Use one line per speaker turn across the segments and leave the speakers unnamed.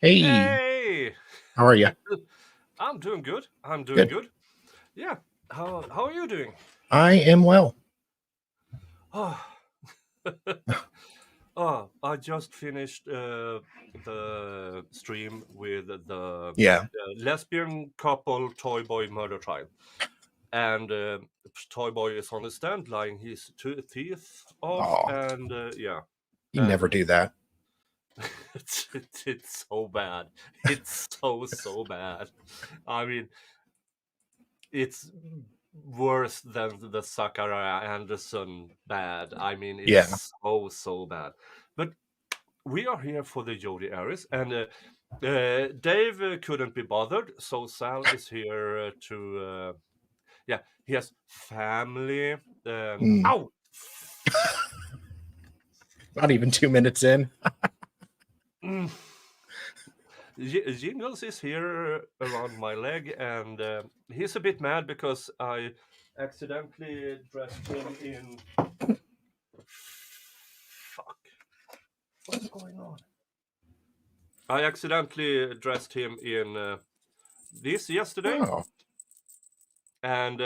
Hey,
Hey,
how are you?
I'm doing good. I'm doing
Good.
good. Yeah. How are you doing?
I am well.
Oh, oh, I just finished the stream with the
Yeah.
lesbian couple Toy Boy murder trial, and Toy Boy is on the stand, lying his teeth off,
Oh,
and yeah,
you never
and
do that.
it's so bad. It's so bad. I mean, it's worse than the Zachariah Anderson bad. I mean,
Yeah.
it's so bad. But we are here for the Jodi Arias, and Dave couldn't be bothered, so Sal is here to. Yeah, he has family.
Mm,
Ow!
not even 2 minutes in.
Mm. Jingles is here around my leg, and he's a bit mad because I accidentally dressed him in. Fuck. What's going on? I accidentally dressed him in this yesterday,
Oh,
and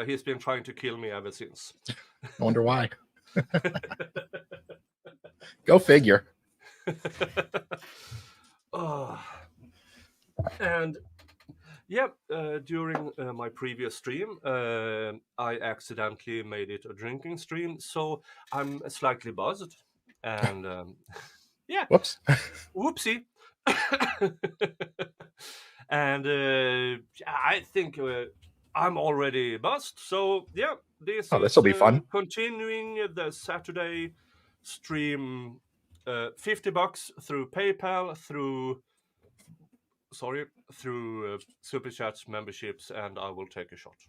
he's been trying to kill me ever since.
I wonder why. Go figure.
Oh. And yeah, during my previous stream, I accidentally made it a drinking stream, so I'm slightly buzzed. And yeah,
Whoops.
whoopsie. And I think I'm already buzzed. So yeah, this
Oh, this will
is
be fun.
continuing the Saturday stream. $50 through PayPal, through Super Chats memberships, and I will take a shot.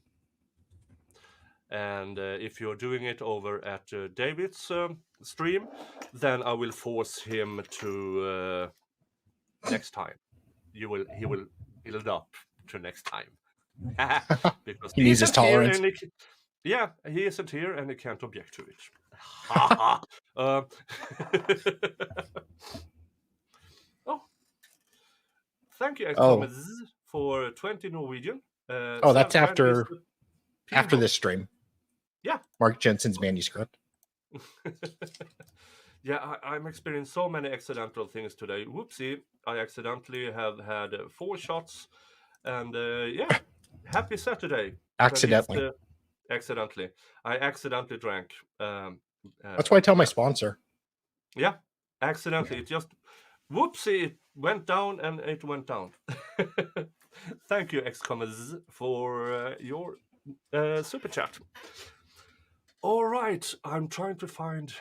And if you're doing it over at David's stream, then I will force him to next time. He will build up to next time. Because
He
he
needs his
isn't here
tolerance.
and he isn't here and he can't object to it. Ha ha. Oh, thank you,
Oh,
Xcommons, for 20 Norwegian.
oh,
Sal
that's
Trent is
after
the
after
Pilgrim.
this stream.
Yeah.
Mark Jensen's manuscript.
Yeah, I'm experiencing so many accidental things today. Whoopsie, I accidentally have had 4 shots, and yeah, happy Saturday. But it's
Accidentally.
accidentally. I accidentally drank.
That's why I tell my
Yeah,
sponsor.
yeah, accidentally. It just whoopsie, it went down and it went down. Thank you, Xcommons, for your super chat. All right, I'm trying to find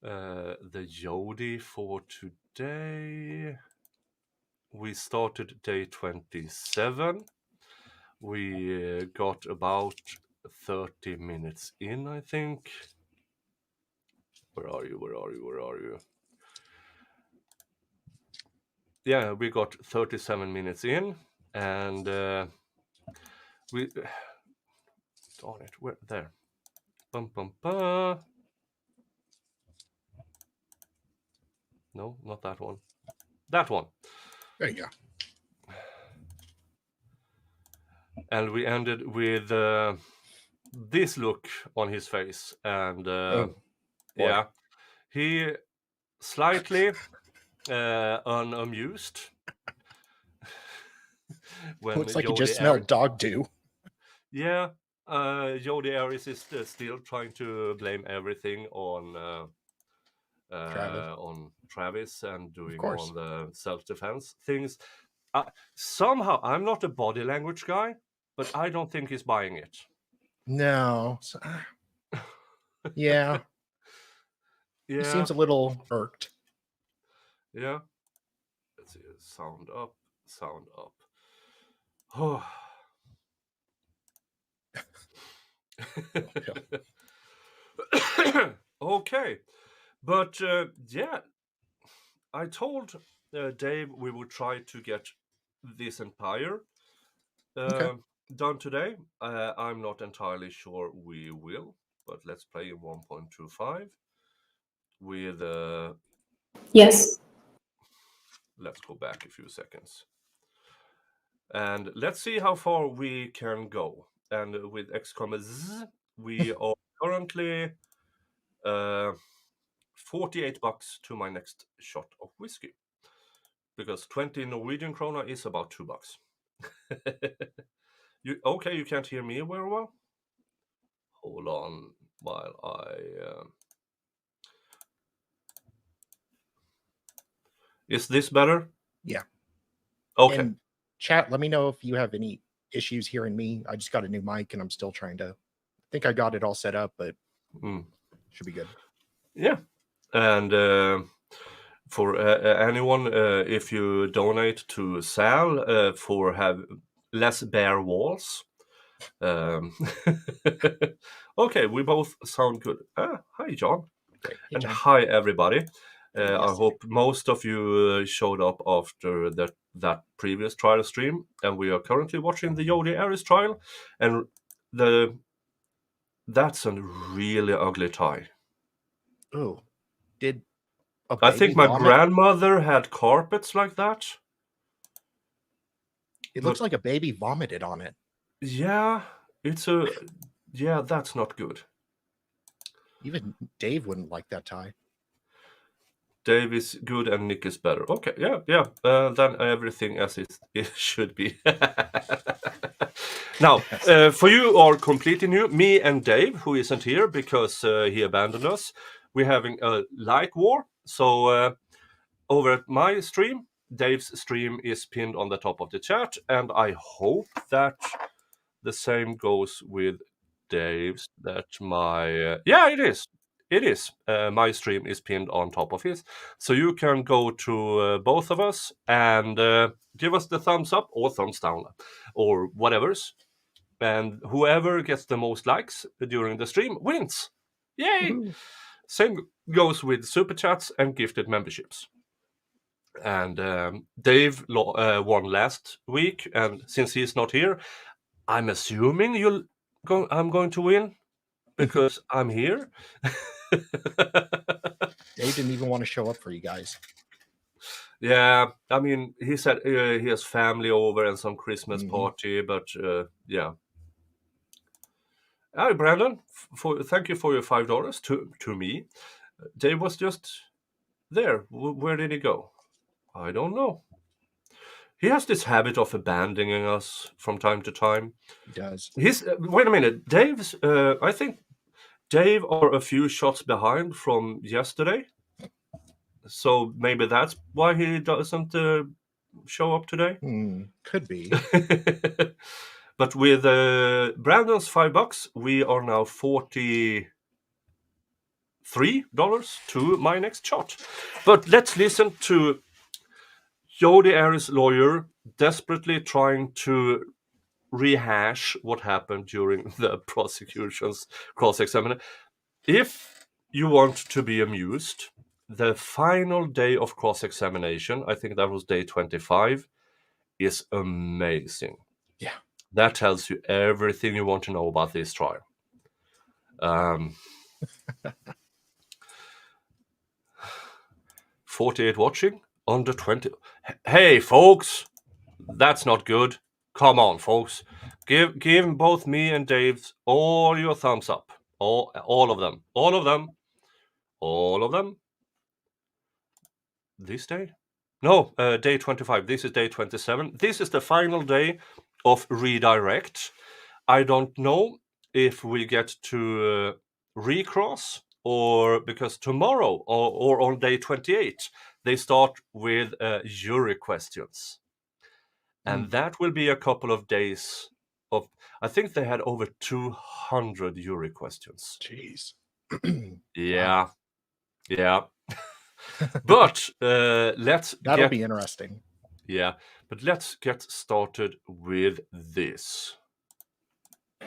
the Jodi for today. We started day 27. We got about 30 minutes in, I think. Where are you? Yeah, we got 37 minutes in, and we. Darn it, where? There. Bum, bum, bum. No, not that one. That one.
There you go.
And we ended with this look on his face, and
Oh, boy.
yeah, he slightly unamused when
Looks like he
Jodi
just smelled
Arias.
dog dew.
Yeah, Jodi Arias is still trying to blame everything
Travis.
on Travis and
Of
doing all
course.
the self-defense things. Somehow, I'm not a body language guy, but I don't think he's buying it.
No. Yeah. He
Yeah,
seems a little irked.
yeah. Let's see. Sound up. Oh. Okay, but yeah, I told Dave we would try to get this empire
Okay.
done today. I'm not entirely sure we will, but let's play in 1.25. with...
Yes.
Let's go back a few seconds. And let's see how far we can go. And with $, we are currently $48 to my next shot of whiskey. Because 20 Norwegian krona is about $2. You can't hear me very well? Hold on while I... Is this better?
Yeah.
Okay.
And chat, let me know if you have any issues hearing me. I just got a new mic and I'm still trying to... I think I got it all set up, but should be good.
Yeah. And for anyone, if you donate to Sal for have less bare walls... Okay, we both sound good. Hi, John.
Great. Hey,
And
John.
hi, everybody.
Yes.
I hope most of you showed up after that previous trial stream, and we are currently watching the Jodi Arias-trial, and that's a really ugly tie.
Oh, did a
I
baby
think my
vomit?
grandmother had carpets like that.
It looks like a baby vomited on it.
Yeah, that's not good.
Even Dave wouldn't like that tie.
Dave is good and Nick is better. Okay, yeah. Then everything as it should be. Now, for you who are completely new, me and Dave, who isn't here because he abandoned us, we're having a like war. So over at my stream, Dave's stream is pinned on the top of the chat, and I hope that the same goes with Dave's. That my it is. It is. My stream is pinned on top of his. So you can go to both of us and give us the thumbs up or thumbs down or whatever's. And whoever gets the most likes during the stream wins. Yay!
Woohoo.
Same goes with super chats and gifted memberships. And Dave won last week. And since he's not here, I'm assuming I'm going to win because I'm here.
Dave didn't even want to show up for you guys.
Yeah, I mean, he said he has family over and some Christmas party, but yeah. Hi, Brandon. Thank you for your $5 to me. Dave was just there. Where did he go? I don't know. He has this habit of abandoning us from time to time.
He does.
Wait a minute. Dave's. I think Dave are a few shots behind from yesterday. So maybe that's why he doesn't show up today.
Could be.
But with Brandon's $5, we are now $43 to my next shot. But let's listen to Jodi Arias' lawyer desperately trying to rehash what happened during the prosecution's cross-examination. If you want to be amused, the final day of cross-examination, I think that was day 25, is amazing.
Yeah.
That tells you everything you want to know about this trial. 48 watching, under 20. Hey, folks, that's not good. Come on, folks. Give both me and Dave all your thumbs up. All of them. All of them. All of them. This day? No, day 25. This is day 27. This is the final day of redirect. I don't know if we get to recross or because tomorrow or on day 28, they start with jury questions. And that will be a couple of days of, I think they had over 200 jury questions.
Jeez.
Yeah. Yeah. But
That'll be interesting.
Yeah, but let's get started with this.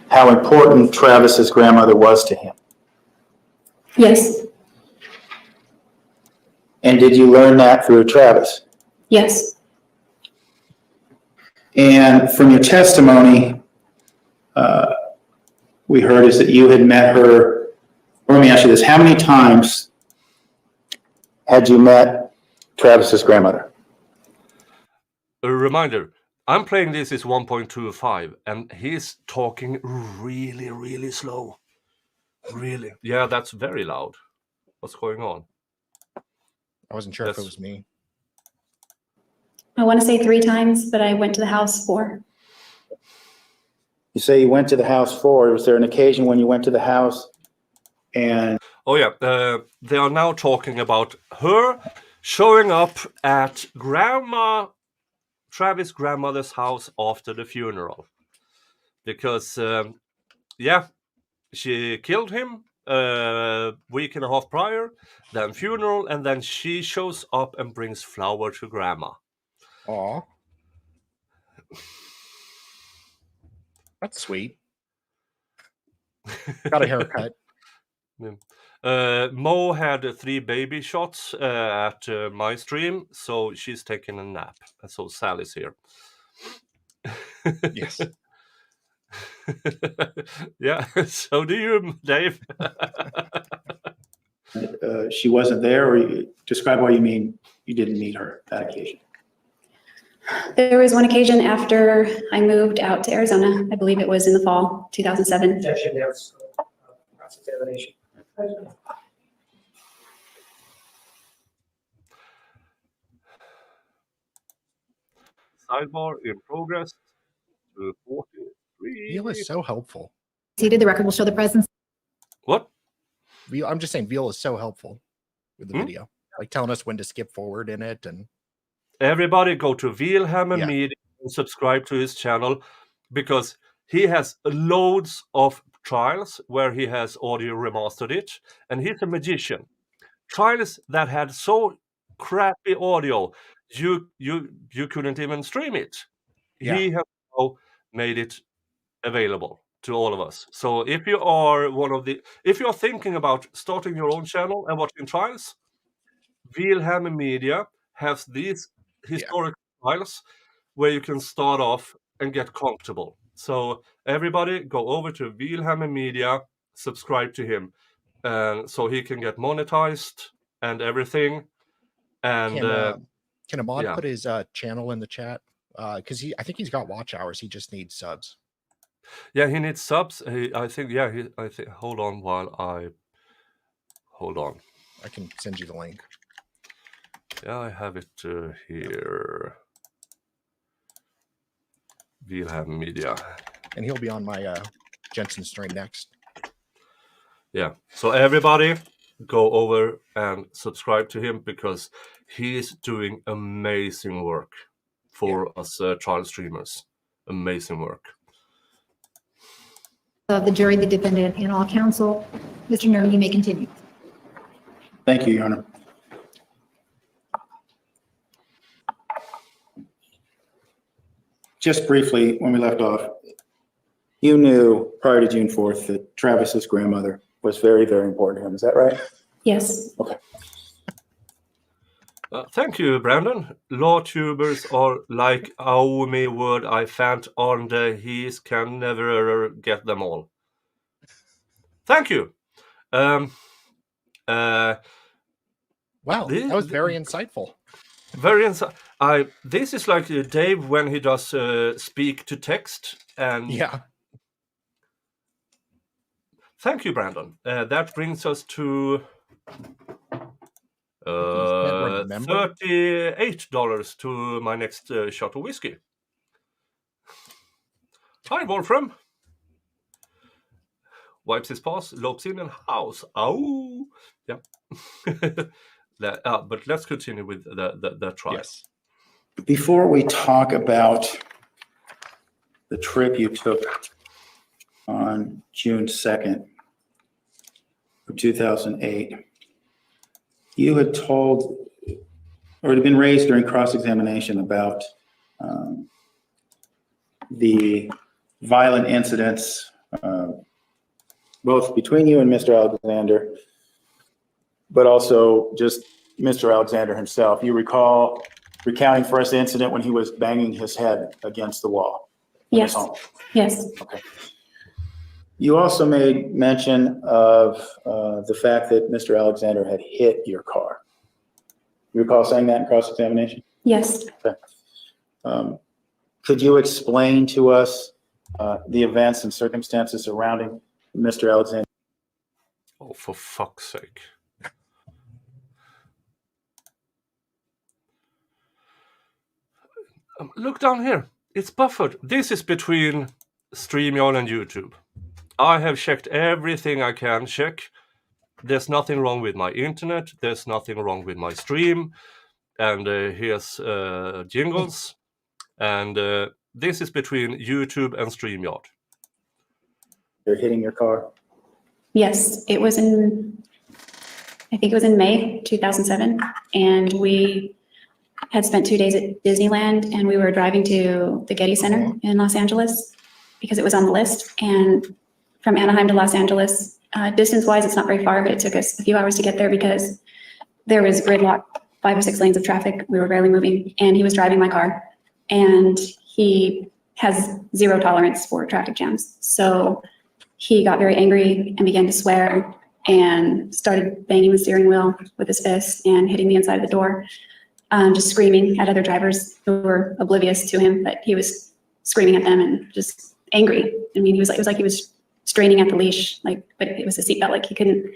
How important Travis's grandmother was to him.
Yes.
And did you learn that through Travis?
Yes.
And from your testimony, we heard is that you had met her. Or let me ask you this: how many times had you met Travis's grandmother?
A reminder, I'm playing this is 1.25 and he's talking really, really slow. Really? Yeah, that's very loud. What's going on?
I wasn't sure if it was me.
I want to say 3 times, but I went to the house 4.
You say you went to the house 4. Was there an occasion when you went to the house and...
Oh yeah, they are now talking about her showing up at Travis' grandmother's house after the funeral. Because, yeah, she killed him a week and a half prior, then funeral, and then she shows up and brings flower to grandma.
Aw. That's sweet. Got a haircut.
Mo had 3 baby shots at my stream, so she's taking a nap. So Sally's here.
Yes.
Yeah, so do you, Dave.
she wasn't there, or describe why you mean you didn't meet her that occasion.
There was one occasion after I moved out to Arizona. I believe it was in the fall, 2007.
Sidebar in progress to 43.
Veal is so helpful.
Seated, the record will show the presence.
What?
I'm just saying Veal is so helpful with the video. Like telling us when to skip forward in it. And
everybody go to Vielhammer Media and subscribe to his channel, because he has loads of trials where he has audio remastered it, and he's a magician. Trials that had so crappy audio you couldn't even stream it. He has now made it available to all of us. So if you are if you're thinking about starting your own channel and watching trials, Vielhammer Media has these historic trials where you can start off and get comfortable. So everybody go over to Vielhammer Media, subscribe to him, so he can get monetized and everything. And
can a mod put his channel in the chat? Because I think he's got watch hours. He just needs subs.
Yeah, he needs subs. I think. Hold on
I can send you the link.
Yeah, I have it here. Vielhammer Media.
And he'll be on my Jensen stream next.
Yeah. So everybody go over and subscribe to him, because he's doing amazing work for us trial streamers. Amazing work.
The jury, the defendant, and all counsel. Mr. Nerman, you may continue.
Thank you, Your Honor. Just briefly, when we left off, you knew prior to June 4th that Travis's grandmother was very, very important to him. Is that right?
Yes.
Okay.
Thank you, Brandon. Law tubers are like Aomi would I fant on the he's can never get them all. Thank you.
Wow, that was very insightful.
Very this is like Dave when he does speak to text, and thank you, Brandon. That brings us to $38 to my next shot of whiskey. Hi, Wolfram. Wipes his paws, lopes in and house. Oh, yeah. But let's continue with the trial.
Yes.
Before we talk about the trip you took on June 2nd of 2008, you had told, or it had been raised during cross-examination about the violent incidents, both between you and Mr. Alexander, but also just Mr. Alexander himself. You recall recounting for us the incident when he was banging his head against the wall?
Yes. Yes.
Okay. You also made mention of the fact that Mr. Alexander had hit your car. You recall saying that in cross-examination?
Yes.
Could you explain to us the events and circumstances surrounding Mr. Alexander?
Oh, for fuck's sake. Look down here. It's buffered. This is between StreamYard and YouTube. I have checked everything I can check. There's nothing wrong with my internet. There's nothing wrong with my stream. And here's jingles. And this is between YouTube and StreamYard.
You're hitting your car?
Yes, it was I think it was in May 2007. And we had spent 2 days at Disneyland, and we were driving to the Getty Center in Los Angeles because it was on the list. And from Anaheim to Los Angeles, distance-wise, it's not very far, but it took us a few hours to get there because there was gridlock, 5 or 6 lanes of traffic. We were barely moving, and he was driving my car, and he has zero tolerance for traffic jams. So he got very angry and began to swear and started banging the steering wheel with his fist and hitting the inside of the door, just screaming at other drivers who were oblivious to him, but he was screaming at them and just angry. I mean, it was like he was straining at the leash, but it was a seatbelt, like he couldn't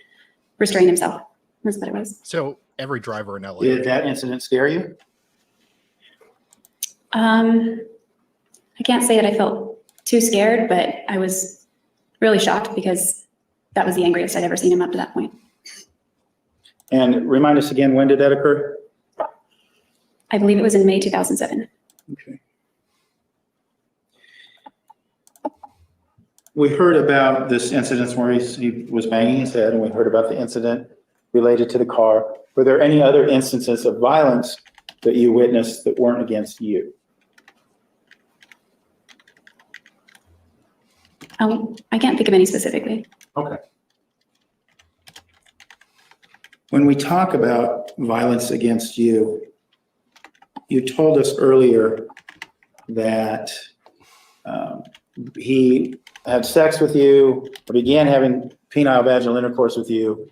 restrain himself. That's what it was.
So every driver in LA.
Did that incident scare you?
I can't say that I felt too scared, but I was really shocked because that was the angriest I'd ever seen him up to that point.
And remind us again, when did that occur?
I believe it was in May 2007.
Okay. We heard about this incident where he was banging his head, and we heard about the incident related to the car. Were there any other instances of violence that you witnessed that weren't against you?
I can't think of any specifically.
Okay. When we talk about violence against you, you told us earlier that he had sex with you, or began having penile vaginal intercourse with you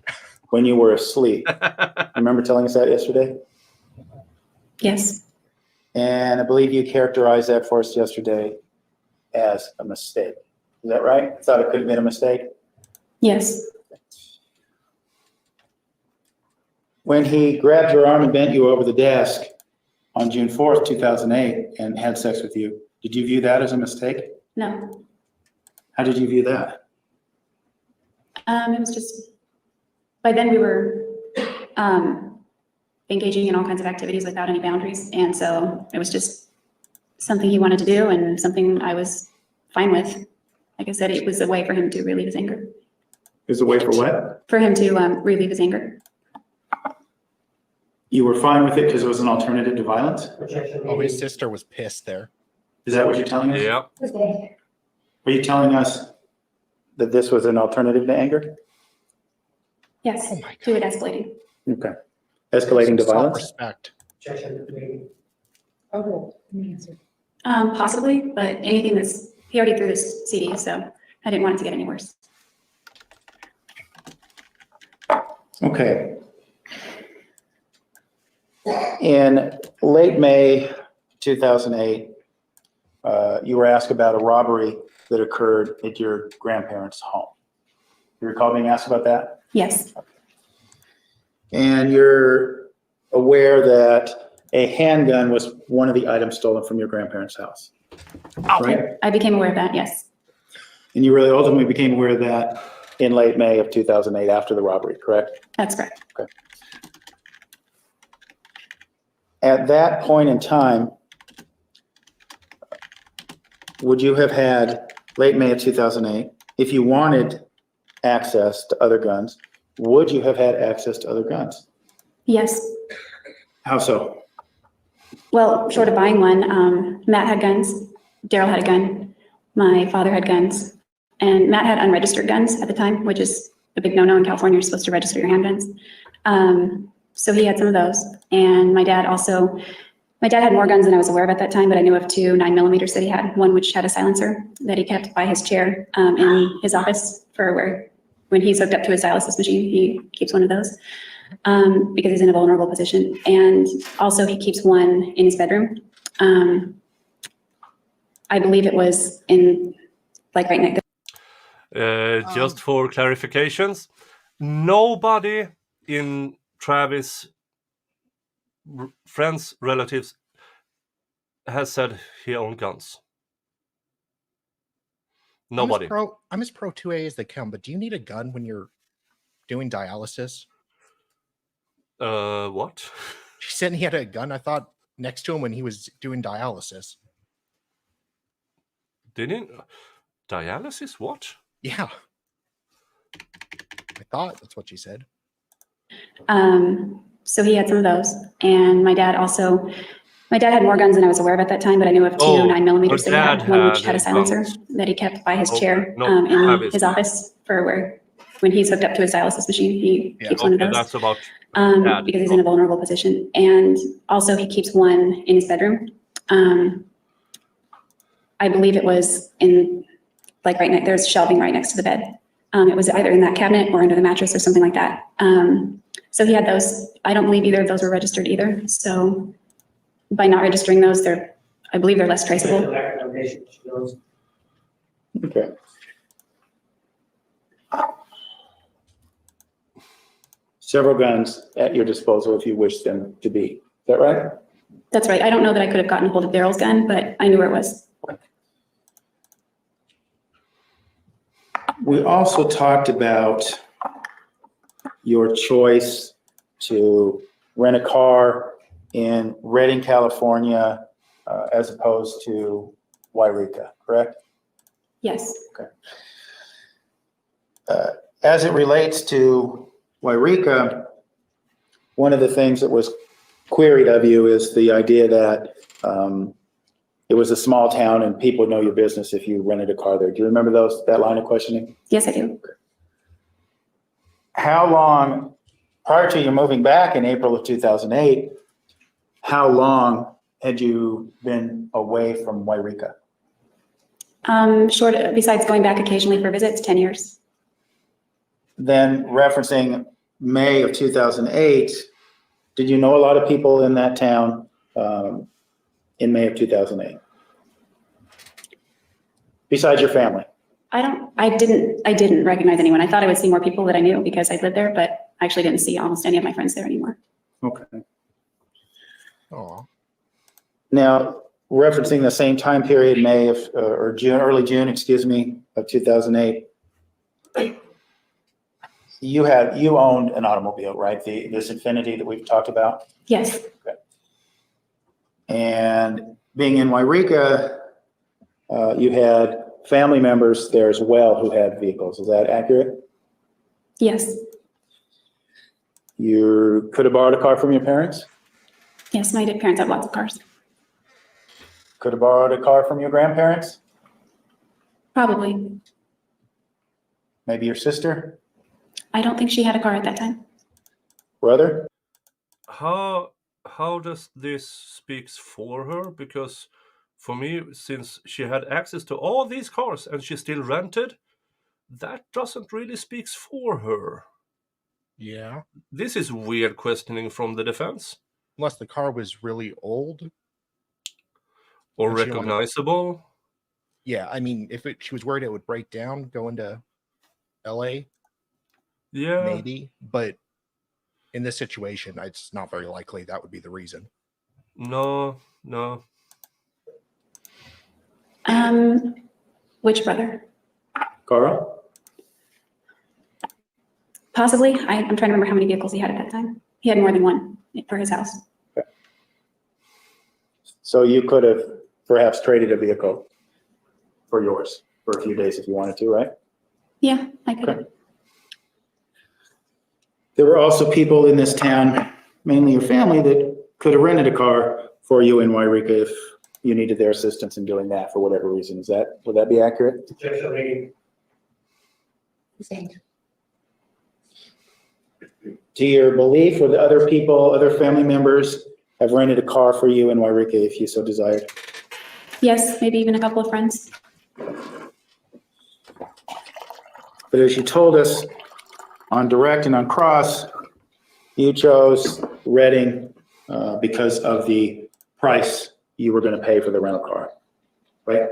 when you were asleep. Remember telling us that yesterday?
Yes.
And I believe you characterized that for us yesterday as a mistake. Is that right? I thought it could have been a mistake.
Yes.
When he grabbed your arm and bent you over the desk on June 4th, 2008, and had sex with you, did you view that as a mistake?
No.
How did you view that?
It was just, by then we were engaging in all kinds of activities without any boundaries. And so it was just something he wanted to do and something I was fine with. Like I said, it was a way for him to relieve his anger.
It was a way for what?
For him to relieve his anger.
You were fine with it because it was an alternative to violence?
Oh, his sister was pissed there.
Is that what you're telling us?
Yeah.
Are you telling us that this was an alternative to anger?
Yes.
Oh my
To it escalating.
Okay. Escalating to violence?
Self-respect.
Possibly, but anything he already threw this CD, so I didn't want it to get any worse.
Okay. In late May 2008, you were asked about a robbery that occurred at your grandparents' home. You recall being asked about that?
Yes.
And you're aware that a handgun was one of the items stolen from your grandparents' house, right?
I became aware of that, yes.
And you really ultimately became aware of that in late May of 2008 after the robbery, correct?
That's correct.
Okay. At that point in time, would you have had, late May of 2008, if you wanted access to other guns, would you have had access to other guns?
Yes.
How so?
Well, short of buying one, Matt had guns, Daryl had a gun, my father had guns, and Matt had unregistered guns at the time, which is a big no-no in California. You're supposed to register your handguns. So he had some of those. And my dad had more guns than I was aware of at that time, but I knew of 2 9mm that he had, one which had a silencer that he kept by his chair in his office for when he's hooked up to his dialysis machine, he keeps one of those. because he's in a vulnerable position. And also he keeps one in his bedroom. I believe it was in, like right next.
Just for clarifications, nobody in Travis' friends, relatives has said he owned guns. Nobody.
I'm as pro 2A as they come, but do you need a gun when you're doing dialysis?
What?
She said he had a gun, I thought, next to him when he was doing dialysis.
Didn't dialysis? What?
Yeah. I thought that's what she said.
So he had some of those. And my dad had more guns than I was aware of at that time, but I knew of two 9mm that he had, one which had a silencer that he kept by his chair in his office for when he's hooked up to his dialysis machine, he keeps one of those.
That's about
because he's in a vulnerable position. And also he keeps one in his bedroom. I believe it was in, like right next, there's shelving right next to the bed. It was either in that cabinet or under the mattress or something like that. So he had those. I don't believe either of those were registered either. So by not registering those, I believe they're less traceable.
Okay. Several guns at your disposal if you wish them to be. Is that right?
That's right. I don't know that I could have gotten hold of Daryl's gun, but I knew where it was.
We also talked about your choice to rent a car in Redding, California, as opposed to Wairika, correct?
Yes.
Okay. As it relates to Wairika, one of the things that was queried of you is the idea that it was a small town and people would know your business if you rented a car there. Do you remember that line of questioning?
Yes, I do.
How long, prior to you moving back in April of 2008, how long had you been away from Wairika?
Besides going back occasionally for visits, 10 years.
Then referencing May of 2008, did you know a lot of people in that town in May of 2008? Besides your family?
I didn't recognize anyone. I thought I would see more people that I knew because I lived there, but I actually didn't see almost any of my friends there anymore.
Okay.
Oh.
Now, referencing the same time period, May of, or June, early June, excuse me, of 2008, you owned an automobile, right? This Infiniti that we've talked about?
Yes.
Okay. And being in Wairika, you had family members there as well who had vehicles. Is that accurate?
Yes.
You could have borrowed a car from your parents?
Yes, my parents have lots of cars.
Could have borrowed a car from your grandparents?
Probably.
Maybe your sister?
I don't think she had a car at that time.
Brother?
How does this speaks for her? Because for me, since she had access to all these cars and she still rented, that doesn't really speaks for her.
Yeah.
This is weird questioning from the defense.
Unless the car was really old.
Or
And she wanted-
recognizable.
Yeah, I mean, if she was worried it would break down going to LA,
Yeah.
maybe. But in this situation, it's not very likely that would be the reason.
No.
Which brother?
Carl?
Possibly. I'm trying to remember how many vehicles he had at that time. He had more than one for his house.
Okay. So you could have perhaps traded a vehicle for yours for a few days if you wanted to, right?
Yeah, I could.
Okay. There were also people in this town, mainly your family, that could have rented a car for you in Wairika if you needed their assistance in doing that for whatever reason. Would that be accurate? To your belief, would the other family members have rented a car for you in Wairika if you so desired?
Yes, maybe even a couple of friends.
But as you told us on direct and on cross, You chose Reading because of the price you were going to pay for the rental car, right?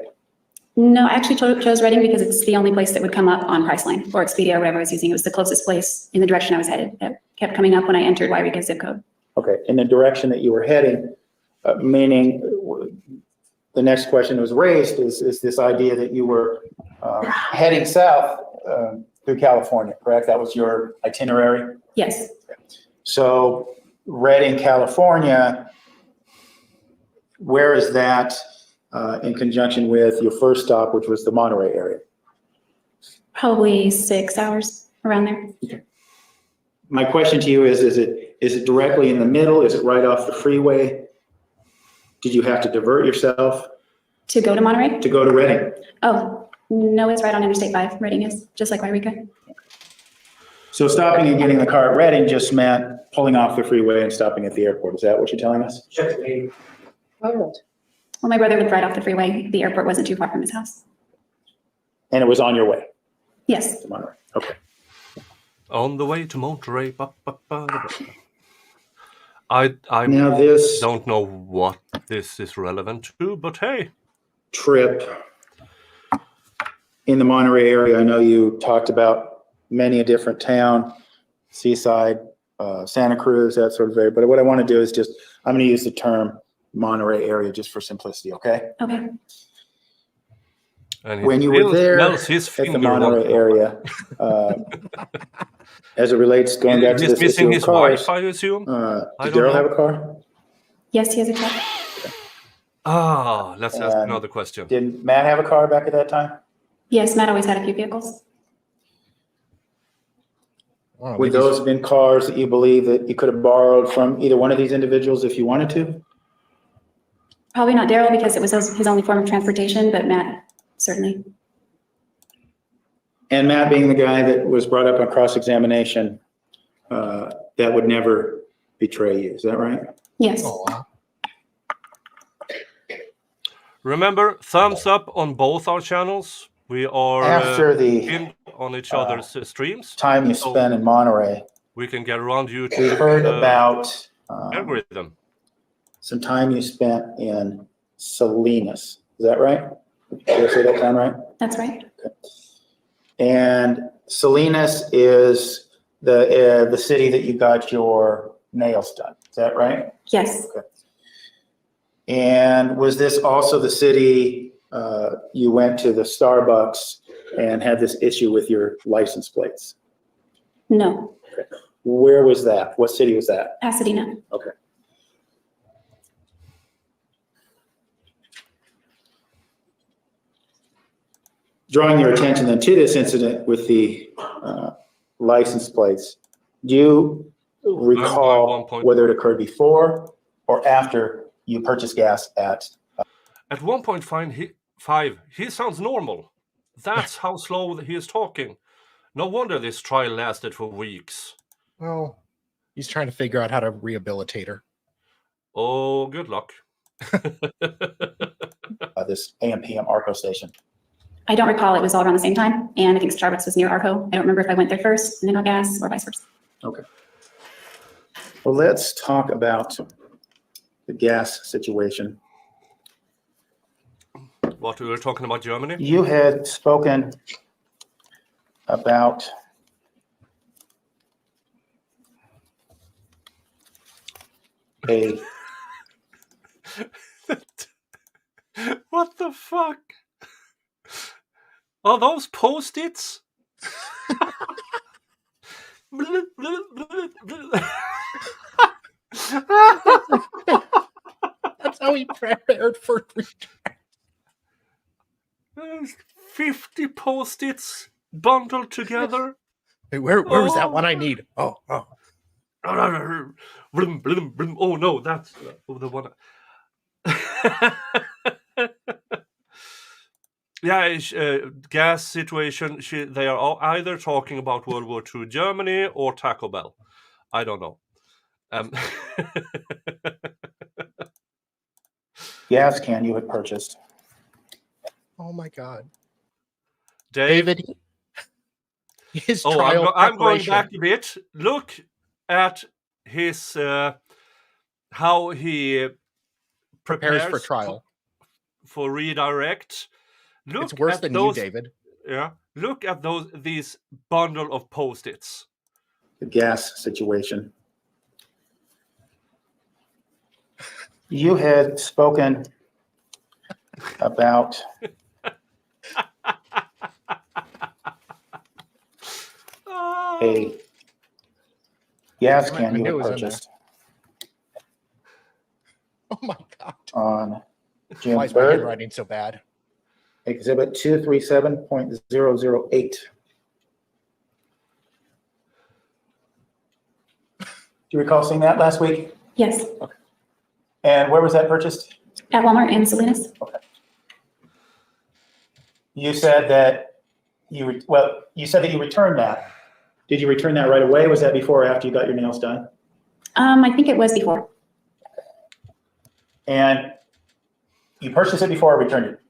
No, I actually chose Reading because it's the only place that would come up on Priceline or Expedia or whatever I was using. It was the closest place in the direction I was headed that kept coming up when I entered Wairika zip code.
Okay, in the direction that you were heading, meaning the next question that was raised is this idea that you were heading south through California, correct? That was your itinerary?
Yes,
So Reading, California, where is that in conjunction with your first stop, which was the Monterey area?
probably 6 hours around there.
My question to you is it directly in the middle? Is it right off the freeway? Did you have to divert yourself
To go to Monterey?
to go to Reading?
Oh, no, it's right on Interstate 5. Reading is, just like Wairika.
So stopping and getting the car at Reading just meant pulling off the freeway and stopping at the airport. Is that what you're telling us?
Well, my brother lived right off the freeway. The airport wasn't too far from his house.
And it was on your way
Yes.
to Monterey? Okay.
On the way to Monterey. I
Now this
don't know what this is relevant to, but hey.
trip in the Monterey area, I know you talked about many a different town, Seaside, Santa Cruz, that sort of area. But what I want to do is I'm going to use the term Monterey area just for simplicity, okay?
Okay.
And
When you were there at the Monterey area, as it relates, going back to
He's
this
missing
issue
his
of cars,
wife, I assume.
did Daryl have a car?
Yes, he has a truck.
Let's ask another question.
Did Matt have a car back at that time?
Yes, Matt always had a few vehicles.
Oh,
Would
maybe
those have been cars that you believe that you could have borrowed from either one of these individuals if you wanted to?
Probably not Daryl because it was his only form of transportation, but Matt, certainly.
And Matt being the guy that was brought up on cross-examination, that would never betray you, is that right?
Yes.
Oh, wow.
Remember, thumbs up on both our channels. We are
After the
in on each other's streams.
time you
So
spent in Monterey,
we can get around you
we
to
heard about
algorithm.
some time you spent in Salinas, is that right? Did I say that town right?
That's right.
And Salinas is the city that you got your nails done, is that right?
Yes.
Okay. And was this also the city you went to the Starbucks and had this issue with your license plates?
No.
Where was that? What city was that?
Pasadena.
Okay. Drawing your attention then to this incident with the license plates, do you recall whether it occurred before or after you purchased gas at?
At 1.5, he sounds normal. That's how slow he is talking. No wonder this trial lasted for weeks.
Well, he's trying to figure out how to rehabilitate her.
Oh, good luck.
This AM/PM ARCO station.
I don't recall. It was all around the same time. And I think Starbucks was near Arco. I don't remember if I went there first and then got gas or vice versa.
Okay. Well, let's talk about the gas situation.
What, we were talking about Germany?
You had spoken about a
What the fuck? Are those Post-its?
That's how he prepared for return.
There's 50 Post-its bundled together.
Hey, where was that one I need? Oh.
Blim, blim, blim. Oh no, that's the one. Yeah, gas situation. They are all either talking about World War II Germany or Taco Bell. I don't know.
gas can you had purchased.
Oh my God.
David.
His
Oh,
trial
I'm going
preparation.
back a bit. Look at his how he
Prepares for trial.
for redirect. Look
It's worse
at
than
those,
you, David.
Yeah, look at these bundle of Post-its.
The gas situation. You had spoken about a gas
Damn it, I
can you
knew
had
it was in there.
purchased
Oh my God.
on
Why
June
is my
3rd,
handwriting so bad?
Exhibit 237.008. Do you recall seeing that last week?
Yes,
And where was that purchased?
at Walmart in Salinas.
You said that you said that you returned that. Did you return that right away? Was that before or after you got your nails done?
I think it was before.
And you purchased it before or returned it?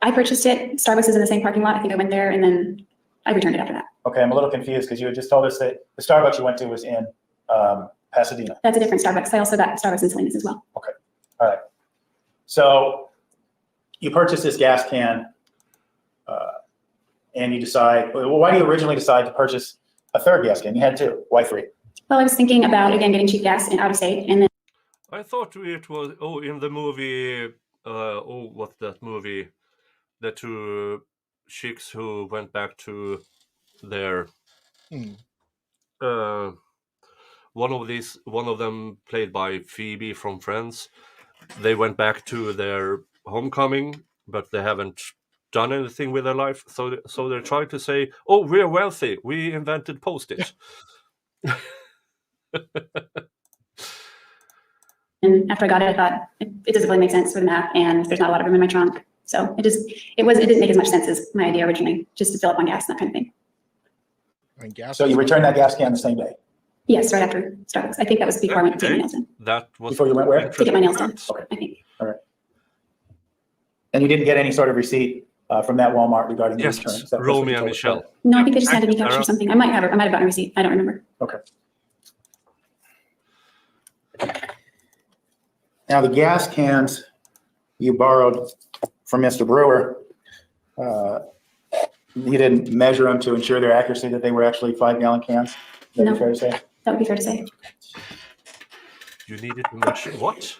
I purchased it. Starbucks is in the same parking lot. I think I went there and then I returned it after that.
Okay, I'm a little confused because you had just told us that the Starbucks you went to was in Pasadena.
That's a different Starbucks. I also got Starbucks in Salinas as well.
Okay, all right. So you purchased this gas can and you decide, well, why do you originally decide to purchase a third gas can? You had two. Why three?
Well, I was thinking about, again, getting cheap gas and out of state. And then
I thought it was in the movie. What's that movie? The two chicks who went back to their. One of them played by Phoebe from Friends. They went back to their homecoming, but they haven't done anything with their life. So they're trying to say, "Oh, we're wealthy. We invented Post-it."
And after I got it, I thought it doesn't really make sense for the math, and there's not a lot of room in my trunk. So it didn't make as much sense as my idea originally, just to fill up on gas and that kind of thing.
And gas.
So you returned that gas can the same day?
Yes, right after Starbucks. I think that was before I went to get my nails done.
That was
Before you went where?
To get my nails done,
Okay.
I think.
All right. And you didn't get any sort of receipt from that Walmart regarding the
Yes,
return? Is that what
Romy
you
and
told us?
Michelle.
No, I think they just handed me cash or something. I might have gotten a receipt. I don't remember.
Okay. Now, the gas cans you borrowed from Mr. Brewer, you didn't measure them to ensure their accuracy, that they were actually 5-gallon cans? Is that
No.
fair to say?
That would be fair to say.
You needed to measure what?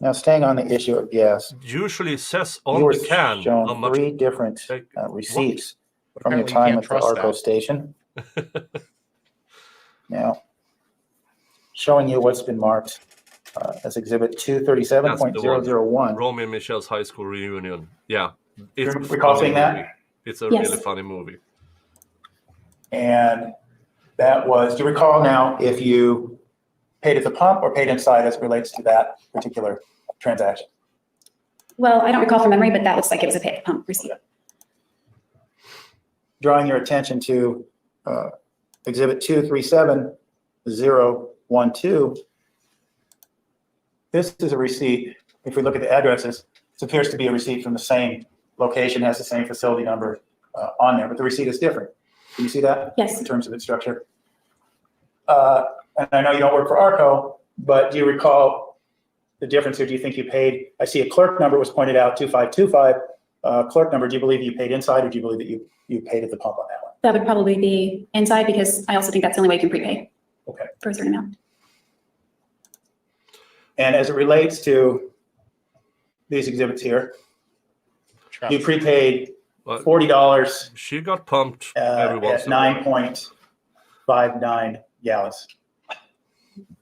Now, staying on the issue of gas,
Usually says
you
on
were
the can how
shown
much.
3 different
Like,
receipts
But
from your
apparently you
time
can't
at the
trust
ARCO
that.
station. Now, showing you what's been marked as Exhibit 237.001.
Romy and Michelle's high school reunion. Yeah,
You
it's a
recall
funny
seeing that?
movie. It's a
Yes.
really funny movie.
And that was, do you recall now if you paid at the pump or paid inside as it relates to that particular transaction?
Well, I don't recall from memory, but that looks like it was a pay at the pump receipt.
Drawing your attention to Exhibit 237.012. This is a receipt. If we look at the addresses, it appears to be a receipt from the same location, has the same facility number on there, but the receipt is different. Can you see that?
Yes.
In terms of its structure. And I know you don't work for ARCO, but do you recall the difference, or do you think you paid? I see a clerk number was pointed out, 2525. Clerk number, do you believe you paid inside, or do you believe that you paid at the pump on that one?
That would probably be inside, because I also think that's the only way you can prepay.
Okay.
For a certain amount.
And as it relates to these exhibits here, you prepaid
But
$40
she got pumped every once
at
in a while.
9.59 gallons.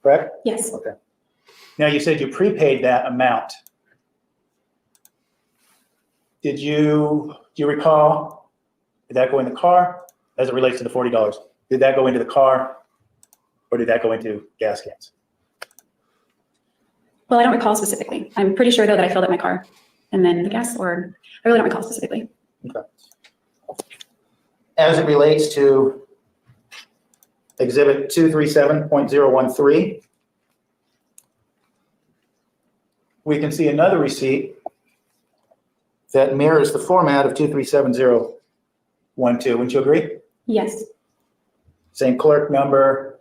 Correct?
Yes.
Okay. Now, you said you prepaid that amount. Do you recall, did that go in the car as it relates to the $40? Did that go into the car, or did that go into gas cans?
Well, I don't recall specifically. I'm pretty sure, though, that I filled up my car and then the gas, or I really don't recall specifically.
Okay. As it relates to Exhibit 237.013, we can see another receipt that mirrors the format of 237.012. Wouldn't you agree?
Yes.
Same clerk number,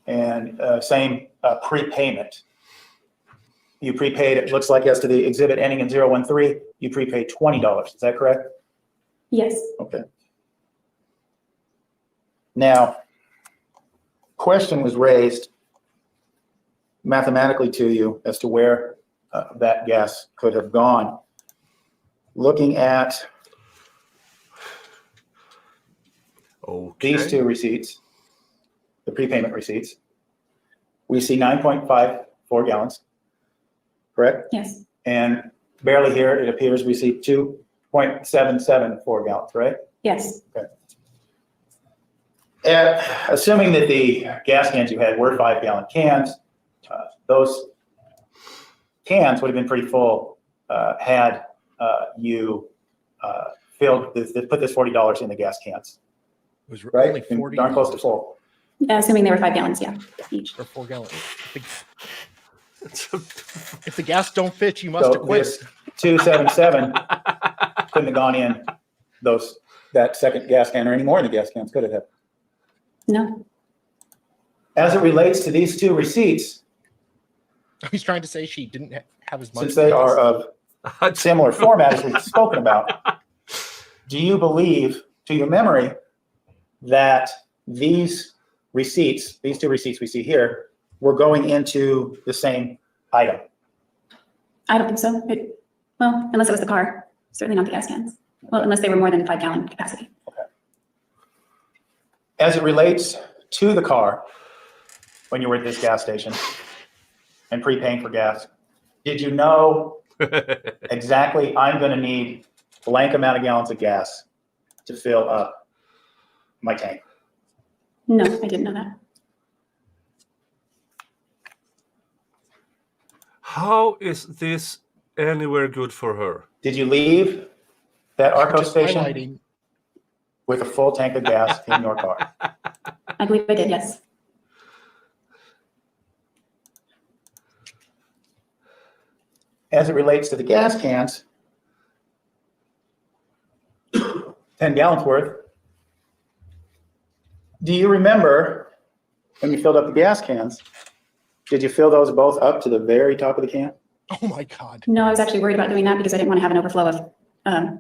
and same prepayment. You prepaid, it looks like as to the exhibit ending in 013, you prepaid $20. Is that correct?
Yes.
Okay. Now, question was raised mathematically to you as to where that gas could have gone. Looking at these two receipts, the prepayment receipts, we see 9.54 gallons, correct?
Yes.
And barely here, it appears we see 2.774 gallons, right?
Yes.
Okay. Assuming that the gas cans you had were 5-gallon cans, those cans would have been pretty full had you put this $40 in the gas cans.
It was
Right?
only 40.
Darn close to full.
Assuming they were 5 gallons, yeah, each.
Or 4 gallons. If the gas don't fit, you must
So
have quit.
this 277 couldn't have gone in that second gas can or any more in the gas cans, could it have?
No.
As it relates to these two receipts,
He's trying to say she didn't have as much.
since they are of similar format as we've spoken about, do you believe, to your memory, that these receipts, these two receipts we see here, were going into the same item?
I don't think so. Well, unless it was the car, certainly not the gas cans. Well, unless they were more than 5-gallon capacity.
Okay. As it relates to the car, when you were at this gas station and prepaying for gas, did you know exactly, I'm going to need blank amount of gallons of gas to fill up my tank?
No, I didn't know that.
How is this anywhere good for her?
Did you leave that Arco
Just
station
highlighting.
with a full tank of gas in your car?
I believe I did, yes.
As it relates to the gas cans, 10 gallons worth, do you remember when you filled up the gas cans, did you fill those both up to the very top of the can?
Oh my God.
No, I was actually worried about doing that because I didn't want to have an overflow of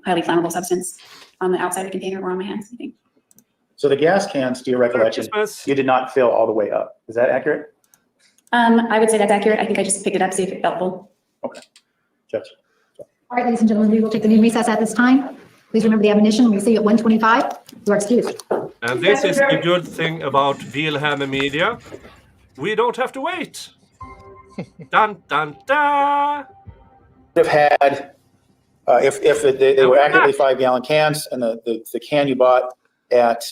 highly flammable substance on the outside of the container or on my hands, I think.
So the gas cans, to your recollection, you did not fill all the way up. Is that accurate?
I would say that's accurate. I think I just picked it up, see if it felt full.
Okay. Judge.
All right, ladies and gentlemen, we will take the new recess at this time. Please remember the admonition, we see you at 1:25. You are excused.
And this is the good thing about Vielhammer Media. We don't have to wait. Dun, dun, dun.
Have had, if they were accurately 5-gallon cans and the can you bought at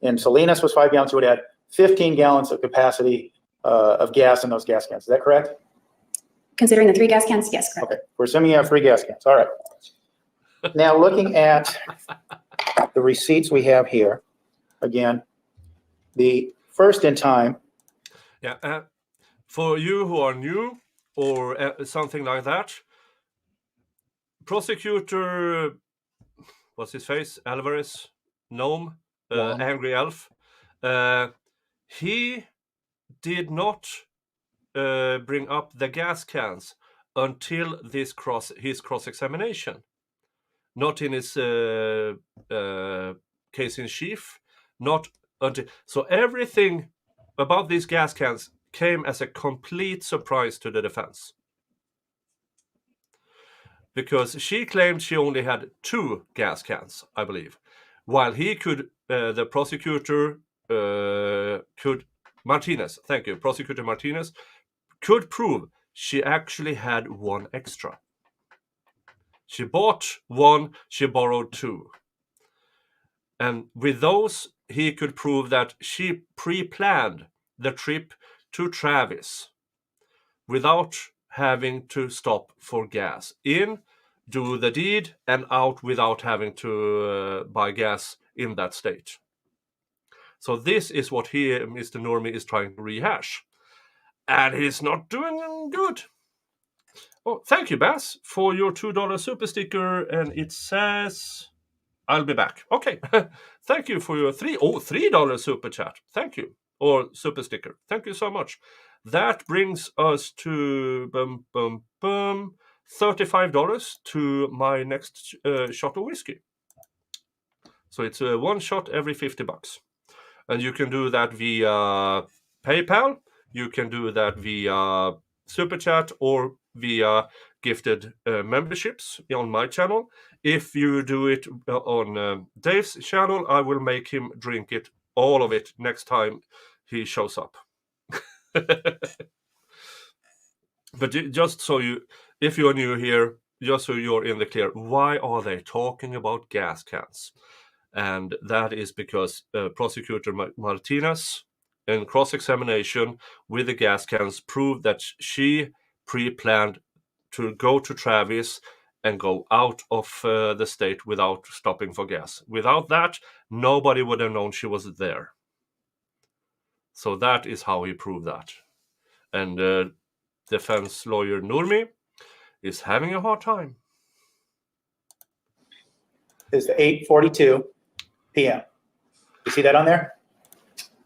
in Salinas was 5 gallons, you would have had 15 gallons of capacity of gas in those gas cans. Is that correct?
Considering the 3 gas cans, yes, correct.
Okay, we're assuming you have 3 gas cans. All right. Now looking at the receipts we have here, again, the first in time.
Yeah, for you who are new or something like that, prosecutor, what's his face? Alvarez, Gnome, Angry Elf. He did not bring up the gas cans until his cross-examination. Not in his case in chief. Not until. So everything about these gas cans came as a complete surprise to the defense. Because she claimed she only had 2 gas cans, I believe. While he could, the prosecutor could, Martinez, thank you, Prosecutor Martinez, could prove she actually had 1 extra. She bought 1, she borrowed 2. And with those, he could prove that she pre-planned the trip to Travis without having to stop for gas. In, do the deed, and out without having to buy gas in that state. So this is what Mr. Normie, is trying to rehash. And he's not doing good. Oh, thank you, Bass, for your $2 super sticker. And it says, I'll be back. Okay. Thank you for your $3 super chat. Thank you. or super sticker. Thank you so much. That brings us to $35 to my next shot of whiskey. So it's one shot every $50. And you can do that via PayPal. You can do that via Super Chat or via gifted memberships on my channel. If you do it on Dave's channel, I will make him drink it, all of it, next time he shows up. But just so you, if you're new here, just so you're in the clear, why are they talking about gas cans? And that is because Prosecutor Martinez, in cross-examination with the gas cans, proved that she pre-planned to go to Travis and go out of the state without stopping for gas. Without that, nobody would have known she was there. So that is how he proved that. And defense lawyer Nurmi is having a hard time.
It's 8:42 p.m. You see that on there?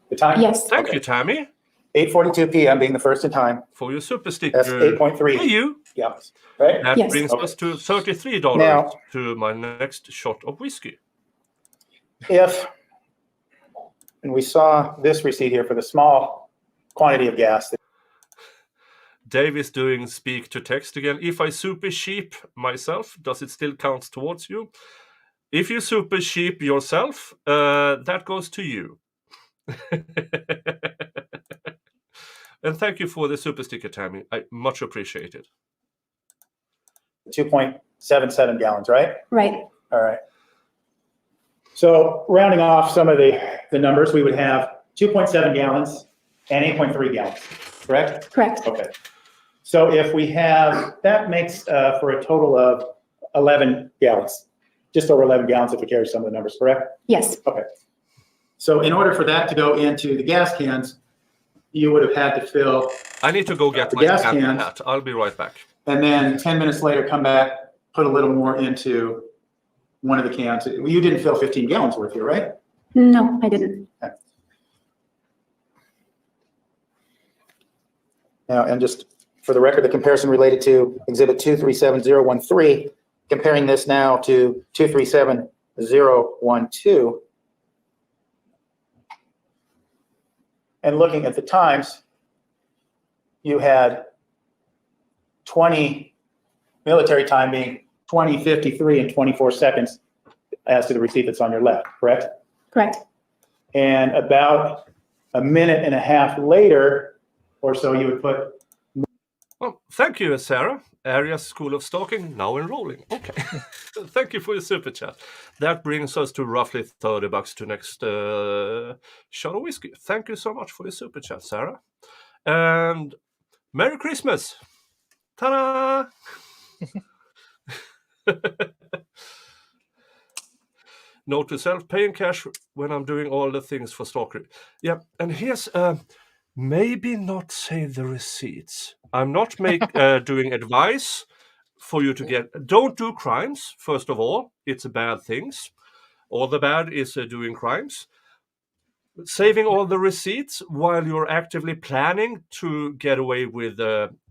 The time?
Yes.
Thank you, Tammy,
8:42 p.m. being the first in time.
for your super sticker.
That's 8.3.
Hey, you.
Yeah. Right?
That
Yes.
brings
Okay.
us to $33
Now-
to my next shot of whiskey.
And we saw this receipt here for the small quantity of gas.
Dave is doing speak to text again. If I super sheep myself, does it still count towards you? If you super sheep yourself, that goes to you. And thank you for the super sticker, Tammy. I much appreciate it.
2.77 gallons, right?
Right.
All right. So rounding off some of the numbers, we would have 2.7 gallons and 8.3 gallons, correct?
Correct.
Okay. So if we have, that makes for a total of 11 gallons, just over 11 gallons if we carry some of the numbers, correct?
Yes.
Okay. So in order for that to go into the gas cans, you would have had to fill,
I need to go get
The
my
gas
Santa
cans.
hat. I'll be right back.
and then 10 minutes later, come back, put a little more into one of the cans. You didn't fill 15 gallons worth here, right?
No, I didn't.
Now, and just for the record, the comparison related to Exhibit 237013, comparing this now to 237012. And looking at the times, you had 20 military time being 20:53 and 24 seconds as to the receipt that's on your left, correct?
Correct.
And about a minute and a half later or so, you would put.
Well, thank you, Sarah. Arias School of Stalking now enrolling. Okay. Thank you for your super chat. That brings us to roughly $30 to next shot of whiskey. Thank you so much for your super chat, Sarah. And Merry Christmas. Ta-da! Note to self, pay in cash when I'm doing all the things for stalker. Yeah, and here's maybe not save the receipts. I'm not doing advice for you to get. Don't do crimes, first of all. It's bad things. All the bad is doing crimes. Saving all the receipts while you're actively planning to get away with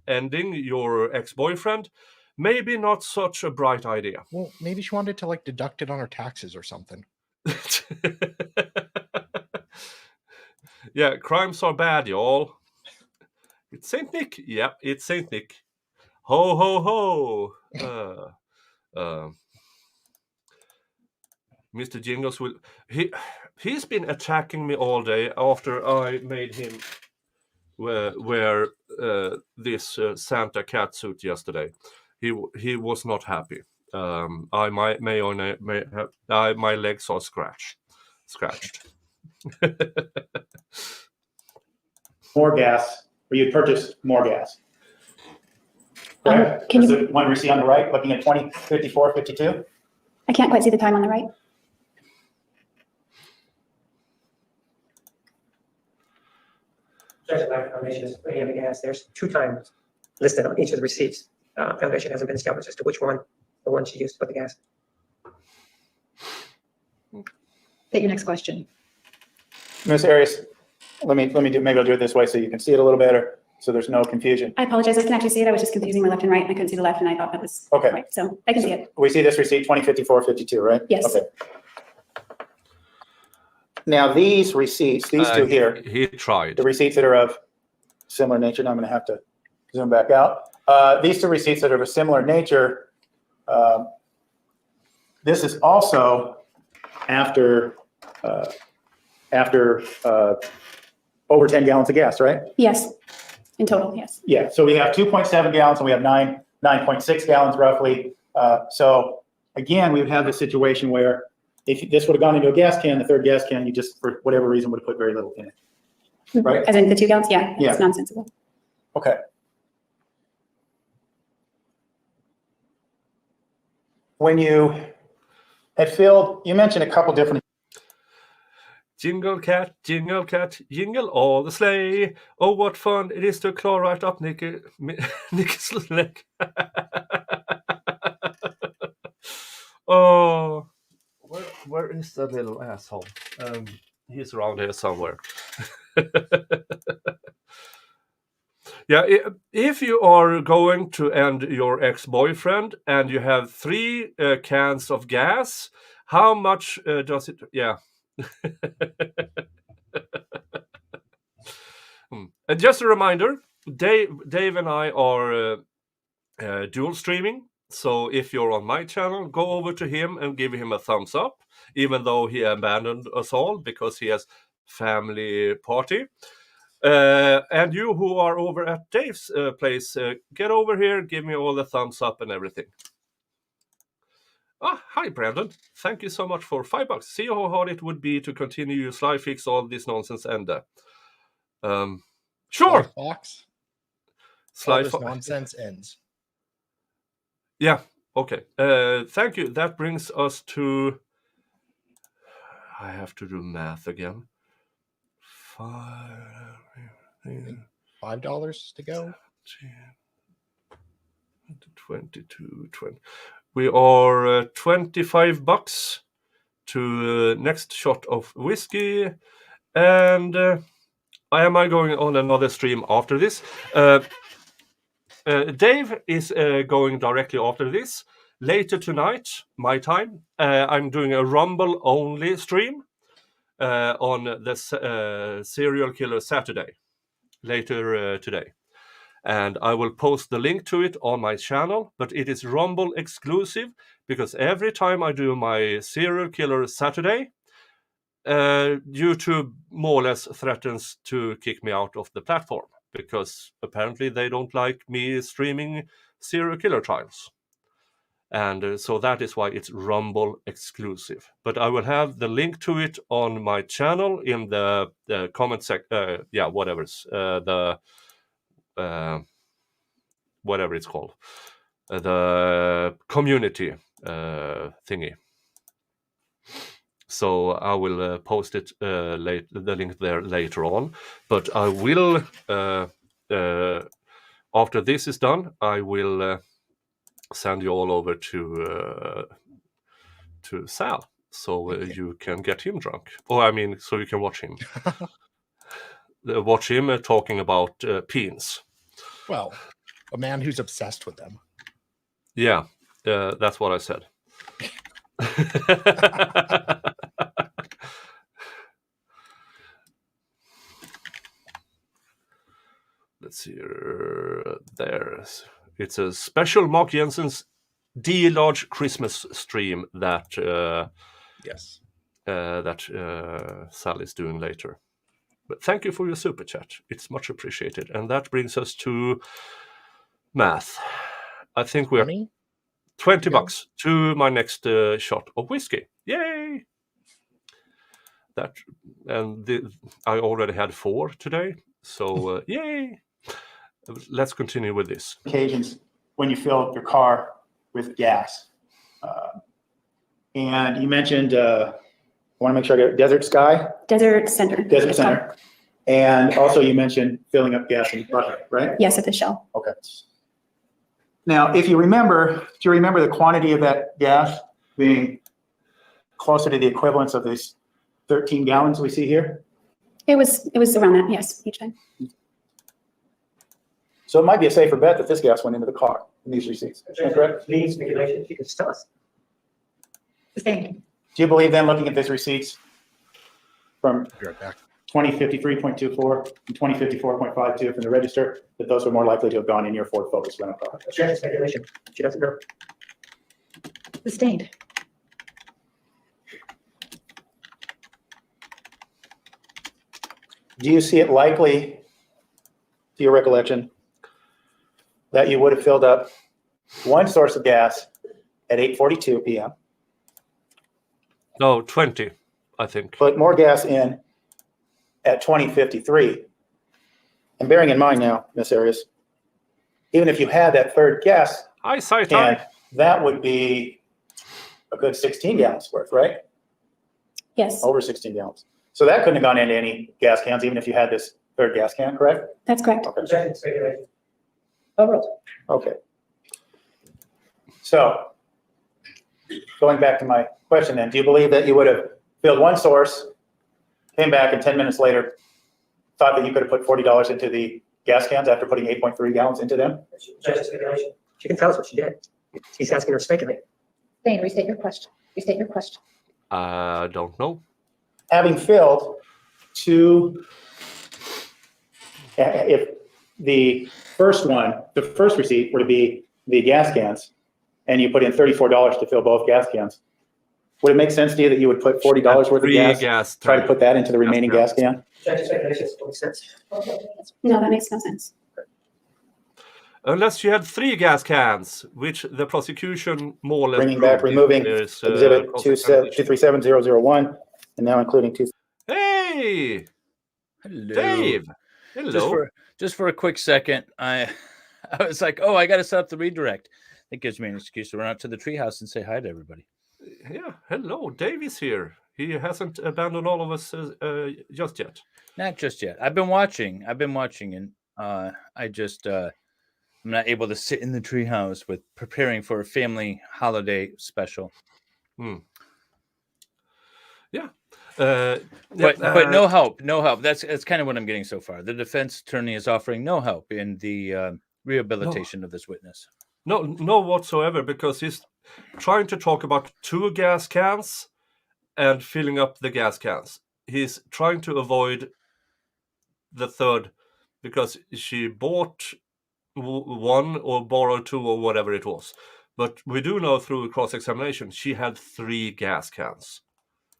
ending your ex-boyfriend, maybe not such a bright idea.
Well, maybe she wanted to like deduct it on her taxes or something.
Yeah, crimes are bad, y'all. It's Saint Nick. Yeah, it's Saint Nick. Ho, ho, ho. Mr. Jingles will... He's been attacking me all day after I made him wear this Santa cat suit yesterday. He was not happy. My legs are scratched.
More gas, or you'd purchase more gas. Correct?
Can
That's
you-
the one we see on the right, looking at 20:54:52.
I can't quite see the time on the right.
Judge, my foundation is bringing the gas. There's 2 times listed on each of the receipts. Foundation hasn't been established as to which one, the one she used to put the gas.
Take your next question.
Ms. Arias, maybe I'll do it this way so you can see it a little better, so there's no confusion.
I apologize. I can actually see it. I was just confusing my left and right, and I couldn't see the left, and I thought that was
Okay.
right. So I can see it.
We see this receipt 205452, right?
Yes.
Okay. Now these receipts, these two here,
He tried.
the receipts that are of similar nature, now I'm going to have to zoom back out. These two receipts that are of a similar nature, this is also after over 10 gallons of gas, right?
Yes. In total, yes.
Yeah, so we have 2.7 gallons and we have 9.6 gallons roughly. So again, we would have the situation where if this would have gone into a gas can, the third gas can, you just, for whatever reason, would have put very little in it. Right.
As in the 2 gallons? Yeah.
Yeah.
It's nonsensical.
Okay. When you had filled, you mentioned a couple different.
Jingle cat, jingle all the sleigh. Oh, what fun it is to claw right up Nick's leg. Oh, where is that little asshole? He's around here somewhere. Yeah, if you are going to end your ex-boyfriend and you have 3 cans of gas, how much does it? Yeah. And just a reminder, Dave and I are dual streaming. So if you're on my channel, go over to him and give him a thumbs up, even though he abandoned us all because he has family party. And you who are over at Dave's place, get over here, give me all the thumbs up and everything. Ah, hi, Brandon. Thank you so much for $5. See how hard it would be to continue to sly fix all this nonsense and sure.
Box.
Sly
All this nonsense ends.
Yeah. Okay. Thank you. That brings us to. I have to do math again.
$5 to go.
22, 20. We are $25 to next shot of whiskey, and am I going on another stream after this? Dave is going directly after this. Later tonight, my time, I'm doing a Rumble only stream on the Serial Killer Saturday later today. And I will post the link to it on my channel, but it is Rumble exclusive because every time I do my Serial Killer Saturday, YouTube more or less threatens to kick me out of the platform because apparently they don't like me streaming serial killer trials. And so that is why it's Rumble exclusive. But I will have the link to it on my channel in the comment section. Yeah, whatever's whatever it's called, the community thingy. So I will post it the link there later on. But I will after this is done, I will send you all over to Sal, so you can get him drunk. Or I mean, so you can watch him. Watch him talking about peens.
Well, a man who's obsessed with them.
Yeah, that's what I said. Let's see. There's. It's a special Mark Jensen's D-Large Christmas stream that
Yes.
Sal is doing later. But thank you for your super chat. It's much appreciated. And that brings us to math. I think we're $20 to my next shot of whiskey. Yay! That and I already had 4 today, so yay! Let's continue with this.
Occasions when you fill your car with gas, and you mentioned. I want to make sure I get it. Desert Sky.
Desert Center.
Desert Center. And also you mentioned filling up gas in the bucket, right?
Yes, at the Shell.
Okay. Now, if you remember, do you remember the quantity of that gas being closer to the equivalence of these 13 gallons we see here?
It was around that, yes, each time.
So it might be a safer bet that this gas went into the car in these receipts. Is that correct?
Please, regulations, you can tell us.
Sustained.
Do you believe then, looking at these receipts from
Be right back.
2053.24 and 2054.52 from the register, that those were more likely to have gone in your Ford Focus rental car?
Objection, speculation. She doesn't know.
Sustained.
Do you see it likely, to your recollection, that you would have filled up one source of gas at 8:42 p.m.,
No, 20, I think.
put more gas in at 20:53? And bearing in mind now, Ms. Arias, even if you had that third gas
Hi, Saitai.
can, that would be a good 16 gallons worth, right?
Yes,
Over 16 gallons. So that couldn't have gone into any gas cans, even if you had this third gas can, correct?
that's correct.
Okay.
Objection, speculation. Overruled.
Okay. So going back to my question then, do you believe that you would have filled one source, came back and 10 minutes later, thought that you could have put $40 into the gas cans after putting 8.3 gallons into them?
Objection, speculation. She can tell us what she did. He's asking her to speculate.
Sustained. Restate your question. Restate your question.
I don't know.
Having filled two, if the first one, the first receipt were to be the gas cans, and you put in $34 to fill both gas cans, would it make sense to you that you would put $40 worth of
Three
gas, try to put that into the remaining gas can?
Objection, speculation. Makes sense.
No, that makes no sense.
Unless she had 3 gas cans, which the prosecution more or less
Bringing back,
proved
removing
is,
exhibit
cross-examination.
237001, and now including two.
Hey,
Hello.
Dave. Hello.
Just for a quick second, I was like, oh, I got to set up the redirect. That gives me an excuse to run out to the treehouse and say hi to everybody.
Yeah, hello. Dave is here. He hasn't abandoned all of us just yet.
Not just yet. I've been watching, and I just I'm not able to sit in the treehouse with preparing for a family holiday special.
Yeah.
But no help. That's kind of what I'm getting so far. The defense attorney is offering no help in the rehabilitation of this witness.
No whatsoever, because he's trying to talk about 2 gas cans and filling up the gas cans. He's trying to avoid the third because she bought one or borrowed 2 or whatever it was. But we do know through cross-examination she had 3 gas cans.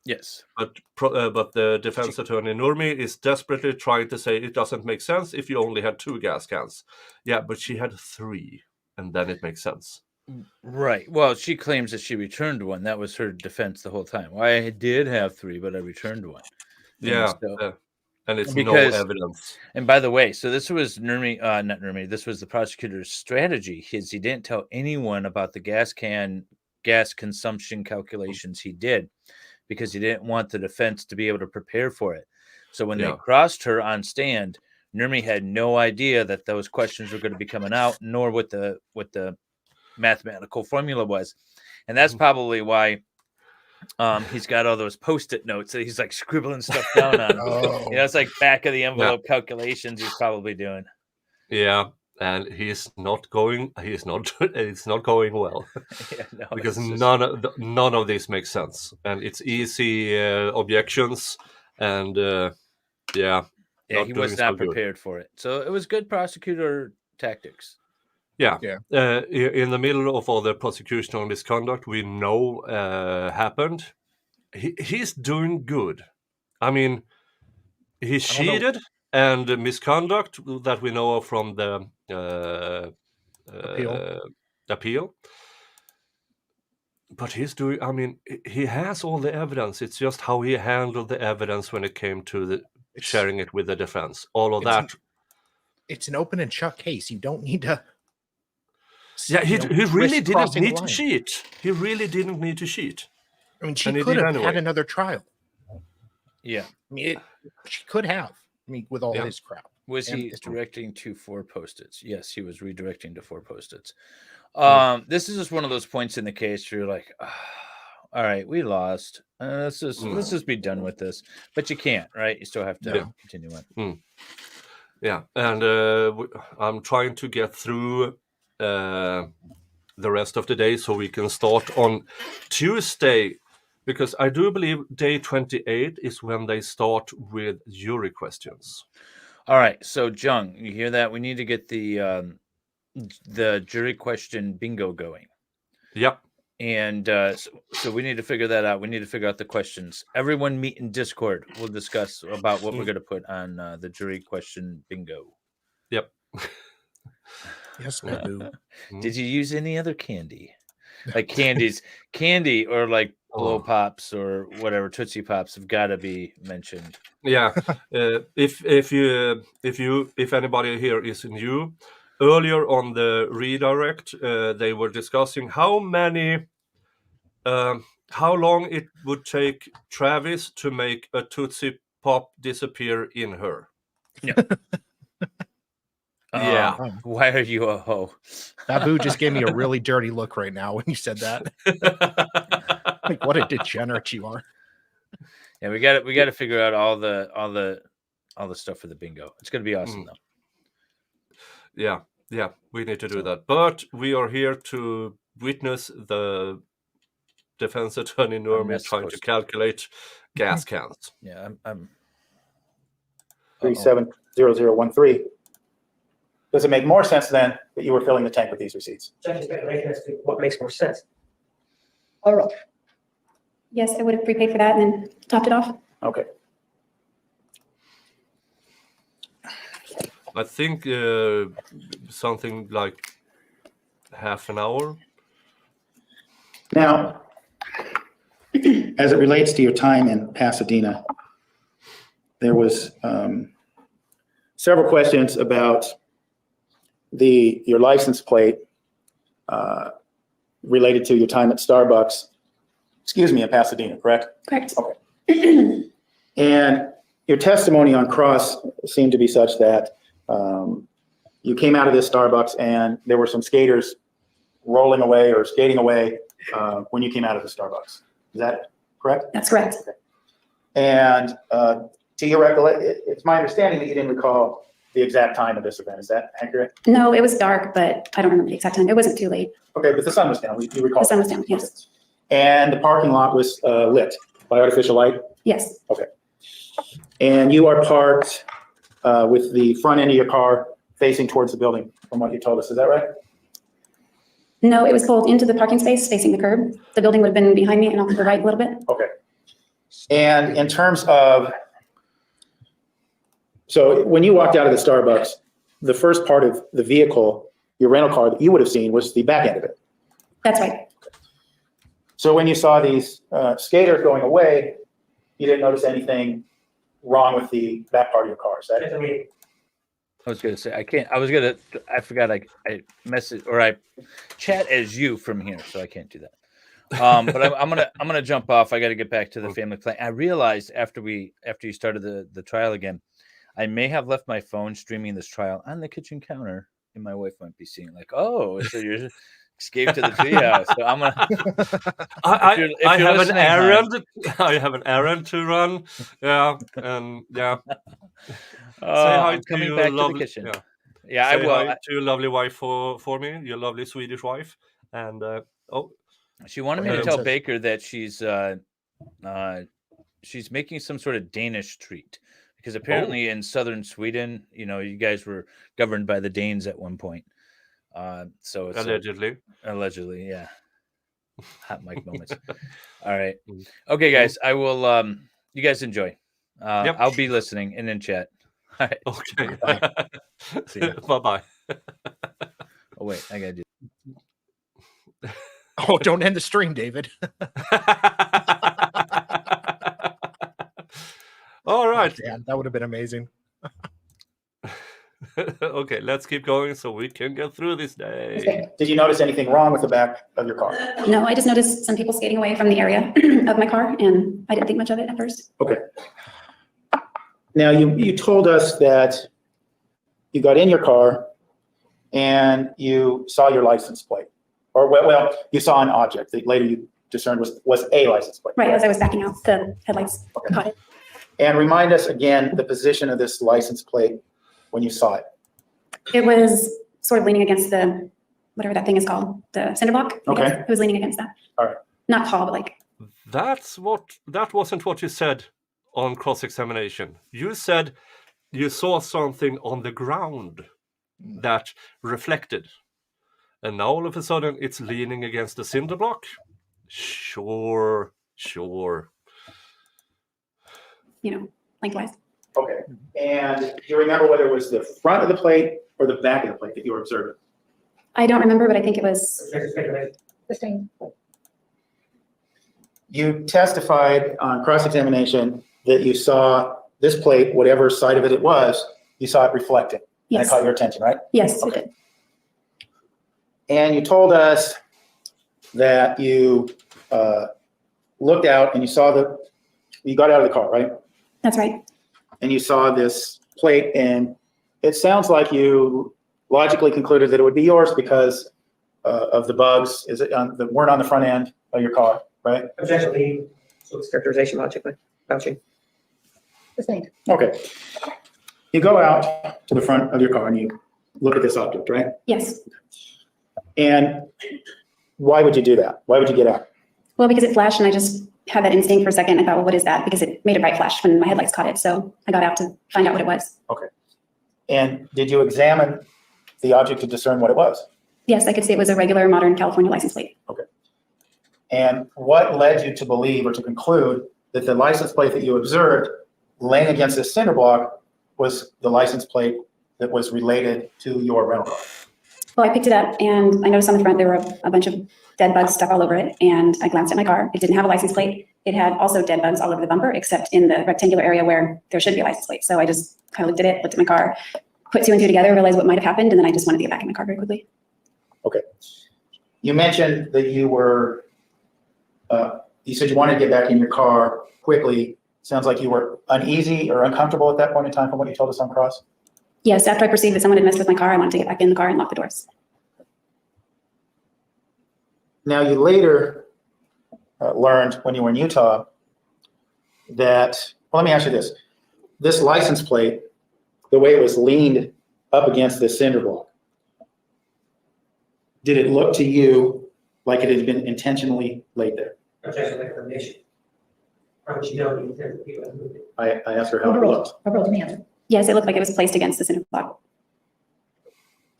Yes.
But the defense attorney Nurmi is desperately trying to say it doesn't make sense if you only had 2 gas cans. Yeah, but she had 3, and then it makes sense.
Right. Well, she claims that she returned one. That was her defense the whole time. Well, I did have 3, but I returned one.
Yeah. And it's no
Because-
evidence.
And by the way, so this was not Nurmi, this was the prosecutor's strategy. He didn't tell anyone about the gas consumption calculations he did because he didn't want the defense to be able to prepare for it. So when they crossed her on stand, Nurmi had no idea that those questions were going to be coming out, nor what the mathematical formula was. And that's probably why he's got all those Post-it notes that he's like scribbling stuff down on. It's like back of the envelope calculations he's probably doing.
Yeah, and it's not going well. Because none of this makes sense, and it's easy objections, and
he was not prepared for it. So it was good prosecutor tactics.
Yeah. In the middle of all the prosecutional misconduct we know happened, he's doing good. I mean, he cheated and misconduct that we know of from the appeal. But he's doing, I mean, he has all the evidence. It's just how he handled the evidence when it came to sharing it with the defense. All of that.
It's an open and shut case. You don't need to.
Yeah, he really didn't need to cheat. He really didn't need to cheat.
I mean, she could have had another trial.
Yeah.
I mean, she could have. I mean, with all his crap.
Was he directing to 4 Post-its? Yes, he was redirecting to 4 Post-its. This is just one of those points in the case where you're like, all right, we lost. Let's just be done with this. But you can't, right? You still have to continue on.
Yeah, and I'm trying to get through the rest of the day so we can start on Tuesday, because I do believe day 28 is when they start with jury questions.
All right, so Jung, you hear that? We need to get the jury question bingo going.
Yep.
And so we need to figure that out. We need to figure out the questions. Everyone meet in Discord. We'll discuss about what we're going to put on the jury question bingo.
Yep.
Yes, Babu.
Did you use any other candy? Like candy or like Blow Pops or whatever, Tootsie Pops have got to be mentioned.
Yeah. If anybody here is new, earlier on the redirect, they were discussing how long it would take Travis to make a Tootsie Pop disappear in her.
Yeah.
Yeah.
Why are you a hoe?
Babu just gave me a really dirty look right now when you said that. Like, what a degenerate you are.
Yeah, we got to figure out all the stuff for the bingo. It's going to be awesome though.
Yeah, we need to do that. But we are here to witness the defense attorney Normie trying to calculate gas cans.
Yeah, I'm
370013. Does it make more sense then that you were filling the tank with these receipts?
Judge is speculation as to what makes more sense.
All right.
Yes, I would have prepaid for that and then topped it off.
Okay.
I think something like half an hour.
Now, as it relates to your time in Pasadena, there was several questions about your license plate related to your time at Starbucks, in Pasadena, correct?
Correct.
Okay. And your testimony on cross seemed to be such that you came out of this Starbucks and there were some skaters rolling away or skating away when you came out of the Starbucks. Is that correct?
That's correct.
Okay. And to your recollection, it's my understanding that you didn't recall the exact time of this event. Is that accurate?
No, it was dark, but I don't remember the exact time. It wasn't too late.
Okay, but the sun was down. You recall?
The sun was down, yes.
Okay. And the parking lot was lit by artificial light?
Yes,
Okay. And you are parked with the front end of your car facing towards the building, from what you told us. Is that right?
no, it was pulled into the parking space facing the curb. The building would have been behind me and off to the right a little bit.
Okay. And in terms of, so when you walked out of the Starbucks, the first part of the vehicle, your rental car that you would have seen was the back end of it.
That's right.
So when you saw these skaters going away, you didn't notice anything wrong with the back part of your car, is that it?
I was going to say, I forgot I message or I chat as you from here, so I can't do that. But I'm gonna jump off. I got to get back to the family plan. I realized after you started the trial again, I may have left my phone streaming this trial on the kitchen counter, and my wife might be seeing like, oh, so you're escaped to the treehouse. So I'm gonna.
I have an errand. I have an errand to run. Yeah, and yeah. Say hi to
coming
your
back
lovely,
to the kitchen.
Yeah,
Yeah,
say
I will.
Hi to your lovely wife for me, your lovely Swedish wife, and
she wanted me to tell Baker that she's making some sort of Danish treat because apparently in southern Sweden, you guys were governed by the Danes at one point. So it's allegedly, yeah. Hot mic moments. All right, okay, guys. I will. You guys enjoy.
Yep.
I'll be listening and in chat. All right.
Okay.
Bye.
Bye-bye.
Oh wait, I gotta do.
Oh, don't end the stream, David.
All right.
Yeah, that would have been amazing.
Okay, let's keep going so we can get through this day.
Okay. Did you notice anything wrong with the back of your car?
No, I just noticed some people skating away from the area of my car, and I didn't think much of it at first.
Okay. Now, you told us that you got in your car and you saw your license plate. Or, well, you saw an object that later you discerned was a license plate.
Right, as I was backing out, the headlights caught it.
And remind us again, the position of this license plate when you saw it.
It was sort of leaning against the, whatever that thing is called, the cinder block. I guess.
Okay.
It was leaning against that.
All right.
Not tall, but like,
That wasn't what you said on cross-examination. You said you saw something on the ground that reflected. And now all of a sudden it's leaning against the cinder block? Sure.
lengthwise.
Okay. And do you remember whether it was the front of the plate or the back of the plate that you were observing?
I don't remember, but I think it was,
Sustained.
You testified on cross-examination that you saw this plate, whatever side of it was, you saw it reflecting.
yes,
That caught your attention, right?
yes, it
Okay.
did.
And you told us that you looked out and you got out of the car, right?
That's right.
And you saw this plate, and it sounds like you logically concluded that it would be yours because of the bugs that weren't on the front end of your car, right?
Objectively, so it's characterization logically, vouching.
Sustained.
Okay. You go out to the front of your car and you look at this object, right?
Yes.
And why would you do that? Why would you get out?
Well, because it flashed and I just had that instinct for a second. I thought, well, what is that? Because it made a bright flash when my headlights caught it. So I got out to find out what it was.
Okay. And did you examine the object to discern what it was?
Yes, I could see it was a regular modern California license plate.
And what led you to believe or to conclude that the license plate that you observed laying against this cinder block was the license plate that was related to your rental car?
Well, I picked it up and I noticed on the front there were a bunch of dead bugs stuck all over it. And I glanced at my car. It didn't have a license plate. It had also dead bugs all over the bumper, except in the rectangular area where there should be a license plate. So I just kind of looked at it, looked at my car, put two and two together, realized what might have happened, and then I just wanted to get back in my car very quickly.
Okay. You mentioned that you said you wanted to get back in your car quickly. Sounds like you were uneasy or uncomfortable at that point in time from what you told us on cross.
Yes, after I perceived that someone had messed with my car, I wanted to get back in the car and lock the doors.
Now, you later learned when you were in Utah that, well, let me ask you this. This license plate, the way it was leaned up against the cinder block, did it look to you like it had been intentionally laid there?
Objection information. How would you know the intent of the people that moved it?
I asked her how it looked.
Overall, give me answer.
Yes, it looked like it was placed against the cinder block.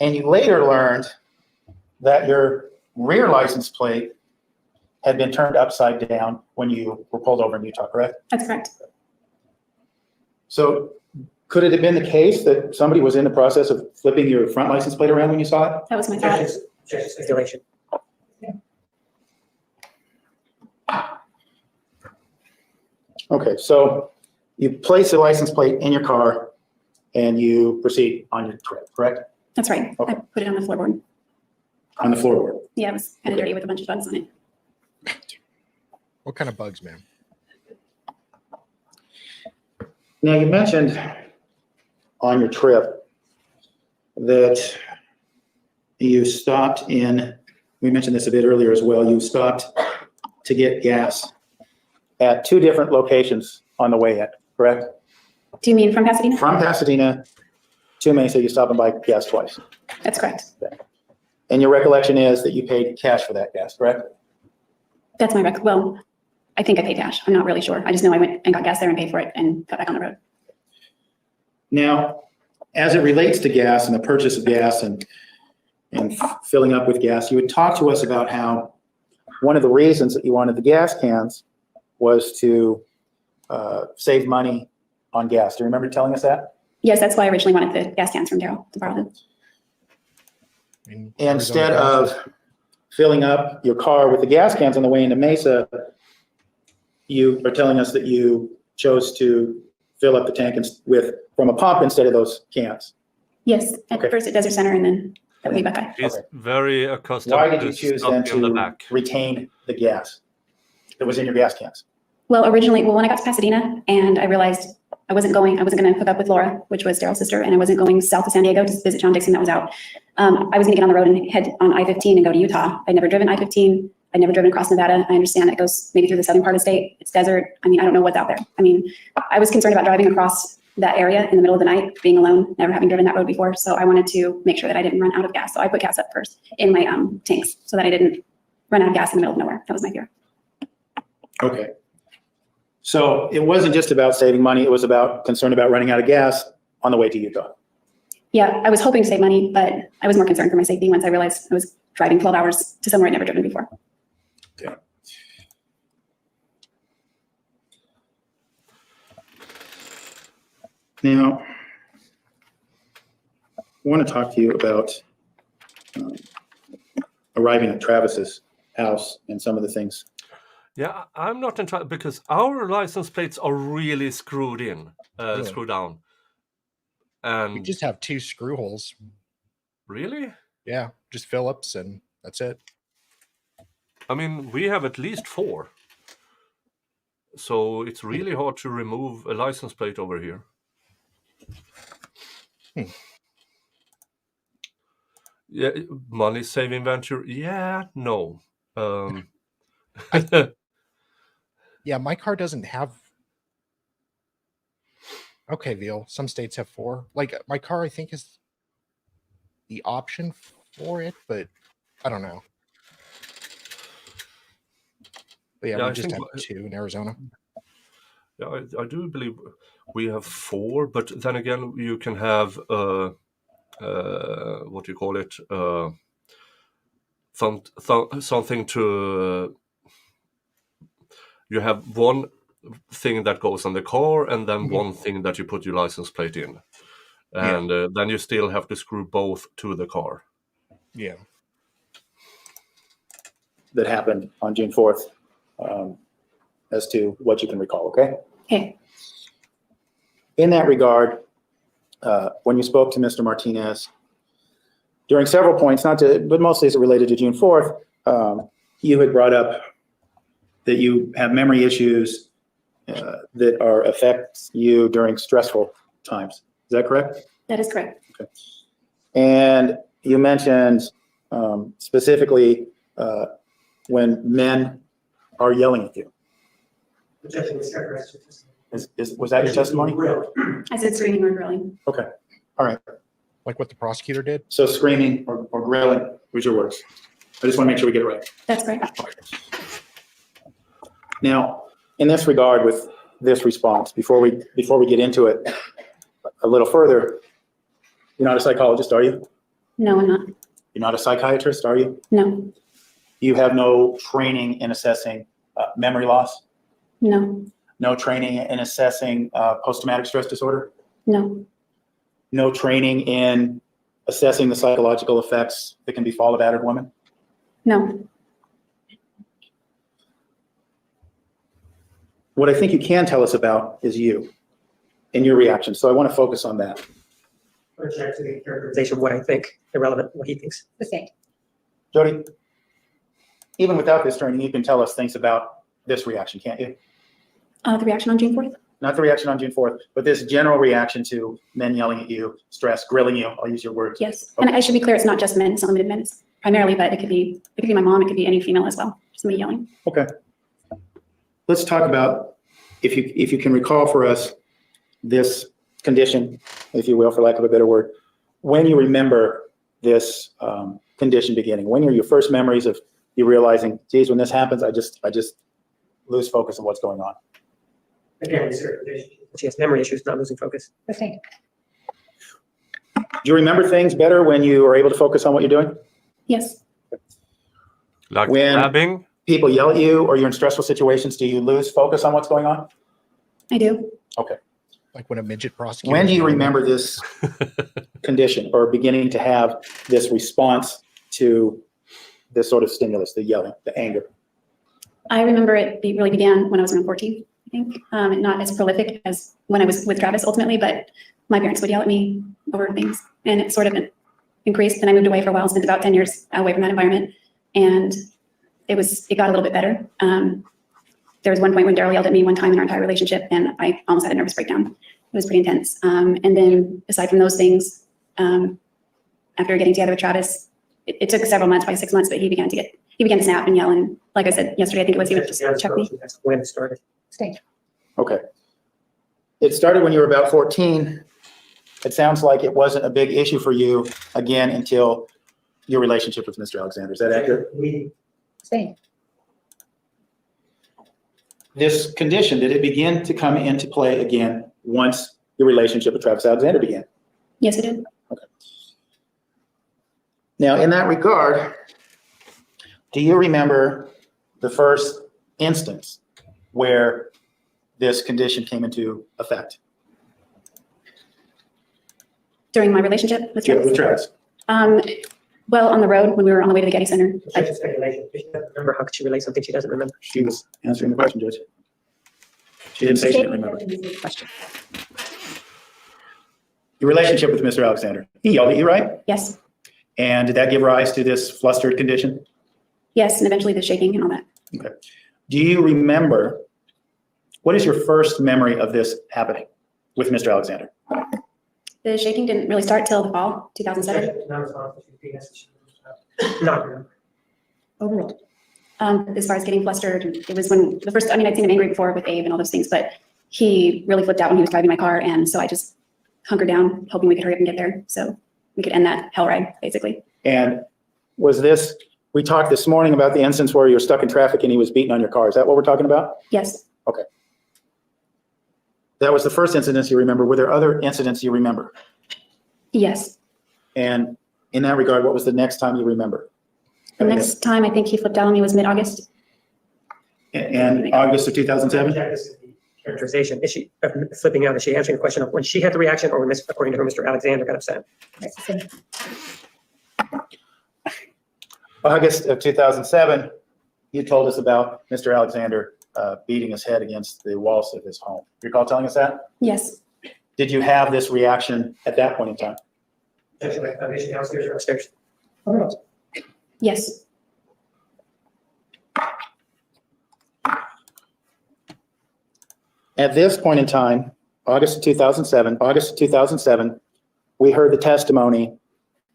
And you later learned that your rear license plate had been turned upside down when you were pulled over in Utah, correct?
That's correct.
So could it have been the case that somebody was in the process of flipping your front license plate around when you saw it?
That was my thought.
Objection stipulation.
Okay, so you place the license plate in your car and you proceed on your trip, correct?
That's right.
Okay.
I put it on the floorboard.
On the floorboard.
Yeah, it was kind of dirty with a bunch of bugs on it.
What kind of bugs, ma'am?
Now, you mentioned on your trip that you stopped in, we mentioned this a bit earlier as well, you stopped to get gas at two different locations on the way in, correct?
Do you mean from Pasadena?
From Pasadena to Mesa, you stopped and buy gas twice.
That's correct.
And your recollection is that you paid cash for that gas, correct?
That's my well, I think I paid cash. I'm not really sure. I just know I went and got gas there and paid for it and got back on the road.
Now, as it relates to gas and the purchase of gas and filling up with gas, you would talk to us about how one of the reasons that you wanted the gas cans was to save money on gas. Do you remember telling us that?
Yes, that's why I originally wanted the gas cans from Daryl to borrow them.
Instead of filling up your car with the gas cans on the way into Mesa, you are telling us that you chose to fill up the tank from a pump instead of those cans.
Yes, at
Okay.
first at Desert Center and then at Lee Buckeye.
He's
Okay.
very accustomed
Why did
to
you choose
stuff
then
in the
to
back.
retain the gas that was in your gas cans?
Well, when I got to Pasadena and I realized I wasn't going to hook up with Laura, which was Daryl's sister, and I wasn't going south to San Diego to visit John Dixon that was out. I was going to get on the road and head on I-15 and go to Utah. I'd never driven I-15. I'd never driven across Nevada. I understand it goes maybe through the southern part of the state. It's desert. I mean, I don't know what's out there. I mean, I was concerned about driving across that area in the middle of the night, being alone, never having driven that road before. So I wanted to make sure that I didn't run out of gas. So I put gas up first in my tanks so that I didn't run out of gas in the middle of nowhere. That was my fear.
Okay. So it wasn't just about saving money. It was about concern about running out of gas on the way to Utah.
Yeah, I was hoping to save money, but I was more concerned for my safety once I realized I was driving 12 hours to somewhere I'd never driven before.
Okay. Now, I want to talk to you about arriving at Travis's house and some of the things.
Yeah, I'm not entirely, because our license plates are really screwed in,
Really?
screwed down.
We
And
just have 2 screw holes.
really?
Yeah, just Phillips and that's it.
I mean, we have at least 4. So it's really hard to remove a license plate over here. Yeah, money saving venture. Yeah, no.
Yeah, my car doesn't have. Okay, Veal. Some states have 4. Like my car, I think is the option for it, but I don't know. But yeah,
Yeah,
we
I
just
think-
have 2 in Arizona.
Yeah, I do believe we have 4, but then again, you can have what do you call it? Something to. You have one thing that goes on the car, and then one thing that you put your license plate in, and then you still have to screw both to the car.
Yeah.
That happened on June 4th, as to what you can recall, okay?
Okay.
In that regard, when you spoke to Mr. Martinez, during several points, but mostly as it related to June 4th, you had brought up that you have memory issues that affect you during stressful times. Is that correct?
That is correct.
Okay. And you mentioned specifically when men are yelling at you. Was that your testimony?
I said screaming or grilling.
Okay. All right.
Like what the prosecutor did.
So screaming or grilling was your words. I just want to make sure we get it right.
That's correct.
Now, in this regard, with this response, before we get into it a little further, you're not a psychologist, are you?
No, I'm not.
You're not a psychiatrist, are you?
No,
You have no training in assessing memory loss?
no,
No training in assessing post-traumatic stress disorder?
no,
No training in assessing the psychological effects that can befall a battered woman?
no.
What I think you can tell us about is you and your reaction. So I want to focus on that.
The characterization of what I think, irrelevant what he thinks.
Sustained.
Jodi, even without this training, you can tell us things about this reaction, can't you?
The reaction on June 4th?
Not the reaction on June 4th, but this general reaction to men yelling at you, stress, grilling you. I'll use your words.
Yes. And I should be clear, it's not just men, it's not limited men, it's primarily, but it could be my mom, it could be any female as well. Somebody yelling.
Okay. Let's talk about, if you can recall for us, this condition, if you will, for lack of a better word, when you remember this condition beginning, when are your first memories of you realizing, geez, when this happens, I just lose focus on what's going on.
Again, she has memory issues, not losing focus.
Sustained.
Do you remember things better when you are able to focus on what you're doing?
Yes,
Like
When-
stabbing.
People yell at you or you're in stressful situations, do you lose focus on what's going on?
I do.
Okay.
Like when a midget prosecutor.
When do you remember this condition or beginning to have this response to this sort of stimulus, the yelling, the anger?
I remember really began when I was around 14, I think. Not as prolific as when I was with Travis ultimately, but my parents would yell at me over things and it sort of increased. And I moved away for a while, spent about 10 years away from that environment. And it got a little bit better. There was one point when Daryl yelled at me one time in our entire relationship and I almost had a nervous breakdown. It was pretty intense. And then aside from those things, after getting together with Travis, it took several months, probably 6 months, but he he began to snap and yell. And like I said yesterday, I think it was, he would just chuck me.
That's when it started.
Stay.
Okay. It started when you were about 14. It sounds like it wasn't a big issue for you again until your relationship with Mr. Alexander. Is that accurate?
Stay.
This condition, did it begin to come into play again once your relationship with Travis Alexander began?
Yes, it did.
Now, in that regard, do you remember the first instance where this condition came into effect?
During my relationship with
Yeah,
Travis.
with Travis.
Well, on the road when we were on the way to the Getty Center.
It's just speculation. She doesn't remember. How could she relate something she doesn't remember?
She was answering the question, Judge. She didn't say she didn't remember.
Question.
Your relationship with Mr. Alexander. He yelled at you, right?
Yes.
And did that give rise to this flustered condition?
Yes, and eventually the shaking and all that.
Okay. Do you remember, what is your first memory of this happening with Mr. Alexander?
The shaking didn't really start till the fall, 2007.
Not
Overruled.
As far as getting flustered, it was when the first, I mean, I'd seen him angry before with Abe and all those things, but he really flipped out when he was driving my car. And so I just hunkered down, hoping we could hurry up and get there so we could end that hell ride, basically.
And was this, we talked this morning about the instance where you were stuck in traffic and he was beating on your car. Is that what we're talking about?
Yes.
Okay. That was the first incident you remember. Were there other incidents you remember?
Yes.
And in that regard, what was the next time you remember?
The next time I think he flipped out on me was mid-August.
And August of 2007?
characterization. Is she flipping out? Is she answering the question of when she had the reaction, or when, according to her, Mr. Alexander got upset?
August of 2007, you told us about Mr. Alexander beating his head against the walls of his home. You recall telling us that?
Yes.
Did you have this reaction at that point in time?
Downstairs or upstairs?
Overruled.
Yes.
At this point in time, August of 2007, we heard the testimony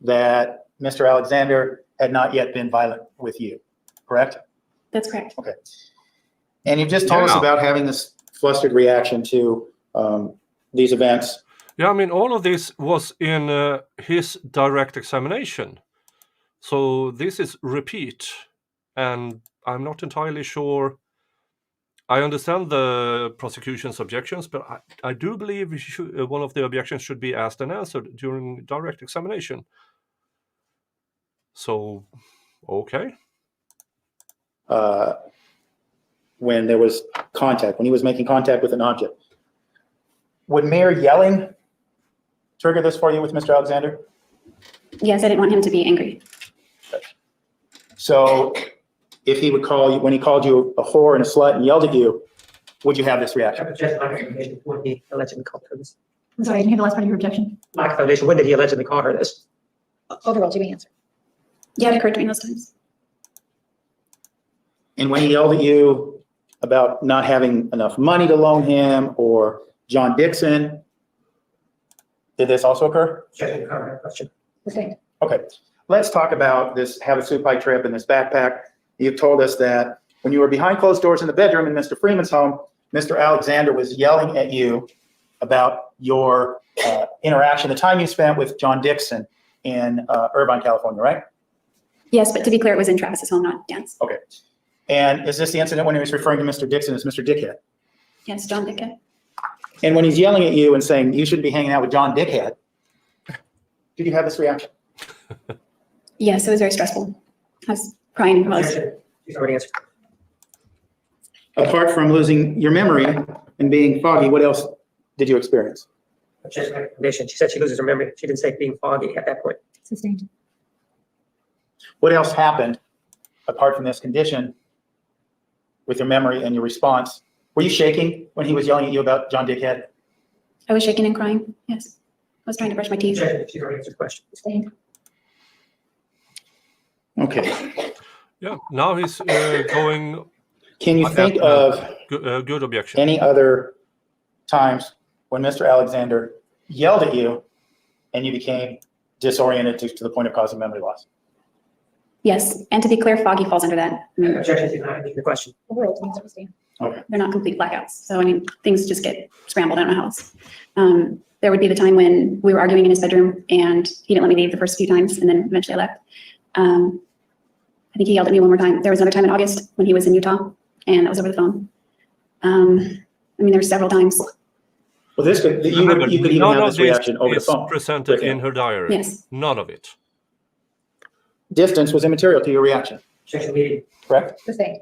that Mr. Alexander had not yet been violent with you, correct?
That's correct.
Okay. And you've just told us about having this flustered reaction to these events.
Yeah, I mean, all of this was in his direct examination. So this is repeat, and I'm not entirely sure. I understand the prosecution's objections, but I do believe one of the objections should be asked and answered during direct examination. So, okay.
When there was contact, when he was making contact with an object. Would mere yelling trigger this for you with Mr. Alexander?
Yes, I didn't want him to be angry.
So if he would call you, when he called you a whore and a slut and yelled at you, would you have this reaction?
When he allegedly called her this.
I'm sorry, I didn't hear the last part of your objection.
Lack foundation. When did he allegedly call her this?
Overruled, you may answer.
Yeah, it occurred during those times.
And when he yelled at you about not having enough money to loan him or John Dixon, did this also occur?
Question.
Sustained.
Okay, let's talk about this Havasupai trip and this backpack. You've told us that when you were behind closed doors in the bedroom in Mr. Freeman's home, Mr. Alexander was yelling at you about your interaction, the time you spent with John Dixon in Irvine, California, right?
Yes, but to be clear, it was in Travis's home, not Dan's.
Okay. And is this the incident when he was referring to Mr. Dixon as Mr. Dickhead?
Yes, John Dickhead.
And when he's yelling at you and saying, you shouldn't be hanging out with John Dickhead, did you have this reaction?
Yes, it was very stressful. I was crying most.
She's already answered.
Apart from losing your memory and being foggy, what else did you experience?
She said she loses her memory. She didn't say being foggy at that point.
Sustained.
What else happened apart from this condition with your memory and your response? Were you shaking when he was yelling at you about John Dickhead?
I was shaking and crying. Yes. I was trying to brush my teeth.
She's already answered the question.
Sustained.
Okay.
Yeah, now he's going.
Can you think of
Good objection.
any other times when Mr. Alexander yelled at you and you became disoriented to the point of causing memory loss?
Yes, and to be clear, foggy falls under that. I mean,
Objection denied. Your question.
Overruled, means understand.
they're not complete blackouts. So, I mean, things just get scrambled. I don't know how else. There would be the time when we were arguing in his bedroom and he didn't let me leave the first few times and then eventually I left. I think he yelled at me one more time. There was another time in August when he was in Utah and that was over the phone. I mean, there were several times.
Well, this could, you could even
None
have
of
this
this
reaction over the
is
phone.
presented
with
in
him.
her diary.
Yes.
None of it.
Distance was immaterial to your reaction,
Objection needed.
correct?
Sustained.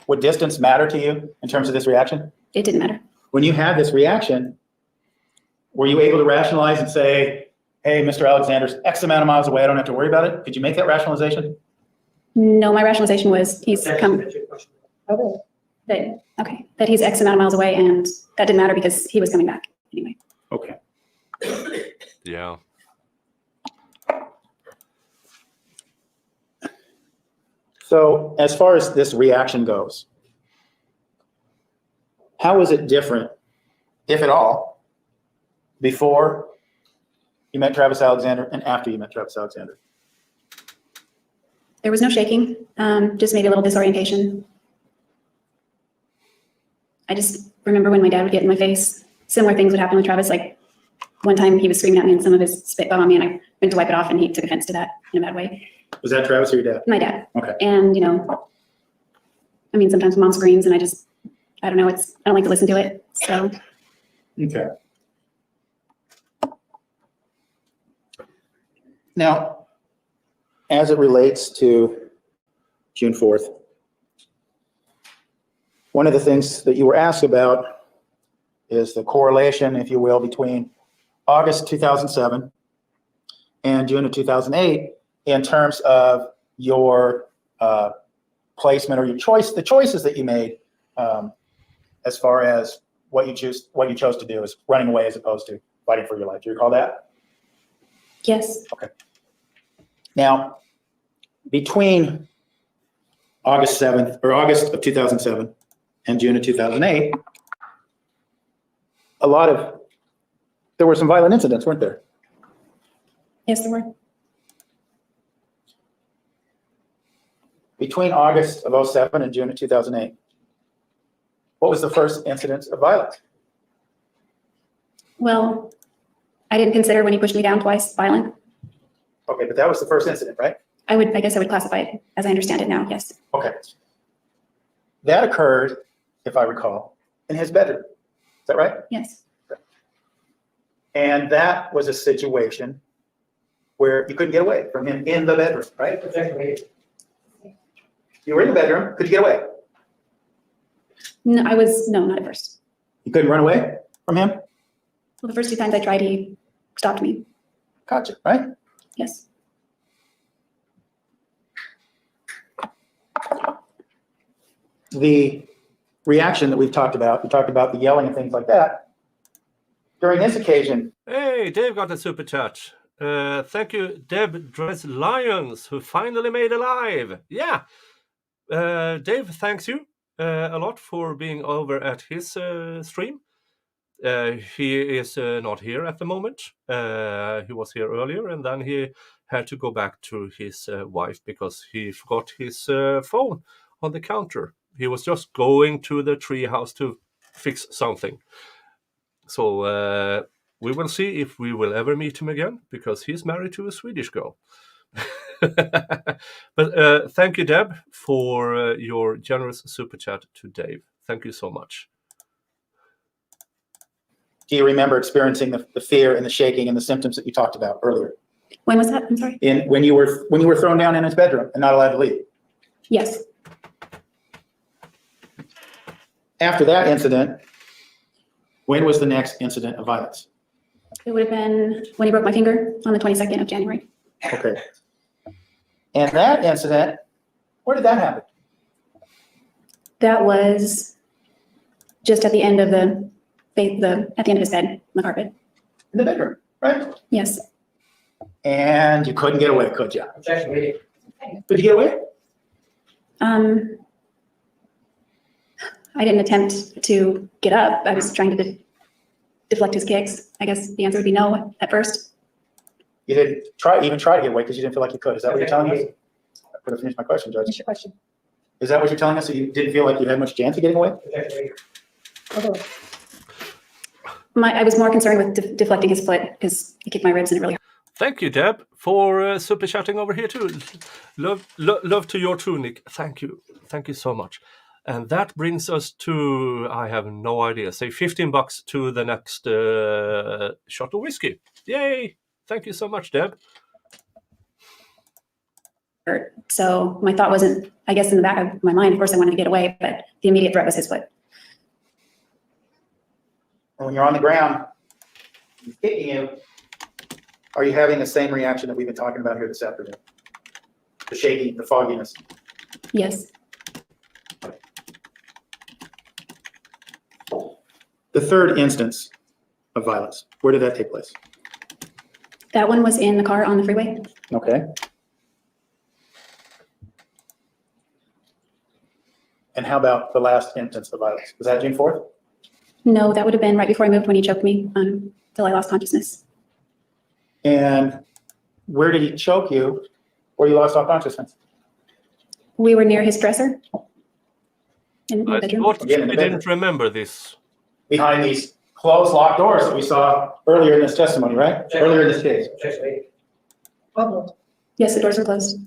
Would distance matter to you in terms of this reaction?
It didn't matter.
When you had this reaction, were you able to rationalize and say, hey, Mr. Alexander's X amount of miles away, I don't have to worry about it? Could you make that rationalization?
No, my rationalization was he's
Objection
come,
denied. Your question.
Overruled.
that he's X amount of miles away and that didn't matter because he was coming back anyway.
Okay.
Yeah.
So as far as this reaction goes, how is it different, if at all, before you met Travis Alexander and after you met Travis Alexander?
There was no shaking, just maybe a little disorientation. I just remember when my dad would get in my face, similar things would happen with Travis. Like one time he was screaming at me and some of his spit got on me and I went to wipe it off and he took offense to that in a bad way.
Was that Travis or your dad?
My dad.
Okay.
And, you know, I mean, sometimes mom screams and I don't know, I don't like to listen to it. So
Okay. Now, as it relates to June 4th, one of the things that you were asked about is the correlation, if you will, between August 2007 and June of 2008 in terms of your placement or your choice, the choices that you made as far as what you chose to do is running away as opposed to fighting for your life. Do you recall that?
yes,
Now, between August 7th or August of 2007 and June of 2008, there were some violent incidents, weren't there?
yes, there were.
Between August of 2007 and June of 2008, what was the first incident of violence?
Well, I didn't consider when he pushed me down twice violent.
Okay, but that was the first incident, right?
I guess I would classify it as I understand it now, yes.
Okay. That occurred, if I recall, in his bedroom. Is that right?
Yes,
And that was a situation where you couldn't get away from him in the bedroom, right?
Objection needed.
You were in the bedroom. Could you get away?
no, not at first.
You couldn't run away from him?
Well, the first two times I tried, he stopped me,
Gotcha, right?
yes.
The reaction that we talked about the yelling and things like that. During this occasion,
Hey, Dave got a super chat. Thank you, Deb Dress Lions, who finally made a live. Yeah. Dave, thanks you a lot for being over at his stream. He is not here at the moment. He was here earlier and then he had to go back to his wife because he forgot his phone on the counter. He was just going to the tree house to fix something. So we will see if we will ever meet him again because he's married to a Swedish girl. But thank you, Deb, for your generous super chat to Dave. Thank you so much.
do you remember experiencing the fear and the shaking and the symptoms that you talked about earlier?
When was that? I'm sorry.
When you were thrown down in his bedroom and not allowed to leave?
Yes,
After that incident, when was the next incident of violence?
it would have been when he broke my finger on the 22nd of January.
Okay. And that incident, where did that happen?
That was just at the end of at the end of his bed, on the carpet.
In the bedroom, right?
Yes,
And you couldn't get away, could you?
Objection needed.
Could you get away?
I didn't attempt to get up. I was trying to deflect his kicks. I guess the answer would be no at first.
You didn't even try to get away because you didn't feel like you could. Is that what you're telling us? Could have finished my question, Judge.
Finish your question.
Is that what you're telling us? That you didn't feel like you had much chance of getting away?
Okay.
I was more concerned with deflecting his foot because he kicked my ribs and it really hurt.
Thank you, Deb, for super chatting over here too. Love to your tunic. Thank you so much. And that brings us to, I have no idea, say $15 to the next shot of whiskey. Yay! Thank you so much, Deb.
So my thought wasn't, I guess in the back of my mind, of course I wanted to get away, but the immediate threat was his foot.
And when you're on the ground, he's kicking you, are you having the same reaction that we've been talking about here this afternoon? The shaking, the fogginess.
Yes.
The third instance of violence, where did that take place?
That one was in the car on the freeway.
Okay. And how about the last instance of violence? Was that June 4th?
No, that would have been right before I moved when he choked me until I lost consciousness.
And where did he choke you where you lost all consciousness?
We were near his dresser in the
I
bedroom.
thought
Again, in
we
the
didn't remember this.
Behind these closed locked doors that we saw earlier in this testimony, right? Earlier in this case.
Yes, the doors were closed.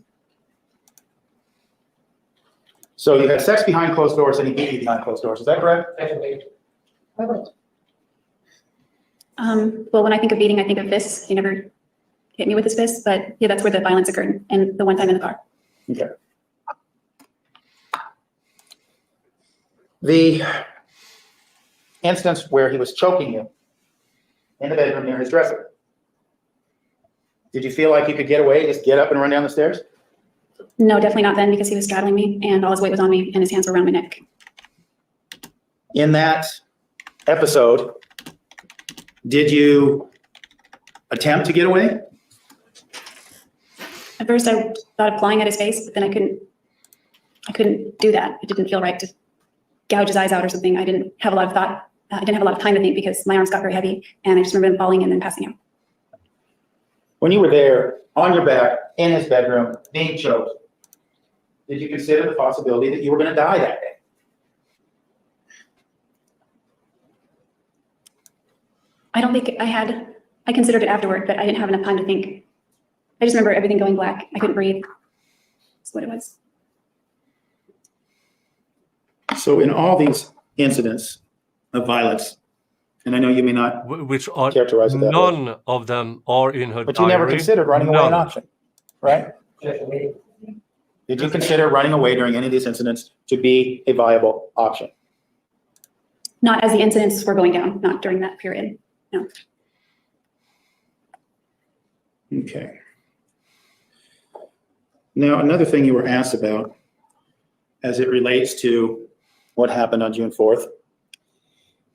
So you had sex behind closed doors and he beat you behind closed doors. Is that correct?
Well, when I think of beating, I think of fists. He never hit me with his fists, but yeah, that's where the violence occurred, and the one time in the car.
Okay. The instance where he was choking you in the bedroom near his dresser. Did you feel like you could get away, just get up and run down the stairs?
No, definitely not then, because he was straddling me and all his weight was on me and his hands were around my neck.
In that episode, did you attempt to get away?
At first I thought of clawing at his face, but then I couldn't do that. It didn't feel right to gouge his eyes out or something. I didn't have a lot of thought. I didn't have a lot of time to think because my arms got very heavy and I just remember him falling and then passing out.
When you were there on your back in his bedroom being choked, did you consider the possibility that you were going to die that day?
I don't think I considered it afterward, but I didn't have enough time to think. I just remember everything going black. I couldn't breathe. That's what it was.
So in all these incidents of violence, and I know you may not
Which are
characterize it that way,
none of them are in her
but you
diary.
never considered running away an
None.
option, right? Did you consider running away during any of these incidents to be a viable option?
Not as the incidents were going down, not during that period. No.
Okay. Now, another thing you were asked about as it relates to what happened on June 4th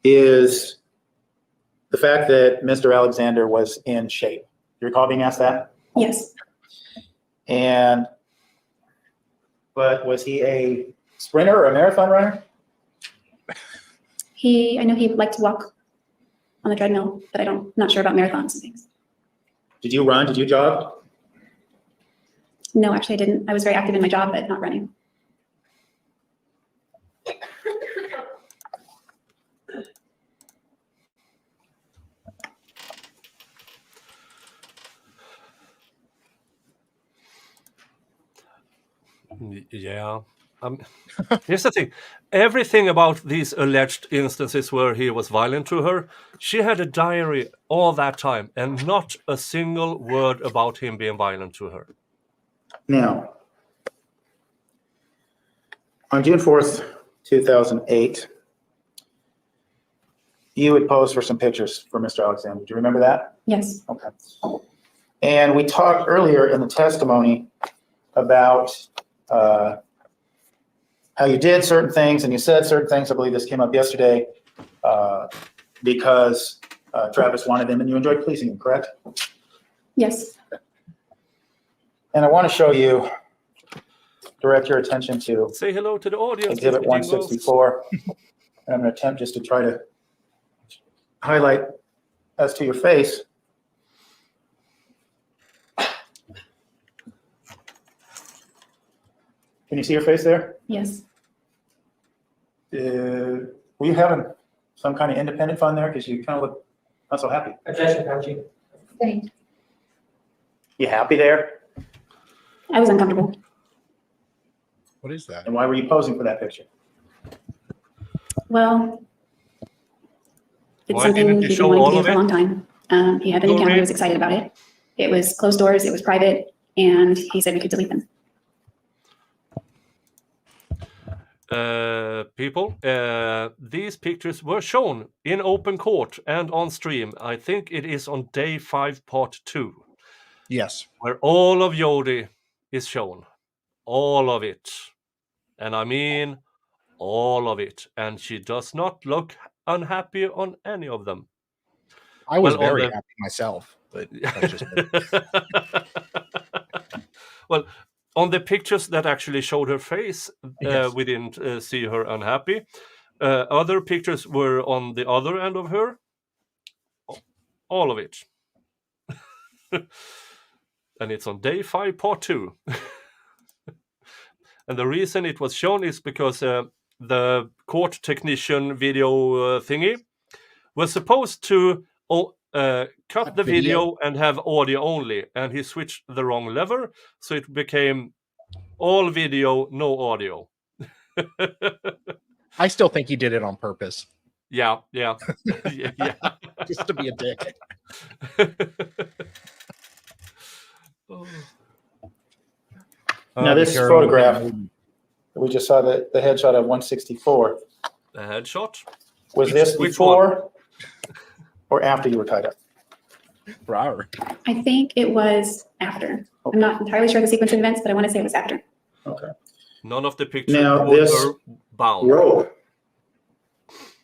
is the fact that Mr. Alexander was in shape. You recall being asked that?
Yes.
But was he a sprinter or a marathon runner?
I know he liked to walk on the treadmill, but I'm not sure about marathons and things.
Did you run? Did you jog?
No, actually I didn't. I was very active in my job, but not running.
Yeah. Here's the thing. Everything about these alleged instances where he was violent to her, she had a diary all that time and not a single word about him being violent to her.
Now, on June 4th, 2008, you had posed for some pictures for Mr. Alexander. Do you remember that?
Yes.
Okay. And we talked earlier in the testimony about how you did certain things and you said certain things. I believe this came up yesterday because Travis wanted them and you enjoyed pleasing him, correct?
Yes.
And I want to show you, direct your attention to
Say hello to the audience.
Exhibit
Mr. Jingles.
164. And I'm going to attempt just to try to highlight as to your face. Can you see your face there?
Yes.
Were you having some kind of independent fun there? Because you kind of look not so happy.
Objection, Madam Chief.
Thank
You happy there?
I was uncomfortable.
What is that?
And why were you posing for that picture?
Well, it's
Why
something
didn't you
he's
show
been wanting
all
to do
of
for a
it?
long time. He had an account, he was excited about it. It was closed doors, it was private, and he said we could delete them.
People, these pictures were shown in open court and on stream. I think it is on day 5, part 2,
Yes.
where all of Jodi is shown. All of it. And I mean all of it. And she does not look unhappy on any of them.
I was
Well, on
very
the-
happy myself, but that's just me.
Well, on the pictures that actually showed her face,
Yes.
we didn't see her unhappy. Other pictures were on the other end of her. All of it. And it's on day 5, part 2. And the reason it was shown is because the court technician video thingy was supposed to cut the video and have audio only, and he switched the wrong lever, so it became all video, no audio.
I still think he did it on purpose,
Yeah. yeah.
just to be a dick.
Oh.
Now, this photograph that we just saw, the headshot of 164,
A headshot.
was this
Which
before or after you were tied up?
Rawr.
I think it was after. I'm not entirely sure the sequence of events, but I want to say it was after.
Okay.
None of the pictures
Now,
were
this
bound.
rope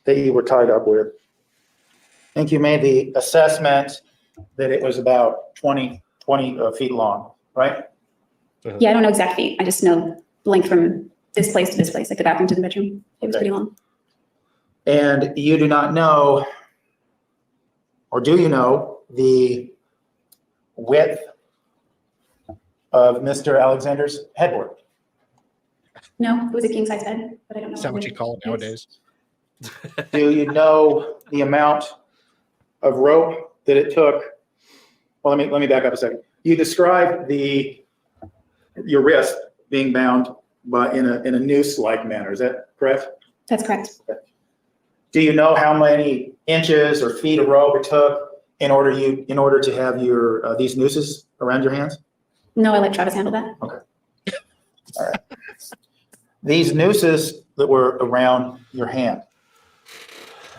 that you were tied up with, I think you made the assessment that it was about 20 feet long, right?
Yeah, I don't know exact feet. I just know the length from this place to this place, like the bathroom to the bedroom. It was
Okay.
pretty long.
And you do not know, or do you know, the width of Mr. Alexander's headboard?
No, it was a king size bed, but I don't know.
Is that what you call it nowadays?
Do you know the amount of rope that it took? Well, let me back up a second. You described your wrist being bound in a noose-like manner. Is that correct?
That's correct.
Do you know how many inches or feet of rope it took in order to have your these nooses around your hands?
No, I let Travis handle that.
All right. These nooses that were around your hand,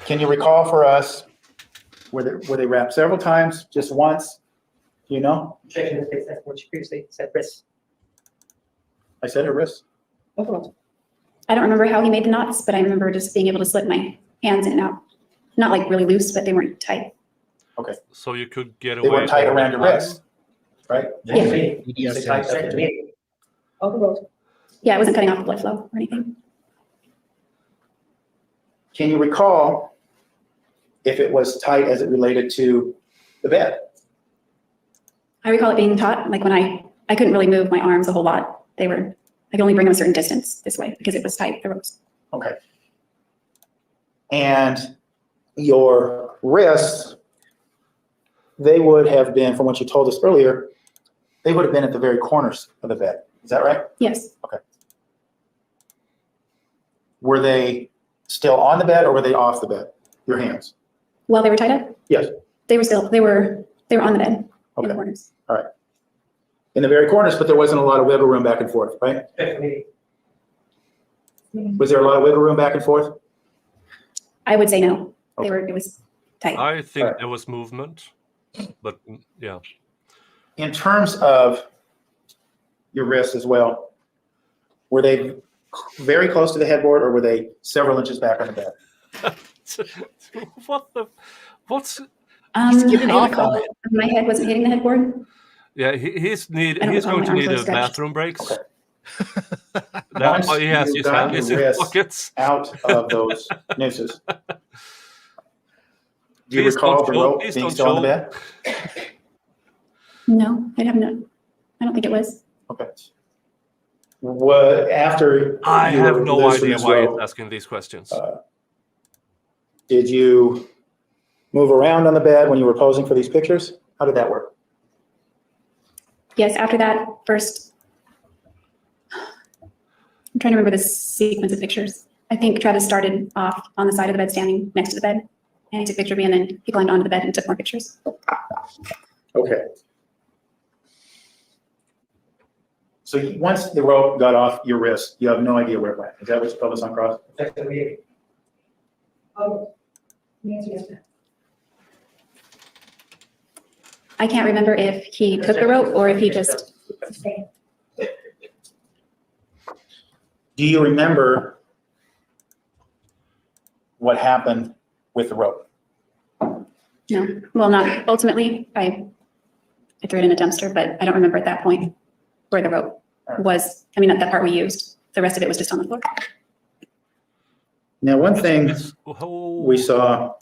can you recall for us, were they wrapped several times, just once? Do you know?
Objection, Ms. Bates, that's what she previously said, wrist.
I said her wrist.
Both of them.
I don't remember how he made the knots, but I remember just being able to slip my hands in and out. Not like really loose, but they weren't tight.
So you could get
They
away.
were tight
all
around
the
your
time.
wrist, right?
Yeah.
BDSM.
They tied that to me. Both of those.
Yeah, I wasn't cutting off the blood flow or anything.
Can you recall if it was tight as it related to the bed?
I recall it being taut, like when I couldn't really move my arms a whole lot. I could only bring them a certain distance this way because it was tight, the ropes.
Okay. And your wrists, they would have been, from what you told us earlier, they would have been at the very corners of the bed. Is that right?
Yes,
Were they still on the bed or were they off the bed? Your hands?
while they were tied up?
Yes.
They were on the bed in
Okay.
the corners.
In the very corners, but there wasn't a lot of wiggle room back and forth, right?
Objection, me.
Was there a lot of wiggle room back and forth?
I would say no.
Okay.
It was tight.
I think
Alright.
there was movement, but yeah.
In terms of your wrists as well, were they very close to the headboard or were they several inches back on the bed?
What's
getting
I
off
recall
on it.
my head wasn't hitting the headboard.
yeah, he's
I don't
going
recall
to
my
need
arms
a
were stretched.
bathroom breaks.
Okay.
That's why he has
Once
his
you got
hand in
your
his
wrist
pockets.
Out of those nooses. Do you
Please
recall
don't
the
show-
rope
please
being
don't
still on the
show.
bed?
No, I don't think it was.
Okay. What, after
I
you
have
were
no
released from
idea
this
why
rope,
it's asking these questions.
did you move around on the bed when you were posing for these pictures? How did that work?
Yes, after that first, I'm trying to remember the sequence of pictures. I think Travis started off on the side of the bed, standing next to the bed, and he took a picture of me, and then he climbed onto the bed and took more pictures.
Okay. So once the rope got off your wrist, you have no idea where it went. Is that what you told us on cross?
I can't remember if he took the rope or if he just,
Do you remember what happened with the rope?
no, well, not ultimately. I threw it in a dumpster, but I don't remember at that point where the rope was. I mean, not that part we used. The rest of it was just on the floor.
Now, one thing we
Oh,
saw,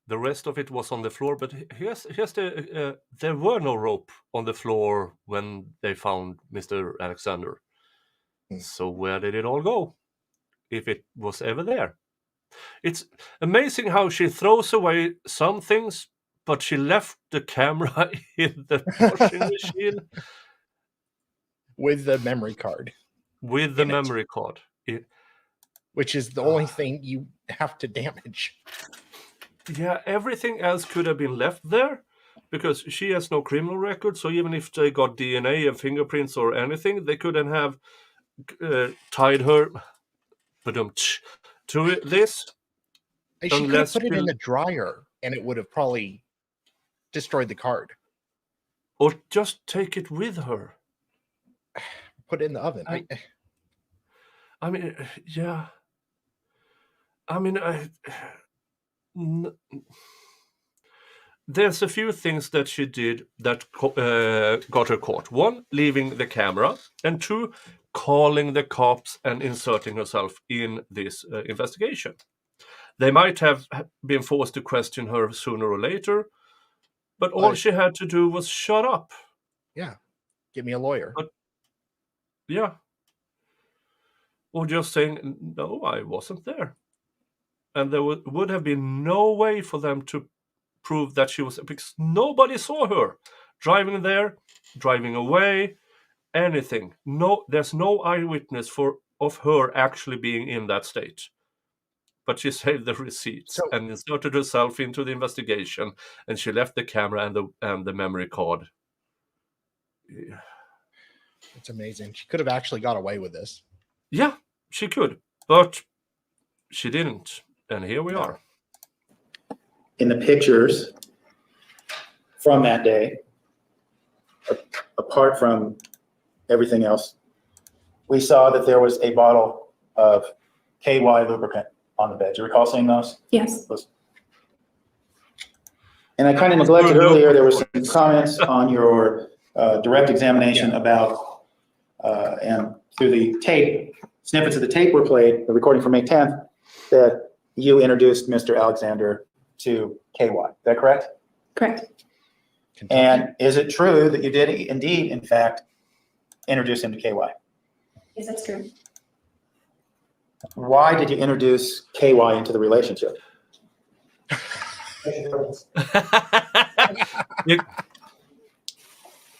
the rest of it was on the floor, but here's the there were no rope on the floor when they found Mr. Alexander. So where did it all go? If it was ever there. It's amazing how she throws away some things, but she left the camera in the washing machine
With the memory card,
with the
in it.
memory card.
which is the only thing you have to damage.
Yeah, everything else could have been left there because she has no criminal record. So even if they got DNA and fingerprints or anything, they couldn't have tied her to this.
She could have
Unless
put it in
she-
the dryer and it would have probably destroyed the card.
Or just take it with her.
Put it in the oven.
I mean, yeah. I mean, there's a few things that she did that got her caught. One, leaving the camera, and two, calling the cops and inserting herself in this investigation. They might have been forced to question her sooner or later, but all
But-
she had to do was shut up.
Yeah. Give me a lawyer.
But- Yeah. Or just saying, no, I wasn't there. And there would have been no way for them to prove that she was, because nobody saw her driving there, driving away, anything. No, there's no eyewitness of her actually being in that state. But she saved the receipts and inserted herself into the investigation, and she left the camera and the memory card. Yeah.
It's amazing. She could have actually got away with this.
Yeah, she could, but she didn't. And here we are.
in the pictures from that day, apart from everything else, we saw that there was a bottle of KY lubricant on the bed. Do you recall seeing those?
Yes.
And I kind of neglected earlier, there were some comments on your direct examination about, and through the tape, snippets of the tape were played, the recording from May 10th, that you introduced Mr. Alexander to KY. Is that correct?
Correct.
And is it true that you did indeed, in fact, introduce him to KY?
Yes, that's true.
Why did you introduce KY into the relationship?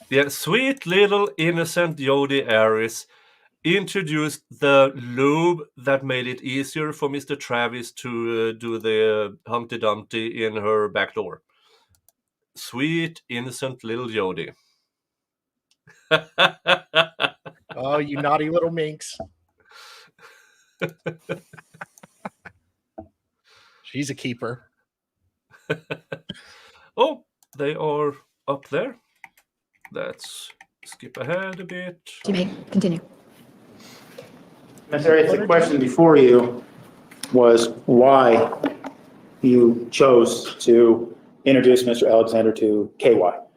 Yeah, sweet little innocent Jodi Arias introduced the lube that made it easier for Mr. Travis to do the Humpty Dumpty in her back door. Sweet, innocent little Jodi.
Oh, you naughty little minx. She's a keeper.
Oh, they are up there. Let's skip ahead a bit.
You may continue.
Ms. Arias, the question before you was why you chose to introduce Mr. Alexander to KY.
Well,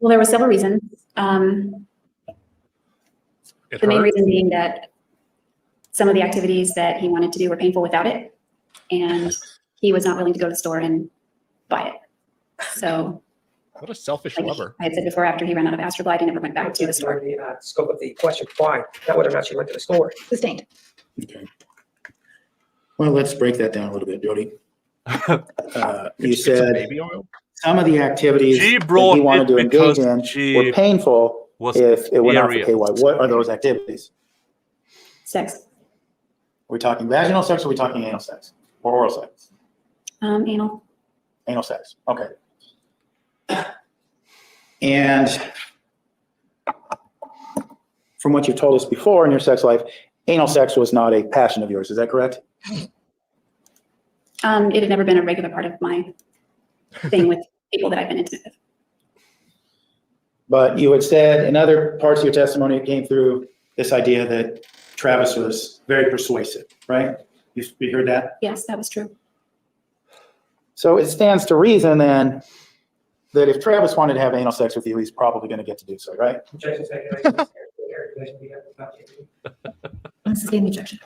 there were several reasons. The main reason being that some of the activities that he wanted to do were painful without it, and he was not willing to go to the store and buy it. So
What a selfish
Like
lover.
I had said before, after he ran out of Astroglide, he never went back to the store.
The scope of the question, why, not whether or not she went to the store.
Sustained.
Okay. Well, let's break that down a little bit, Jodi. You
Get some
said
baby oil.
some of the activities
She
that
brought
he wanted
it
to engage
because
in
she
were painful
was
if it were not for
area.
KY. What are those activities?
Sex,
Are we talking vaginal sex or are we talking anal sex? Or oral sex?
anal.
Anal sex, okay. And from what you told us before in your sex life, anal sex was not a passion of yours, is that correct?
It had never been a regular part of my thing with people that I've been intimate with.
But you had said in other parts of your testimony, it came through this idea that Travis was very persuasive, right? You heard that?
Yes, that was true.
So it stands to reason then that if Travis wanted to have anal sex with you, he's probably going to get to do so, right?
Objection, speculation,
I sustain the objection.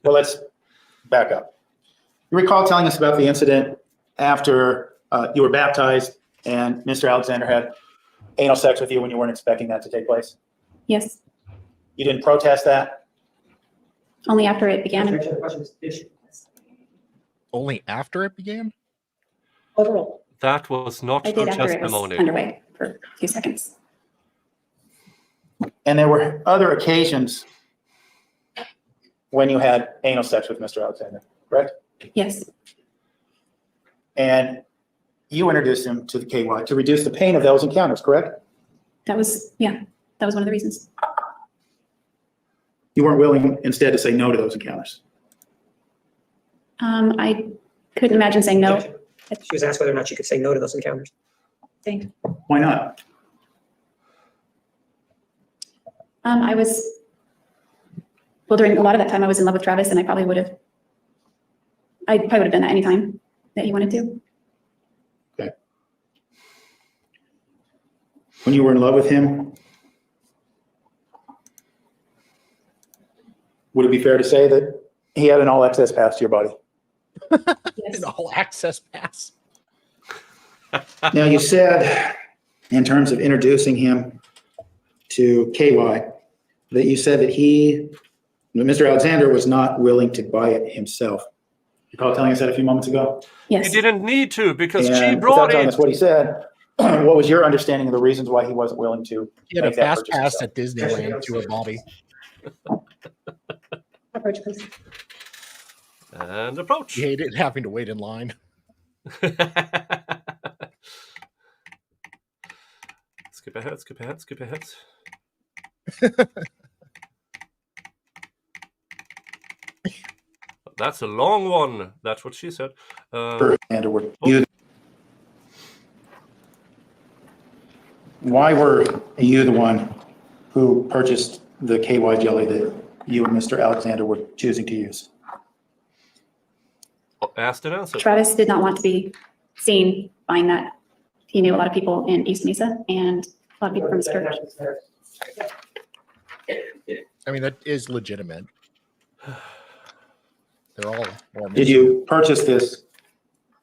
Well, let's back up. You recall telling us about the incident after you were baptized and Mr. Alexander had anal sex with you when you weren't expecting that to take place?
Yes,
You didn't protest that?
only after it began.
Objection, the question is, did she?
Only after it began?
Overruled.
That was not
I
her
did after it was
testimony.
underway for a few seconds.
And there were other occasions when you had anal sex with Mr. Alexander, correct?
Yes,
And you introduced him to the KY to reduce the pain of those encounters, correct?
that was one of the reasons.
You weren't willing instead to say no to those encounters.
I couldn't imagine saying no.
Objection. She was asked whether or not she could say no to those encounters.
Saying,
Why not?
I was, well, during a lot of that time, I was in love with Travis, and I probably would have done that anytime that he wanted to.
When you were in love with him, would it be fair to say that he had an all access pass to your body?
Yes,
An all access pass.
Now, you said, in terms of introducing him to KY, that you said that Mr. Alexander was not willing to buy it himself. You recall telling us that a few moments ago?
He
yes.
didn't need to because she
And
brought
without telling
it.
us what he said, what was your understanding of the reasons why he wasn't willing to
He had a
make that
fast
purchase
pass
himself?
at Disneyland to her body.
Approach, please.
And approach.
He hated having to wait in line.
Skip ahead, skip ahead, skip ahead. That's a long one. That's what she said.
And why were you the one who purchased the KY jelly that you and Mr. Alexander were choosing to use?
Asked and answered.
Travis did not want to be seen buying that. He knew a lot of people in East Mesa and a lot of people from his church.
I mean, that is legitimate. They're all Mormons.
Did you purchase this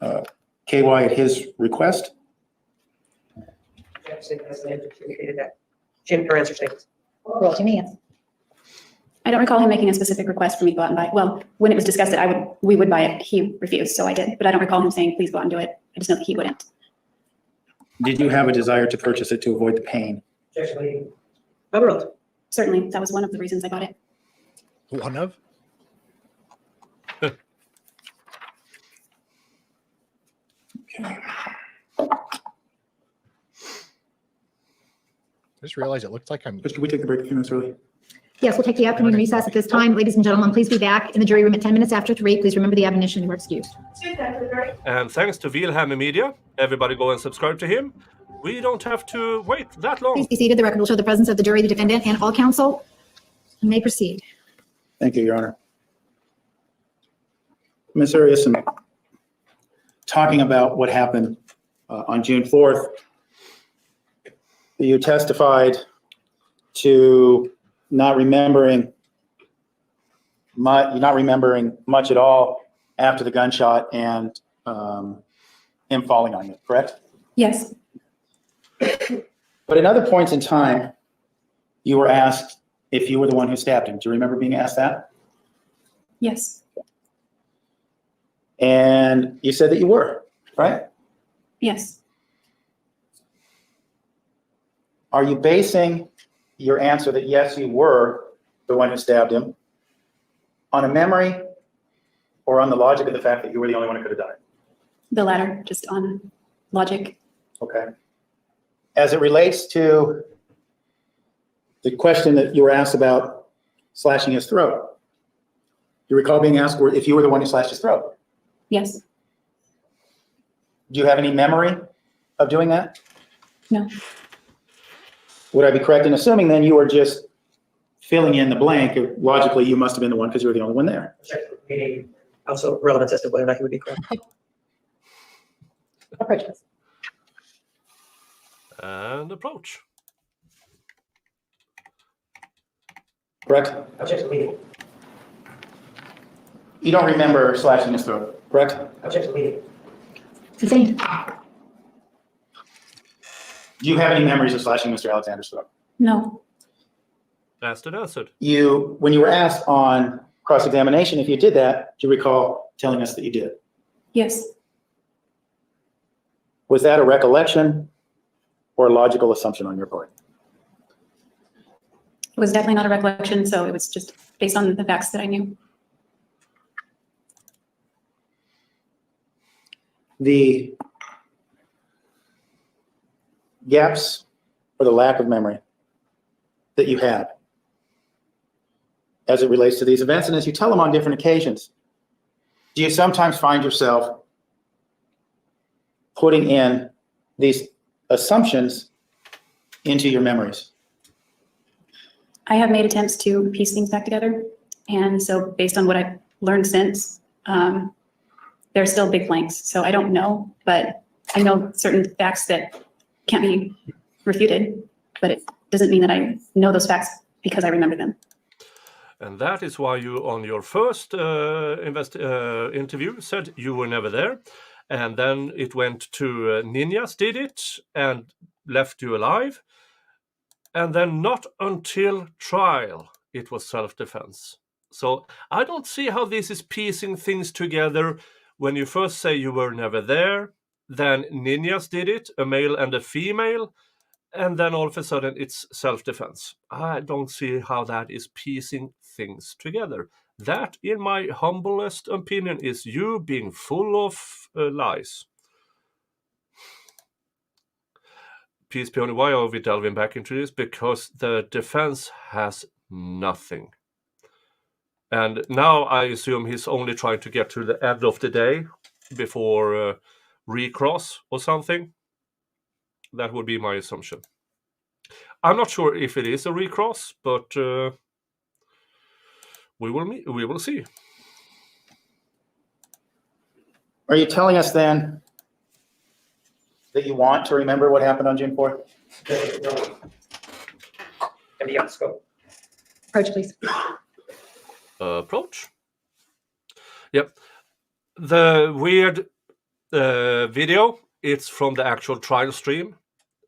KY at his request?
Objection, as an answer, she indicated that. Her answer statements.
Overruled, 2 minutes.
I don't recall him making a specific request for me to go out and buy it. Well, when it was discussed that we would buy it, he refused, so I did. But I don't recall him saying, please go out and do it. I just know that he wouldn't.
Did you have a desire to purchase it to avoid the pain?
Objection, overruled.
Certainly, that was one of the reasons I bought it.
One of?
Okay.
I just realized it looked like I'm.
Could we take the break a few minutes early?
Yes, we'll take the afternoon recess at this time. Ladies and gentlemen, please be back in the jury room at 10 minutes after 3. Please remember the admonition, you are excused.
And thanks to Vielhammer Media, everybody go and subscribe to him. We don't have to wait that long.
Please be seated. The record will show the presence of the jury, the defendant, and all counsel. You may proceed.
Thank you, Your Honor. Ms. Arias, talking about what happened on June 4th, you testified to not remembering you're not remembering much at all after the gunshot and him falling on you, correct?
Yes,
But at other points in time, you were asked if you were the one who stabbed him. Do you remember being asked that?
yes,
And you said that you were, right?
yes.
Are you basing your answer that yes, you were the one who stabbed him on a memory or on the logic of the fact that you were the only one who could have done it?
The latter, just on logic.
Okay. As it relates to the question that you were asked about slashing his throat, you recall being asked if you were the one who slashed his throat.
Yes,
Do you have any memory of doing that?
no,
Would I be correct in assuming then you were just filling in the blank? Logically, you must have been the one because you were the only one there.
Meaning also relevance as to whether or not he would be correct.
Approach, please.
And approach.
Correct?
Objection, meaning.
You don't remember slashing his throat, correct?
Objection, meaning.
Sustained.
Do you have any memories of slashing Mr. Alexander's throat?
no,
Asked and answered.
When you were asked on cross-examination if you did that, do you recall telling us that you did?
yes.
Was that a recollection or a logical assumption on your part?
It was definitely not a recollection, so it was just based on the facts that I knew.
The gaps or the lack of memory that you have as it relates to these events, and as you tell them on different occasions, do you sometimes find yourself putting in these assumptions into your memories?
I have made attempts to piece things back together. And so based on what I've learned since, there are still big blanks. So I don't know, but I know certain facts that can't be refuted, but it doesn't mean that I know those facts because I remember them.
And that is why you, on your first interview, said you were never there. And then it went to Ninjas did it and left you alive. And then not until trial, it was self-defense. So I don't see how this is piecing things together. When you first say you were never there, then Ninjas did it, a male and a female, and then all of a sudden it's self-defense. I don't see how that is piecing things together. That, in my humblest opinion, is you being full of lies. Peace be on you. Why are we delving back into this? Because the defense has nothing. And now I assume he's only trying to get to the end of the day before recross or something. That would be my assumption. I'm not sure if it is a recross, but we will see.
Are you telling us then that you want to remember what happened on June 4th?
And beyond scope.
Approach, please.
Approach. Yep. The weird video, it's from the actual trial stream.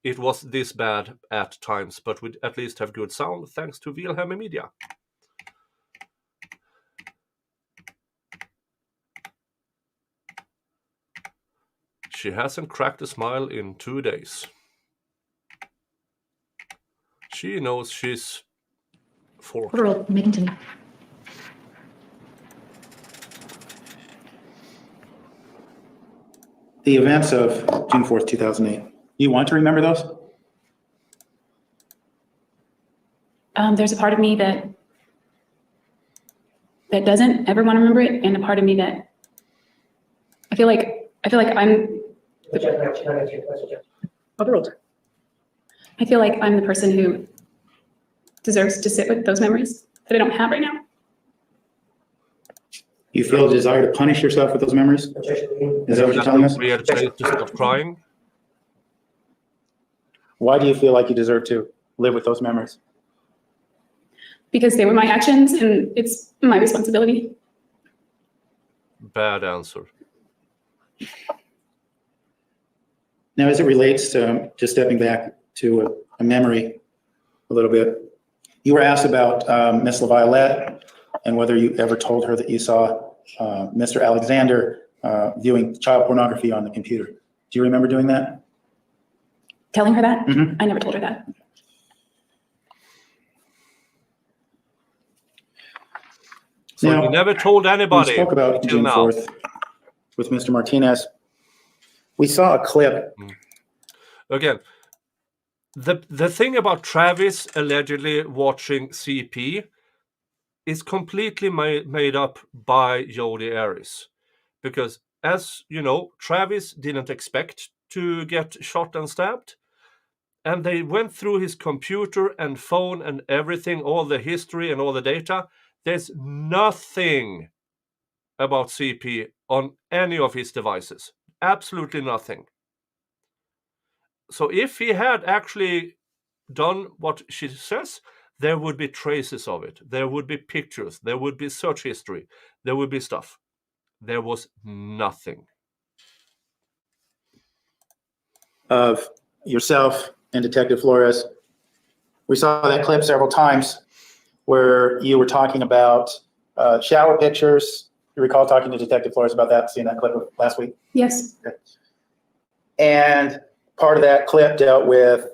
It was this bad at times, but we at least have good sound thanks to Vielhammer Media. She hasn't cracked a smile in 2 days. She knows she's forked.
Overruled. You may continue.
The events of June 4th, 2008. You want to remember those?
There's a part of me that doesn't ever want to remember it, and a part of me that I feel like I'm.
Overruled.
I feel like I'm the person who deserves to sit with those memories that I don't have right now.
You feel a desire to punish yourself with those memories? Is that what you're telling us?
Weird place to stop crying.
Why do you feel like you deserve to live with those memories?
because they were my actions and it's my responsibility.
Bad answer.
Now, as it relates to, just stepping back to a memory a little bit, you were asked about Miss LaViolette and whether you ever told her that you saw Mr. Alexander viewing child pornography on the computer. Do you remember doing that?
Telling her that?
Mhm.
I never told her that.
So
Now,
you never told
We
anybody
spoke about
until
June
now.
4th with Mr. Martinez. We saw a clip.
Again, the thing about Travis allegedly watching CP is completely made up by Jodi Arias, because as you know, Travis didn't expect to get shot and stabbed, and they went through his computer and phone and everything, all the history and all the data. There's nothing about CP on any of his devices. Absolutely nothing. So if he had actually done what she says, there would be traces of it. There would be pictures. There would be search history. There would be stuff. There was nothing.
Of yourself and Detective Flores. We saw that clip several times where you were talking about shower pictures. You recall talking to Detective Flores about that, seeing that clip last week?
Yes.
And part of that clip dealt with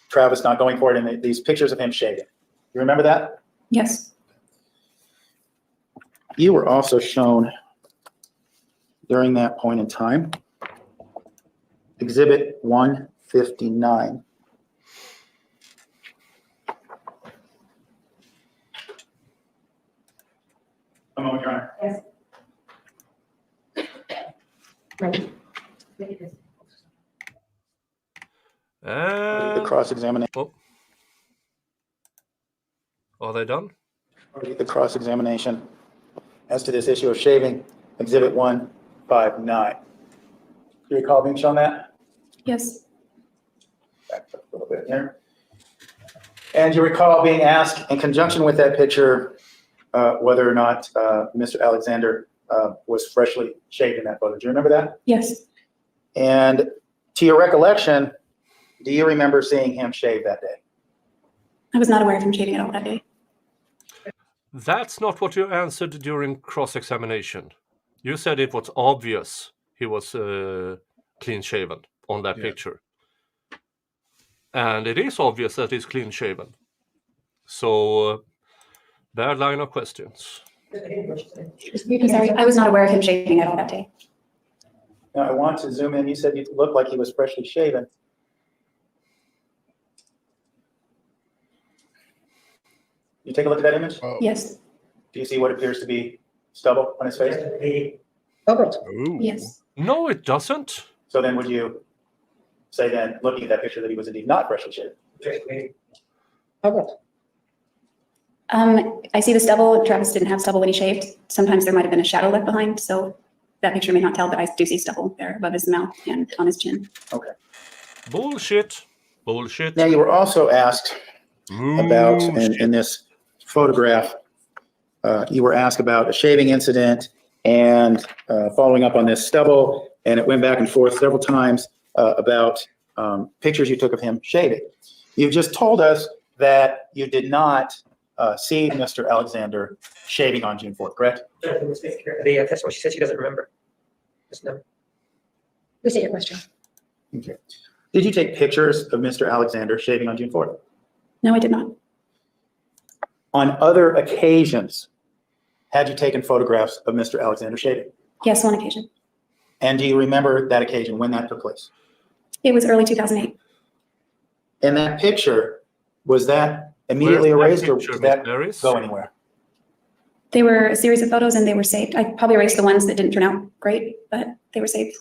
Travis not going for it and these pictures of him shaving. You remember that?
Yes.
You were also shown during that point in time, Exhibit 159. A moment, Your Honor.
Yes. Right.
The
And
cross-examination.
oh, are they done?
The cross-examination as to this issue of shaving, Exhibit 159. Do you recall being shown that?
Yes.
Back up a little bit here. And you recall being asked in conjunction with that picture whether or not Mr. Alexander was freshly shaved in that photo. Do you remember that?
Yes.
And to your recollection, do you remember seeing him shave that day?
I was not aware of him shaving at all that day.
That's not what you answered during cross-examination. You said it was obvious he was clean-shaven on that picture. And it is obvious that he's clean-shaven. So, bad line of questions.
I'm sorry. I was not aware of him shaving at all that day.
Now, I want to zoom in. You said you looked like he was freshly shaven. You take a look at that image?
Yes.
Do you see what appears to be stubble on his face?
Yes.
No, it doesn't.
So then would you say then, looking at that picture, that he was indeed not freshly shaven?
I see the stubble. Travis didn't have stubble when he shaved. Sometimes there might have been a shadow left behind, so that picture may not tell, but I do see stubble there above his mouth and on his chin.
Okay.
Bullshit. Bullshit.
Now, you were also asked about, in this photograph, you were asked about a shaving incident and following up on this stubble, and it went back and forth several times about pictures you took of him shaving. You just told us that you did not see Mr. Alexander shaving on June 4th, correct?
The testimony, she said she doesn't remember. Just no.
Restate your question.
Okay. Did you take pictures of Mr. Alexander shaving on June 4th?
No, I did not.
On other occasions, had you taken photographs of Mr. Alexander shaving?
Yes, one occasion.
And do you remember that occasion, when that took place?
It was early 2008.
And that picture, was that immediately
Where's that
erased or
picture,
did that
Miss Harris?
go anywhere?
They were a series of photos and they were saved. I probably erased the ones that didn't turn out great, but they were saved.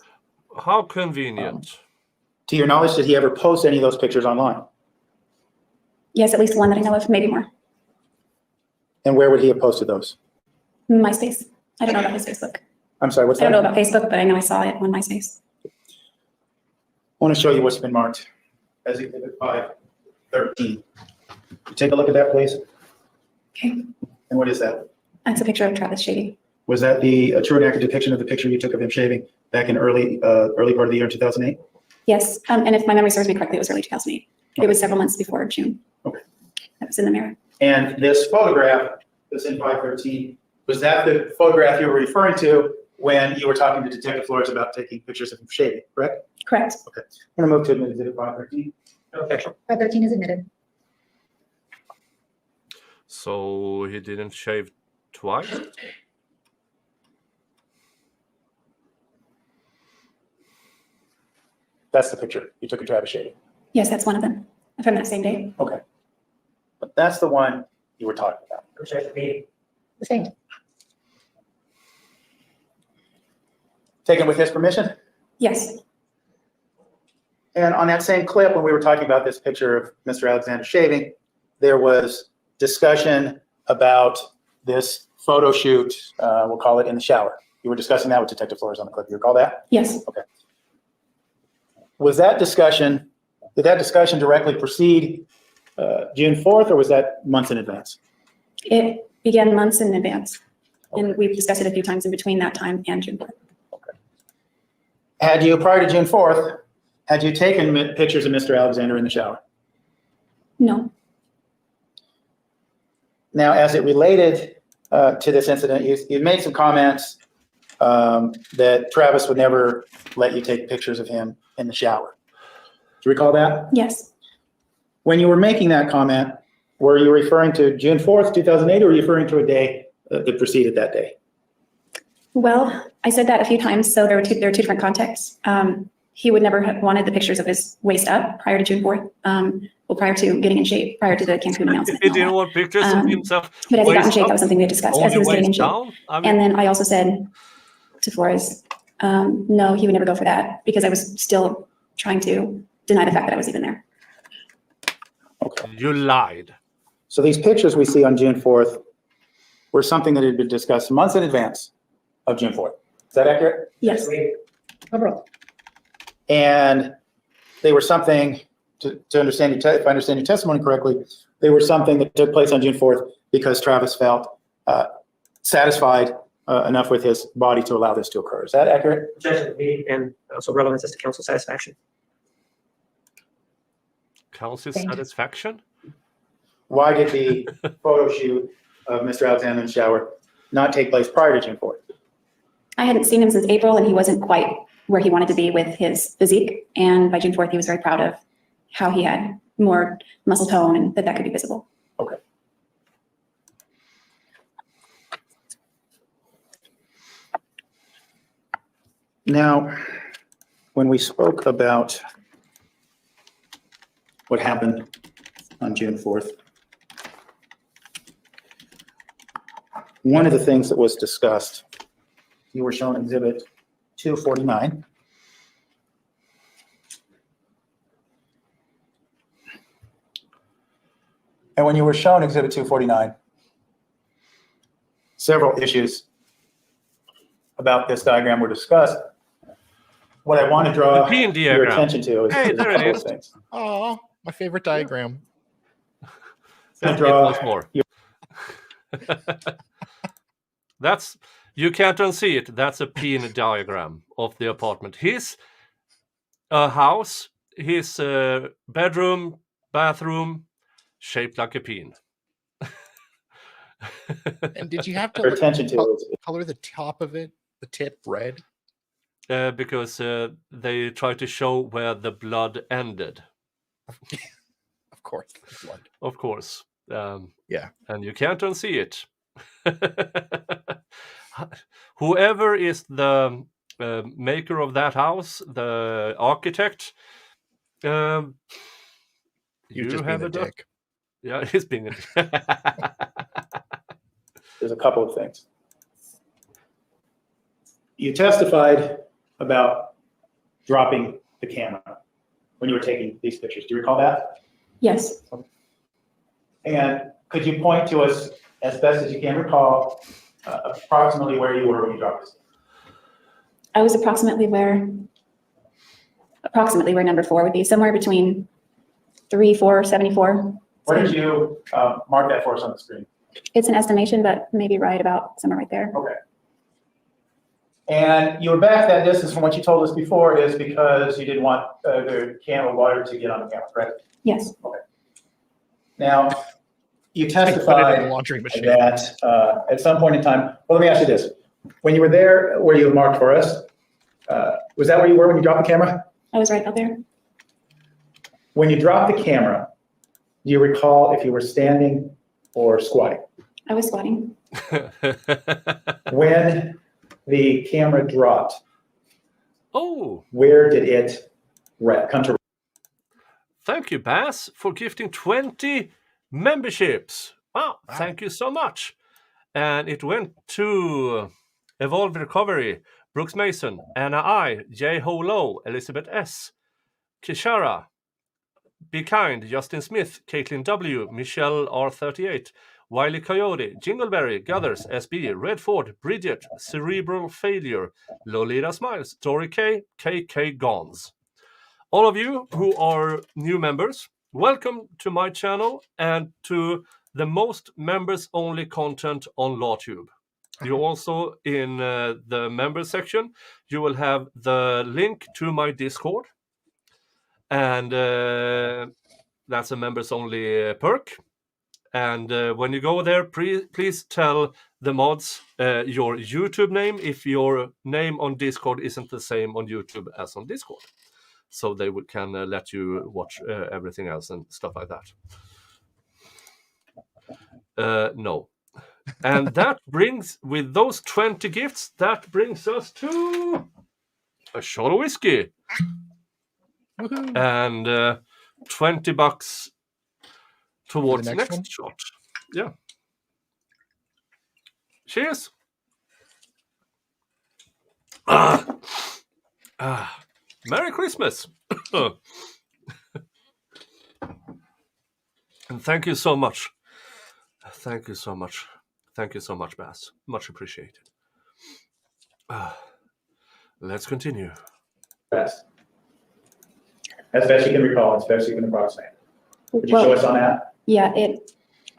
How convenient.
To your knowledge, did he ever post any of those pictures online?
Yes, at least one that I know of, maybe more.
And where would he have posted those?
MySpace. I don't know about his Facebook.
I'm sorry, what's
I
that?
don't know about Facebook, but I know I saw it on MySpace.
I want to show you what's been marked as Exhibit 513. Take a look at that, please.
Okay,
And what is that?
that's a picture of Travis shaving.
Was that a true and accurate depiction of the picture you took of him shaving back in early part of the year 2008?
Yes, and if my memory serves me correctly, it was early 2008.
Okay.
It was several months before June.
Okay.
That was in the mirror.
And this photograph that's in 513, was that the photograph you were referring to when you were talking to Detective Flores about taking pictures of him shaving, correct?
Correct.
Okay. I'm going to move to exhibit 513.
Okay.
513 is admitted.
So he didn't shave twice?
That's the picture you took of Travis shaving.
Yes, that's one of them from that same day.
Okay. But that's the one you were talking about.
Objection B.
Sustained.
Taken with his permission?
Yes,
And on that same clip, when we were talking about this picture of Mr. Alexander shaving, there was discussion about this photo shoot, we'll call it in the shower. You were discussing that with Detective Flores on the clip. You recall that?
yes.
Was that discussion, did that discussion directly precede June 4th, or was that months in advance?
It began months in advance. And we've discussed it a few times in between that time and June 4th.
Had you, prior to June 4th, had you taken pictures of Mr. Alexander in the shower?
No,
Now, as it related to this incident, you made some comments that Travis would never let you take pictures of him in the shower. Do you recall that?
yes.
When you were making that comment, were you referring to June 4th, 2008, or were you referring to a day that preceded that day?
Well, I said that a few times, so there are two different contexts. He would never have wanted the pictures of his waist up prior to June 4th, well, prior to getting in shape, prior to the Cancun announcement.
He
and all
didn't
that.
want pictures of himself.
But as he got in
waist
shape,
up,
that was something we had discussed as he
only
was getting in
waist
shape.
down? I mean,
And then I also said to Flores, no, he would never go for that because I was still trying to deny the fact that I was even there.
Okay.
you lied.
So these pictures we see on June 4th were something that had been discussed months in advance of June 4th. Is that accurate?
Yes,
Overruled.
And they were something, to understand if I understand your testimony correctly, they were something that took place on June 4th because Travis felt satisfied enough with his body to allow this to occur. Is that accurate?
Objection B, and also relevance as to counsel satisfaction.
Counsel's
Thank you.
satisfaction?
Why did the photo shoot of Mr. Alexander in the shower not take place prior to June 4th?
I hadn't seen him since April and he wasn't quite where he wanted to be with his physique. And by June 4th, he was very proud of how he had more muscle tone and that could be visible.
Okay. Now, when we spoke about what happened on June 4th, one of the things that was discussed, you were shown exhibit 249. And when you were shown exhibit 249, several issues about this diagram were discussed. What I want to draw
The pin
your
diagram.
attention to is
Hey,
a
there it
couple of
is.
things.
Oh, my favorite diagram.
Gonna
It
draw
was more. That's, you can't unsee it. That's a pin diagram of the apartment. His house, his bedroom, bathroom, shaped like a pin.
And did you have to
your attention to is
color the top of it, the tip red?
Because they try to show where the blood ended,
Of course. Blood.
of course.
Yeah.
And you can't unsee it. Whoever is the maker of that house, the architect,
You
you
just
have
being a
a
dick.
Yeah, he's being a
there's a couple of things. You testified about dropping the camera when you were taking these pictures. Do you recall that?
Yes,
And could you point to us, as best as you can recall, approximately where you were when you dropped this?
I was approximately where number 4 would be, somewhere between 3, 4, 74.
Where did you mark that for us on the screen?
It's an estimation, but maybe right about somewhere right there.
Okay. And you were back that distance from what you told us before is because you didn't want the can of water to get on the camera, correct?
Yes.
Now, you
Put it in
testified
the laundry machine.
that at some point in time, well, let me ask you this. When you were there, where you have marked for us, was that where you were when you dropped the camera?
I was right out there.
When you dropped the camera, do you recall if you were standing or squatting?
I was squatting.
When the camera dropped,
Oh,
where did it come to?
thank you, Bass, for gifting 20 memberships. Wow, thank you so much. And it went to Evolve Recovery, Brooks Mason, Anna I, J. Ho Low, Elizabeth S, Kishara, Be Kind, Justin Smith, Caitlin W, Michelle R38, Wiley Coyote, Jingleberry, Guthers, SB, Redford, Bridget, Cerebral Failure, Lolita Smiles, Tori K, KK Gons. All of you who are new members, welcome to my channel and to the most members-only content on LawTube. You also, in the members section, you will have the link to my Discord. And that's a members-only perk. And when you go there, please tell the mods your YouTube name if your name on Discord isn't the same on YouTube as on Discord. So they can let you watch everything else and stuff like that. No. And that brings, with those 20 gifts, that brings us to a shot of whiskey.
Woohoo.
And $20 towards
the
next
next one?
shot. Yeah. Cheers. Merry Christmas. And thank you so much. Thank you so much. Thank you so much, Bass. Much appreciated. Let's continue.
Best. As best you can recall, as best you can approximate. Would you show us on that?
Yeah,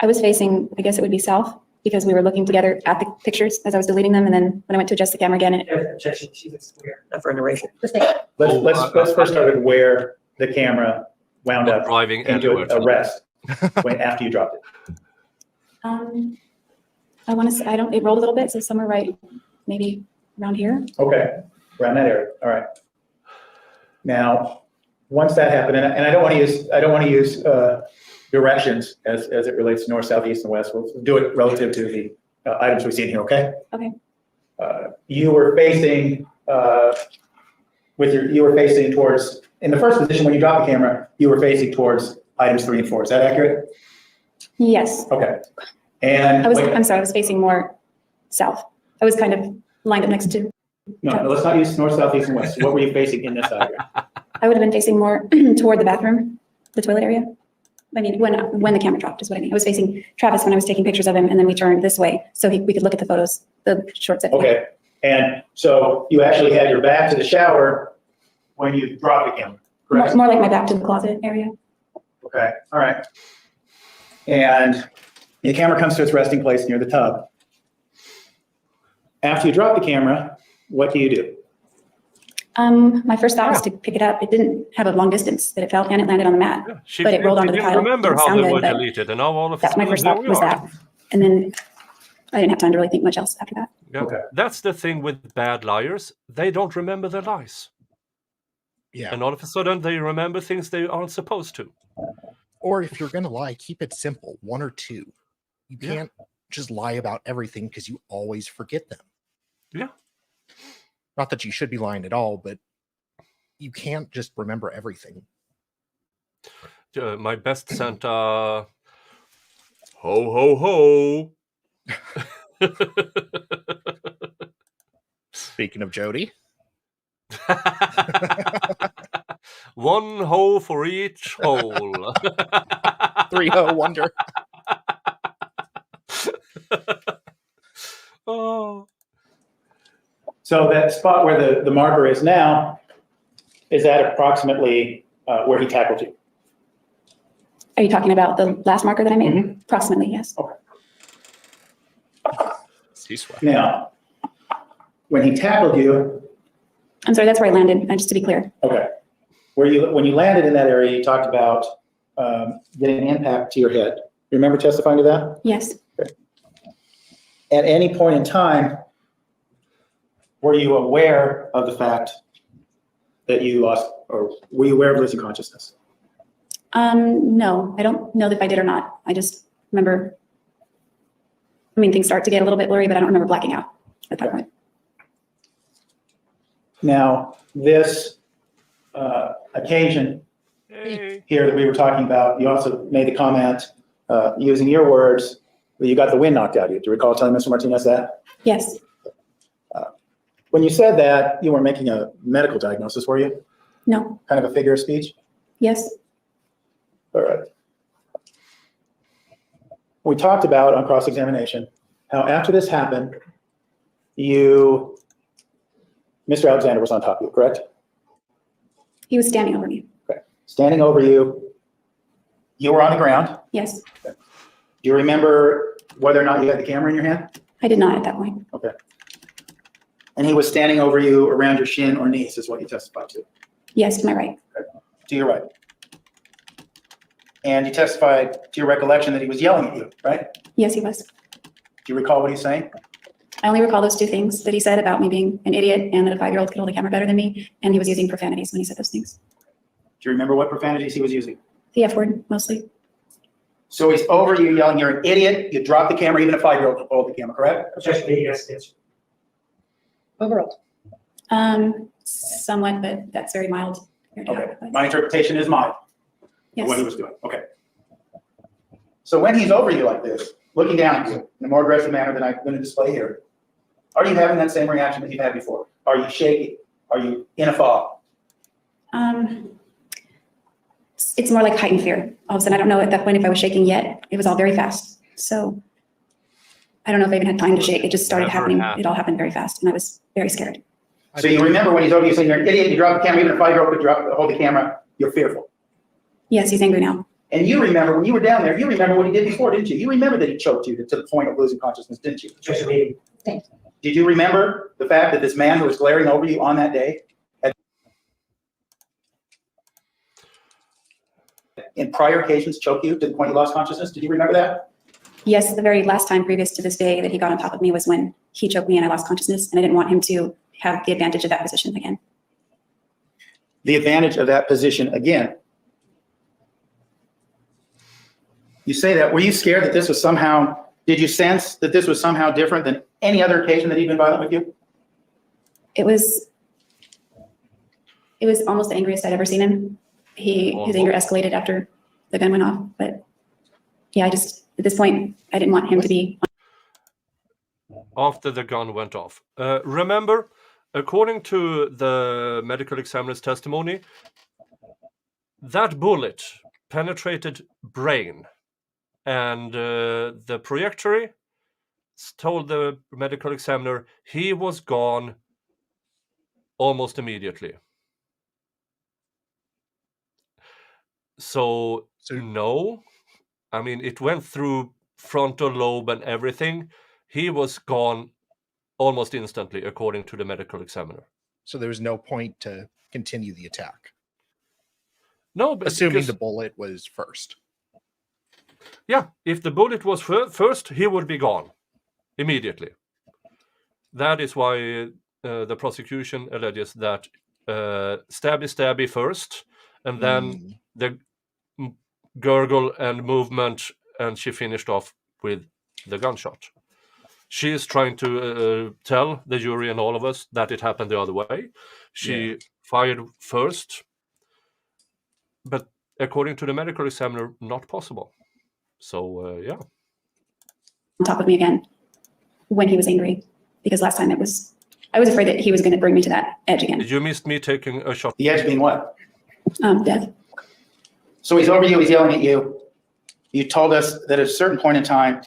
I was facing, I guess it would be south, because we were looking together at the pictures as I was deleting them, and then when I went to adjust the camera again,
She's weird, not for a narration.
Let's first start with where the camera wound up
Driving
into
anywhere.
a rest after you dropped it.
I want to say, it rolled a little bit, so somewhere right, maybe around here.
Okay, around that area. All right. Now, once that happened, and I don't want to use directions as it relates to north, south, east, and west. We'll do it relative to the items we see in here. Okay.
Okay.
You were facing towards, in the first position when you dropped the camera, you were facing towards items 3 and 4. Is that accurate?
Yes.
Okay. And
I'm sorry, I was facing more south. I was kind of lined up next to.
no, let's not use north, south, east, and west. What were you facing in this area?
I would have been facing more toward the bathroom, the toilet area. I mean, when the camera dropped is what I mean. I was facing Travis when I was taking pictures of him, and then we turned this way so we could look at the photos, the short set.
Okay. And so you actually had your back to the shower when you dropped the camera, correct?
More like my back to the closet area.
Okay, all right. And the camera comes to its resting place near the tub. After you drop the camera, what do?
My first thought was to pick it up. It didn't have a long distance that it fell, and it landed on the mat.
Yeah,
but it rolled onto the
didn't
tile.
remember
It
how
sounded
they were
good, but
deleted, and now all of a
That's my
sudden
first
here
thought
we
was
are.
that. And then I didn't have time to really think much else after that.
Yeah.
Okay.
That's the thing with bad liars. They don't remember their lies.
Yeah.
And all of a sudden they remember things they aren't supposed to.
Or if you're going to lie, keep it simple. 1 or 2. You
Yeah.
can't just lie about everything because you always forget them.
Yeah.
Not that you should be lying at all, but you can't just remember everything.
My best Santa, ho, ho, ho.
Speaking of Jodi.
1 hoe for each hole.
3-0 wonder.
Oh.
So that spot where the marker is now, is that approximately where he tackled you?
Are you talking about the last marker that I made? Approximately, yes.
Okay.
C-SWAT.
Now, when he tackled you,
I'm sorry, that's where I landed, just to be clear.
okay, when you landed in that area, you talked about getting an impact to your head. You remember testifying to that?
Yes,
At any point in time, were you aware of the fact that you lost, or were you aware of losing consciousness?
no, I don't know if I did or not. I just remember, things start to get a little bit blurry, but I don't remember blacking out at that point.
Now, this occasion
Hey.
here that we were talking about, you also made the comment, using your words, that you got the wind knocked out of you. Do you recall telling Mr. Martinez that?
Yes,
When you said that, you were making a medical diagnosis, were you?
no,
Kind of a figure of speech?
yes,
All right. We talked about on cross-examination how after this happened, Mr. Alexander was on top of you, correct?
he was standing over me.
Okay. Standing over you, you were on the ground.
Yes,
Do you remember whether or not you had the camera in your hand?
I did not at that point.
Okay. And he was standing over you around your shin or knees is what you testified to.
Yes, to my right.
To your right. And you testified to your recollection that he was yelling at you, right?
Yes, he was.
Do you recall what he's saying?
I only recall those two things that he said about me being an idiot and that a 5-year-old could hold a camera better than me, and he was using profanities when he said those things.
Do you remember what profanities he was using?
The F word, mostly.
So he's over you yelling, "You're an idiot, you dropped the camera," even a 5-year-old could hold the camera, correct?
Objection, meeting has answered. Overruled.
Somewhat, but that's very mild. compared to how
Okay,
it was.
my interpretation is mine of what he
Yes,
was doing, okay. So when he's over you like this, looking down at you in a more aggressive manner than I'm going to display here, are you having that same reaction that you've had before? Are you shaking? Are you in a fog?
it's more like heightened fear. All of a sudden, I don't know at that point if I was shaking yet. It was all very fast. So I don't know if I even had time to shake. It just started
Never
happening.
happened.
It all happened very fast, and I was very scared.
So you remember when he's over you saying, "You're an idiot, you dropped the camera," even a 5-year-old could hold the camera, you're fearful.
Yes, he's angry now.
And you remember when you were down there, you remember what he did before, didn't you? You remember that he choked you to the point of losing consciousness, didn't you?
Objection, meeting.
Did you remember the fact that this man who was glaring over you on that day had, in prior occasions, choked you to the point you lost consciousness? Did you remember that?
Yes, the very last time previous to this day that he got on top of me was when he choked me and I lost consciousness, and I didn't want him to have the advantage of that position again.
The advantage of that position again. You say that, were you scared that this was somehow, did you sense that this was somehow different than any other occasion that he'd been violent with you?
It was almost the angriest I'd ever seen him. His anger escalated after the gun went off, but yeah, at this point, I didn't want him to be.
After the gun went off. Remember, according to the medical examiner's testimony, that bullet penetrated brain, and the trajectory told the medical examiner he was gone almost immediately. So no, I mean, it went through frontal lobe and everything. He was gone almost instantly, according to the medical examiner.
So there was no point to continue the attack,
No, but
assuming
because-
the bullet was first.
Yeah, if the bullet was first, he would be gone immediately. That is why the prosecution alleges that stabby first, and then the gurgle and movement, and she finished off with the gunshot. She is trying to tell the jury and all of us that it happened the other way. She fired first, but according to the medical examiner, not possible. So, yeah.
On top of me again when he was angry, because last time I was afraid that he was going to bring me to that edge again.
You missed me taking a shot.
The edge being what?
Death.
So he's over you, he's yelling at you. You told us that at a certain point in time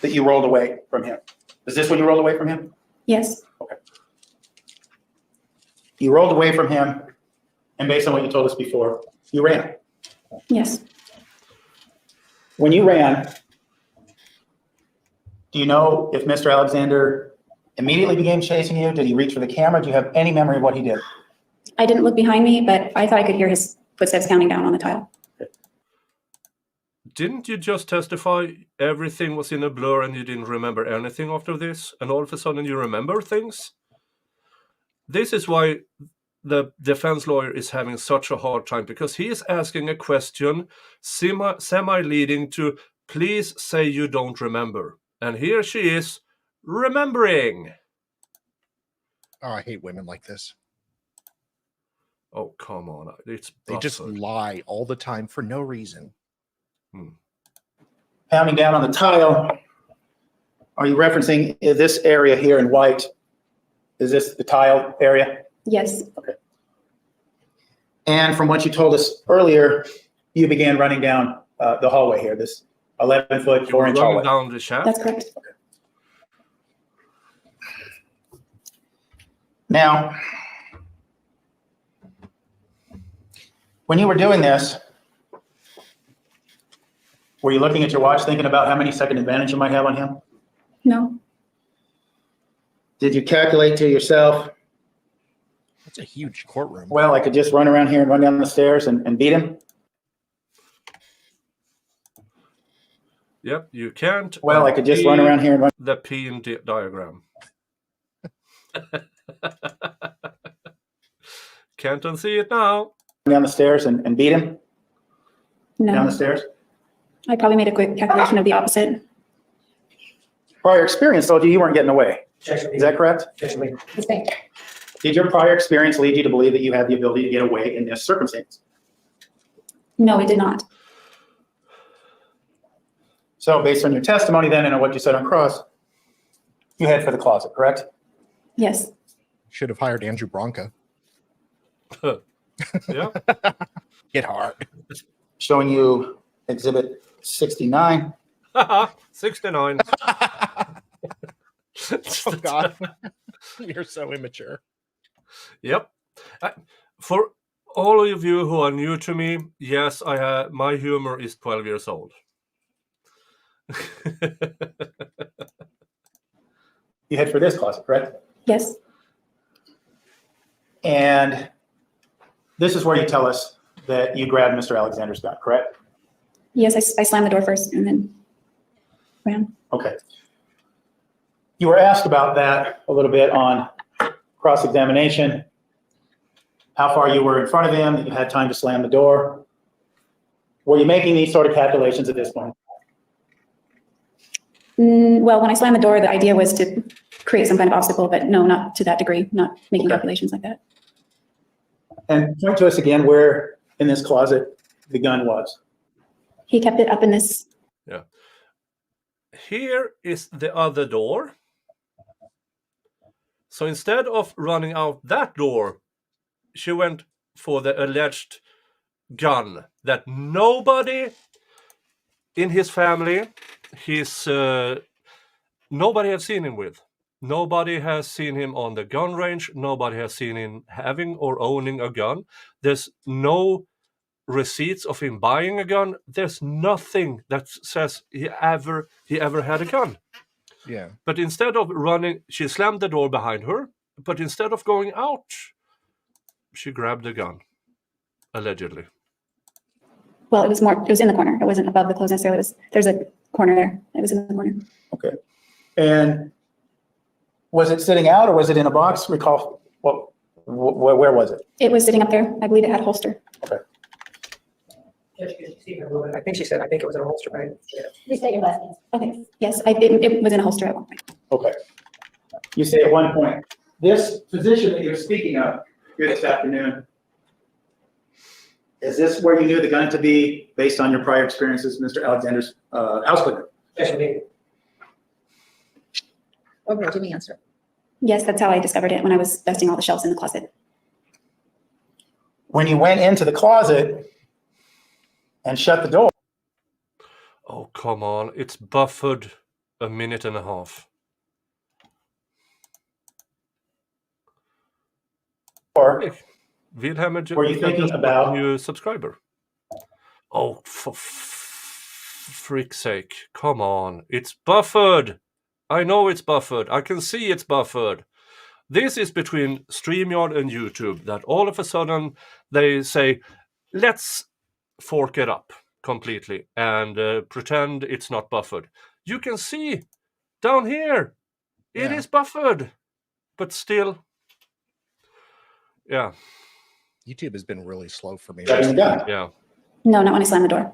that you rolled away from him. Is this when you rolled away from him?
Yes,
You rolled away from him, and based on what you told us before, you ran.
yes.
When you ran, Do you know if Mr. Alexander immediately began chasing you? Did he reach for the camera? Do you have any memory of what he did?
I didn't look behind me, but I thought I could hear his footsteps counting down on the tile.
Didn't you just testify everything was in a blur and you didn't remember anything after this? And all of a sudden you remember things? This is why the defense lawyer is having such a hard time, because he is asking a question semi-leading to, please say you don't remember. And here she is remembering.
Oh, I hate women like this.
Oh, come on. It's
They just
buffered.
lie all the time for no reason.
Pounding down on the tile. Are you referencing this area here in white? Is this the tile area?
Yes,
And from what you told us earlier, you began running down the hallway here, this 11-foot, 4-inch
Running
hallway.
down the shaft?
that's correct.
Now, when you were doing this, were you looking at your watch thinking about how many second advantage you might have on him?
No,
Did you calculate to yourself,
That's a huge courtroom.
well, I could just run around here and run down the stairs and beat him?
Yep, you can't.
Well, I could just run around here and run.
The P in diagram. Can't unsee it now.
Down the stairs and beat him down
no.
the stairs?
I probably made a quick calculation of the opposite.
Prior experience told you you weren't getting away.
Objection.
Is that correct?
Objection made.
Sustained.
Did your prior experience lead you to believe that you had the ability to get away in this circumstance?
No, it did not.
So based on your testimony then and on what you said on cross, you head for the closet, correct?
Yes,
Should have hired Andrew Bronca.
Yeah.
Get hard.
Showing you exhibit 69.
69.
Oh, God. You're so immature.
Yep. For all of you who are new to me, yes, my humor is 12 years old.
You head for this closet, correct?
yes,
And this is where you tell us that you grabbed Mr. Alexander's gun, correct?
yes, I slammed the door first and then ran.
Okay. You were asked about that a little bit on cross-examination, how far you were in front of him, that you had time to slam the door. Were you making these sort of calculations at this point?
Well, when I slammed the door, the idea was to create some kind of obstacle, but no, not to that degree, not making
Okay.
calculations like that.
And point to us again where in this closet the gun was.
He kept it up in this,
Here is the other door. So instead of running out that door, she went for the alleged gun that nobody in his family, nobody has seen him with. Nobody has seen him on the gun range. Nobody has seen him having or owning a gun. There's no receipts of him buying a gun. There's nothing that says he ever had a gun.
Yeah.
But instead of running, she slammed the door behind her. But instead of going out, she grabbed the gun, allegedly.
well, it was in the corner. It wasn't above the clothes necessarily. There's a corner there. It was in the corner.
Okay. And was it sitting out or was it in a box? Recall, where was it?
It was sitting up there. I believe it had a holster.
Okay.
I think she said, I think it was in a holster, right? Yeah.
Restate your last name.
Okay, yes, it was in a holster at one point.
Okay. You say at one point, this position that you're speaking of here this afternoon, is this where you knew the gun to be based on your prior experiences, Mr. Alexander's house cleaner?
Objection made.
Okay, Jimmy, answer.
Yes, that's how I discovered it when I was dusting all the shelves in the closet.
When you went into the closet and shut the door,
Oh, come on. It's buffered a minute and a half. Vielhammer,
Were you thinking about-
new subscriber? Oh, for freak's sake. Come on. It's buffered. I know it's buffered. I can see it's buffered. This is between StreamYard and YouTube that all of a sudden they say, let's fork it up completely and pretend it's not buffered. You can see down here, it
Yeah.
is buffered, but still, yeah,
YouTube has been really slow for me.
Shutting the gun.
yeah.
No, not when I slammed the door.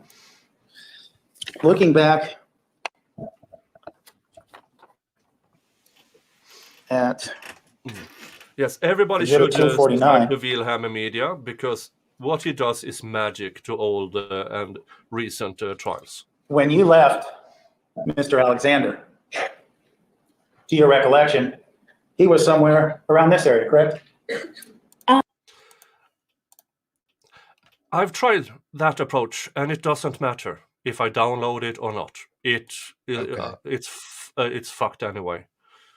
Looking back at,
Yes, everybody
Exhibit
should
249.
subscribe to Vielhammer Media because what he does is magic to old and recent trials.
when you left Mr. Alexander, to your recollection, he was somewhere around this area, correct?
I've tried that approach, and it doesn't matter if I download it or not.
Okay.
It's fucked anyway.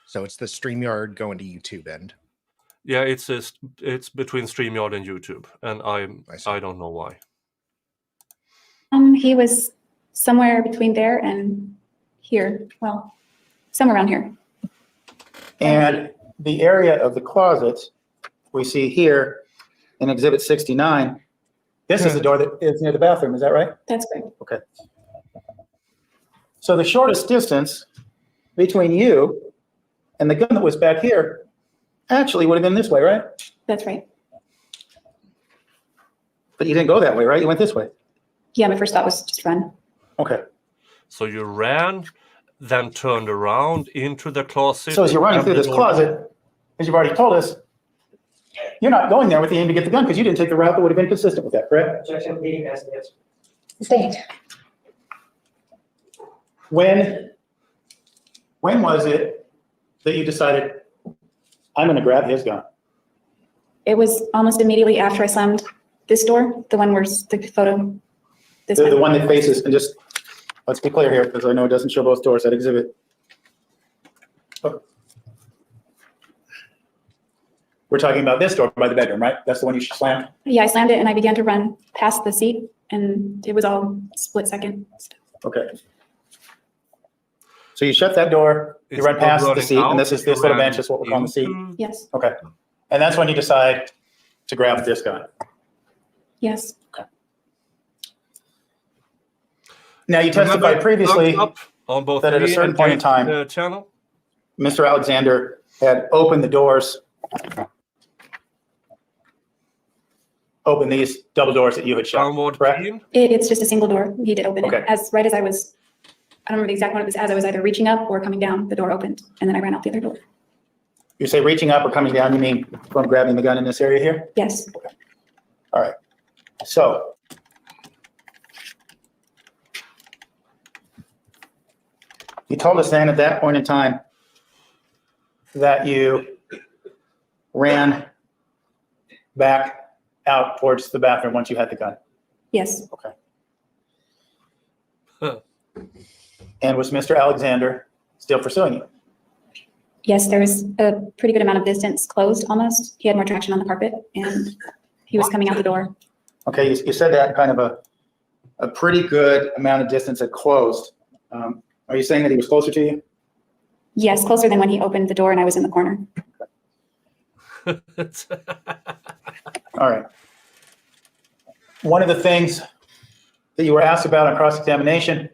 So it's the StreamYard going to YouTube end.
Yeah, it's between StreamYard and YouTube, and
I see.
I don't know why.
He was somewhere between there and here. Well, somewhere around here.
And the area of the closet we see here in Exhibit 69, this is the door that is near the bathroom, is that right?
That's great.
Okay. So the shortest distance between you and the gun that was back here actually would have been this way, right?
That's right.
But you didn't go that way, right? You went this way.
Yeah, my first thought was just run.
Okay.
So you ran, then turned around into the closet.
So as you're running
and
through
the
this
door-
closet, as you've already told us, you're not going there with the aim to get the gun because you didn't take the route that would have been consistent with that, correct?
Objection, leading as it is.
Sustained.
When was it that you decided, I'm gonna grab his gun?
It was almost immediately after I slammed this door, the one where the photo. This
The one that faces, and just, let's be clear here, because I know it doesn't show both doors, that exhibit. Oh. We're talking about this door by the bedroom, right? That's the one you slammed?
Yeah, I slammed it and I began to run past the seat, and it was all split second.
Okay. So you shut that door, you
It's
run
not
past the
running
seat, and this
out,
is this little
ran
bench is what we're calling the seat.
into-
Yes,
Okay. And that's when you decide to grab this gun.
yes.
Now, you
Remember,
testified previously
thumbs up on both
that at a
me
certain
and
point in
Jake's,
time-
channel.
Mr. Alexander had opened the doors, opened these double doors that you had shut,
Downward
correct?
clean.
It's just a single door. He did open it.
Okay.
Right as I was, I don't remember the exact one. It was as I was either reaching up or coming down, the door opened, and then I ran out the other door.
You say reaching up or coming down, you mean from grabbing the gun in this area here?
Yes,
All right. So you told us then at that point in time that you ran back out towards the bathroom once you had the gun.
yes,
Okay.
Huh.
And was Mr. Alexander still pursuing you?
yes. There was a pretty good amount of distance closed almost. He had more traction on the carpet, and he was coming out the door.
Okay, you said that kind of a pretty good amount of distance had closed. Are you saying that he was closer to you?
Yes, closer than when he opened the door and I was in the corner.
All right. One of the things that you were asked about on cross-examination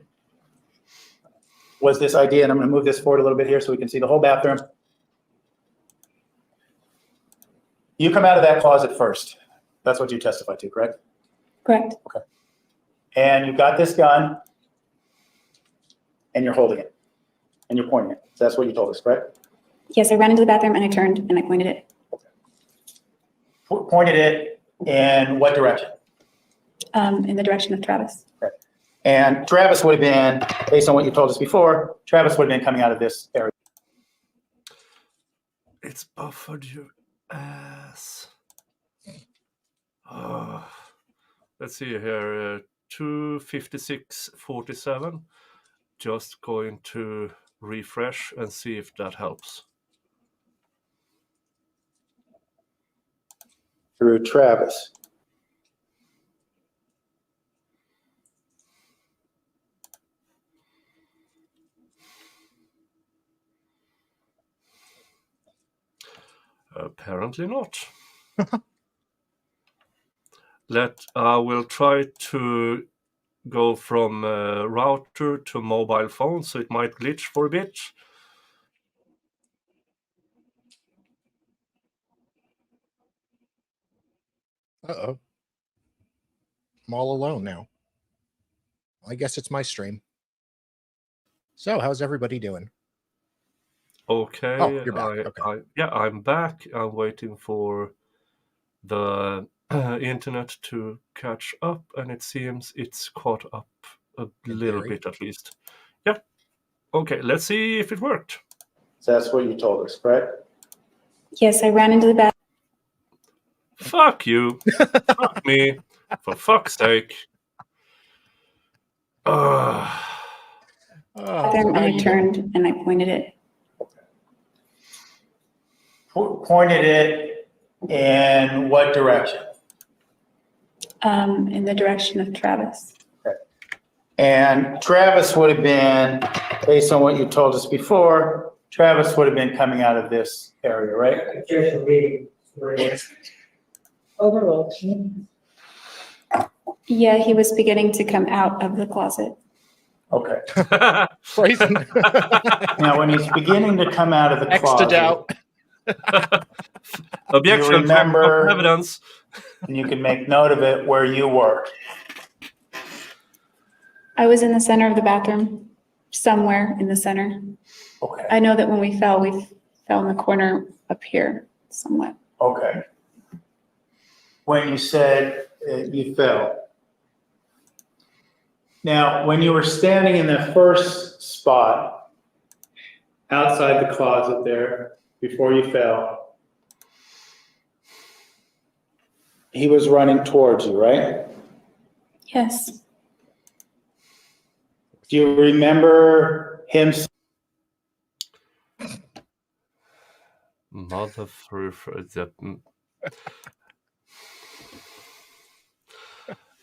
was this idea, and I'm going to move this forward a little bit here so we can see the whole bathroom. You come out of that closet first. That's what you testified to, correct?
Correct.
And you've got this gun, and you're holding it, and you're pointing it. That's what you told us, correct?
Yes, I ran into the bathroom and I turned and I pointed it
Pointed it in what direction?
in the direction of Travis.
And Travis would have been, based on what you told us before, Travis would have been coming out of this area.
It's buffered your ass. Oh. Let's see here, 256.47. Just going to refresh and see if that helps.
Through Travis.
Apparently not. I will try to go from router to mobile phone, so it might glitch for a bit.
Uh-oh. I'm all alone now. I guess it's my stream. So, how's everybody doing?
Okay.
Oh, you're back. Okay.
I'm back. I'm waiting for the internet to catch up, and it seems it's caught up a little
theory.
bit at least. Yeah. Okay, let's see if it worked.
So that's what you told us, correct?
Yes, I ran into the bathroom.
Fuck you. Fuck me. For fuck's sake.
So
And
how
I
you
turned and I pointed it.
Pointed it in what direction?
In the direction of Travis.
And Travis would have been, based on what you told us before, Travis would have been coming out of this area, right?
Objection, reading. Overruled.
Yeah, he was beginning to come out of the closet.
Okay.
Phrasing.
Now, when he's beginning to come out of the
X to
closet,
doubt.
Objection,
remember-
evidence.
and you can make note of it where you were.
I was in the center of the bathroom, somewhere in the center.
Okay,
I know that when we fell in the corner up here somewhat.
okay. When you said you fell. Now, when you were standing in the first spot, outside the closet there, before you fell, he was running towards you, right?
Yes,
Do you remember him?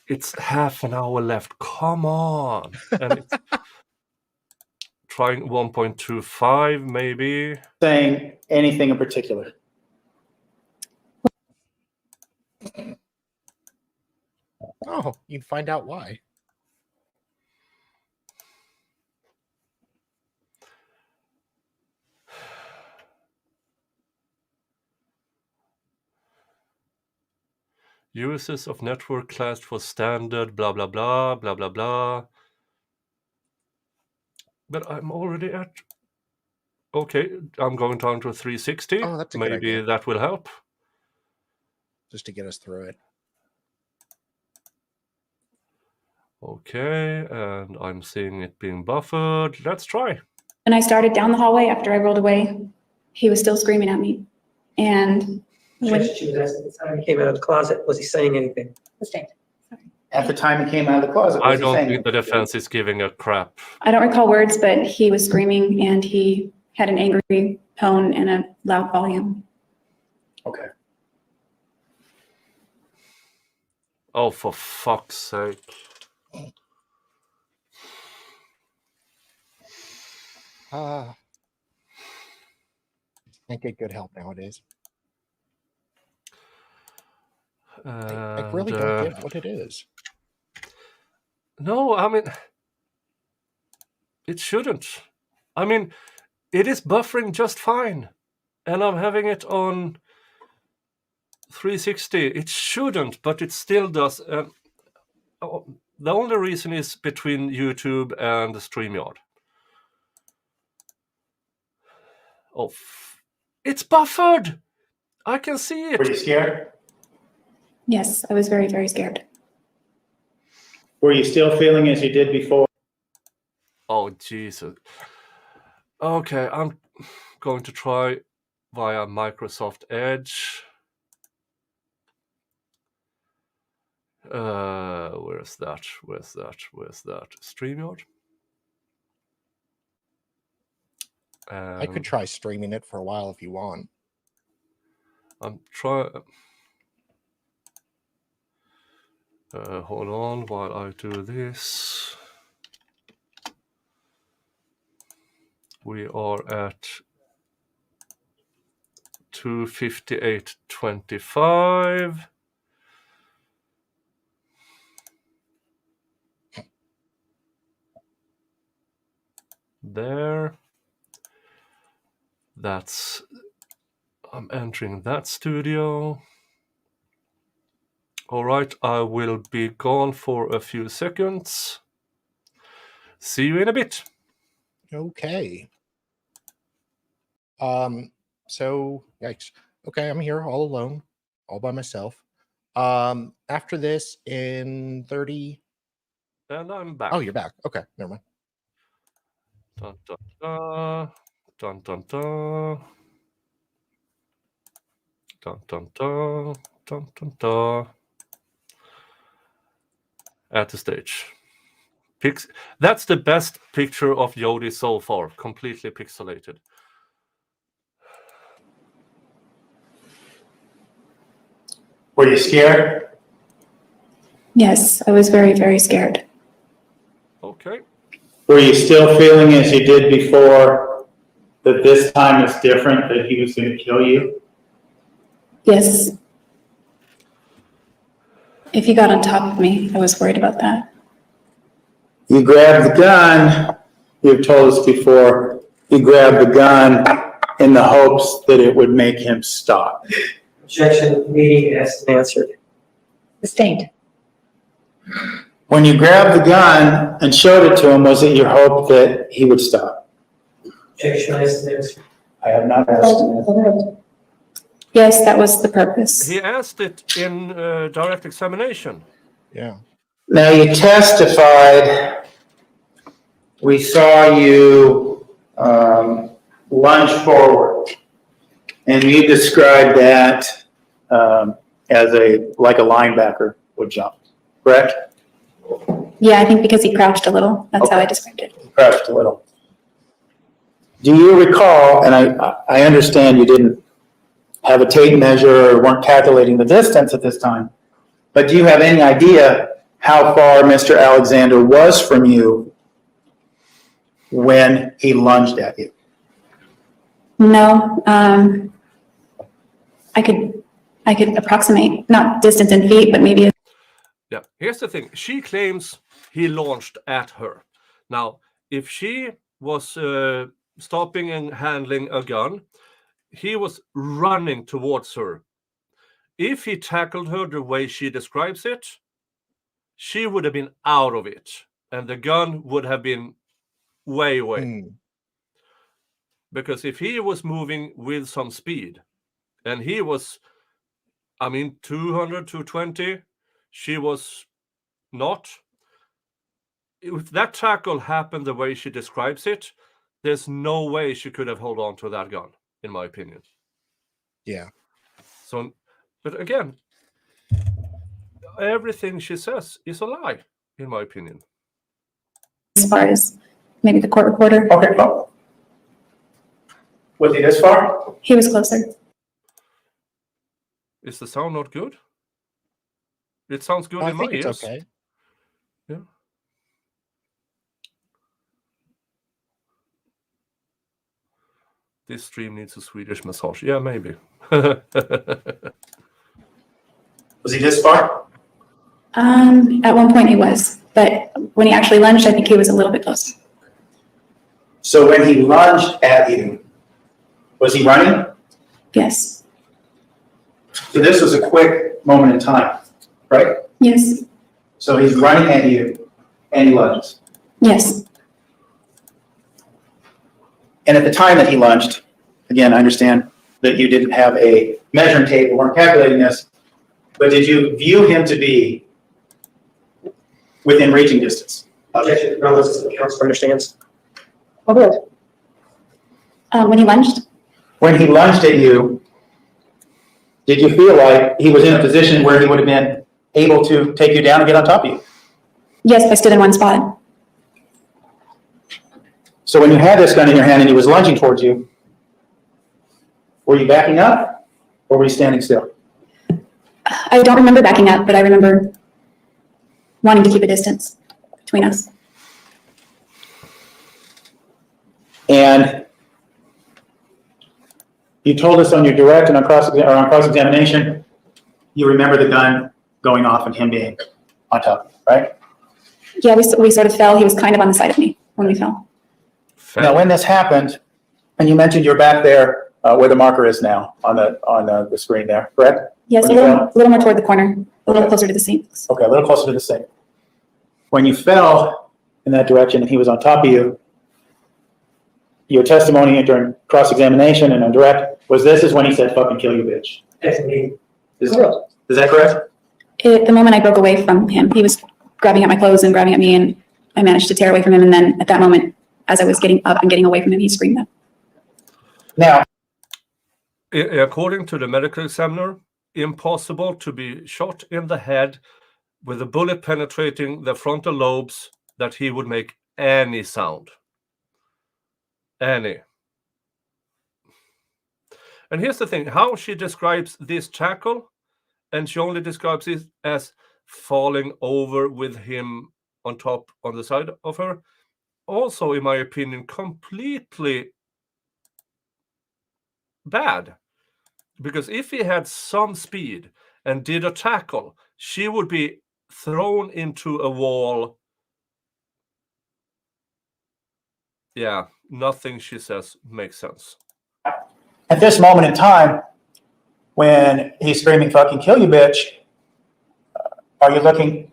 It's half an hour left. Come on. And it's trying 1.25 maybe.
Saying anything in particular?
Oh, you'd find out why.
Uses of network classed for standard, blah, blah, blah, blah, blah, blah. But I'm already at... Okay, I'm going down to 360.
Oh, that's a good
Maybe
idea.
that will help.
Just to get us through it.
Okay, and I'm seeing it being buffered. Let's try.
and I started down the hallway after I rolled away. He was still screaming at me. And when,
She was asking at the time he came out of the closet, was he saying anything?
Sustained.
At the time he came out of the closet,
I
was he
don't
saying
think the
anything?
defense is giving a crap.
I don't recall words, but he was screaming and he had an angry tone and a loud volume.
Okay.
Oh, for fuck's sake.
Can't get good help nowadays. I
And,
really don't get what it is.
No, I mean, it shouldn't. I mean, it is buffering just fine. And I'm having it on 360. It shouldn't, but it still does. The only reason is between YouTube and StreamYard. Oh, it's buffered! I can see
Were you
it.
scared?
Yes, I was very, very scared.
Were you still feeling as you did before?
Oh, Jesus. Okay, I'm going to try via Microsoft Edge. Where's that? StreamYard?
I could try streaming it for a while if you want.
I'm trying. Hold on while I do this. We are at to 58.25. There. That's, I'm entering that studio. All right, I will be gone for a few seconds. See you in a bit.
Okay. So yikes. Okay, I'm here all alone, all by myself. After this in 30.
And I'm back.
Oh, you're back. Okay, never mind.
Dun, dun, dun. Dun, dun, dun. Dun, dun, dun. Dun, dun, dun. At the stage. That's the best picture of Jodi so far, completely pixelated.
Were you scared?
Yes, I was very, very scared.
Okay.
Were you still feeling as you did before that this time is different, that he was going to kill you?
Yes. If he got on top of me, I was worried about that.
You grabbed the gun, you've told us before, you grabbed the gun in the hopes that it would make him stop.
Objection, meeting has been answered.
Sustained.
When you grabbed the gun and showed it to him, was it your hope that he would stop?
Objection has been answered.
I have not asked him.
Yes, that was the purpose.
He asked it in direct examination.
Yeah.
Now, you testified, we saw you lunge forward, and you described that as like a linebacker would jump, correct?
Yeah, I think because he crouched a little. That's how I
Okay.
described it.
Crouched a little. Do you recall, and I understand you didn't have a tape measure or weren't calculating the distance at this time, but do you have any idea how far Mr. Alexander was from you when he lunged at you?
No, I could approximate, not distance in feet, but maybe.
Yeah, here's the thing. She claims he launched at her. Now, if she was stopping and handling a gun, he was running towards her. If he tackled her the way she describes it, she would have been out of it, and the gun would have been way away. Because if he was moving with some speed, and he was, 200, 220, she was not. If that tackle happened the way she describes it, there's no way she could have held on to that gun, in my opinion.
Yeah.
So, but again, everything she says is a lie, in my opinion.
As far as maybe the court reporter,
Okay, well, was he this far?
he was closer.
Is the sound not good? It sounds good
I
in my
think it's
ears.
okay.
Yeah. This stream needs a Swedish massage. Yeah, maybe.
Was he this far?
At one point he was, but when he actually lunged, I think he was a little bit close.
So when he lunged at you, was he running?
Yes.
So this was a quick moment in time, right?
Yes.
So he's running at you and he lunges.
Yes.
And at the time that he lunged, again, I understand that you didn't have a measuring tape, weren't calculating this, but did you view him to be within reaching distance?
Objection, relevance to the council understands.
Overruled.
When he lunged,
When he lunged at you, did you feel like he was in a position where he would have been able to take you down and get on top of you?
yes, I stood in one spot.
So when you had this gun in your hand and he was lunging towards you, were you backing up or were you standing still?
I don't remember backing up, but I remember wanting to keep a distance between us.
And you told us on your direct and on cross-examination, you remember the gun going off and him being on top of you, right?
Yeah, we sort of fell. He was kind of on the side of me when we fell.
Now, when this happened, and you mentioned you're back there where the marker is now on the screen there, correct?
Yes, a
When you
little more toward the corner, a little
Okay.
closer to the sinks.
Okay, a little closer to the sink. When you fell in that direction and he was on top of you, your testimony during cross-examination and on direct was this is when he said, fucking kill you, bitch.
Yes, indeed.
Is that correct?
The moment I broke away from him, he was grabbing at my clothes and grabbing at me, and I managed to tear away from him. And then at that moment, as I was getting up and getting away from him, he screamed that.
Now,
According to the medical examiner, impossible to be shot in the head with a bullet penetrating the frontal lobes that he would make any sound. Any. And here's the thing, how she describes this tackle, and she only describes it as falling over with him on top on the side of her. Also, in my opinion, completely bad. Because if he had some speed and did a tackle, she would be thrown into a wall. Yeah, nothing she says makes sense.
at this moment in time, when he's screaming, fucking kill you, bitch, are you looking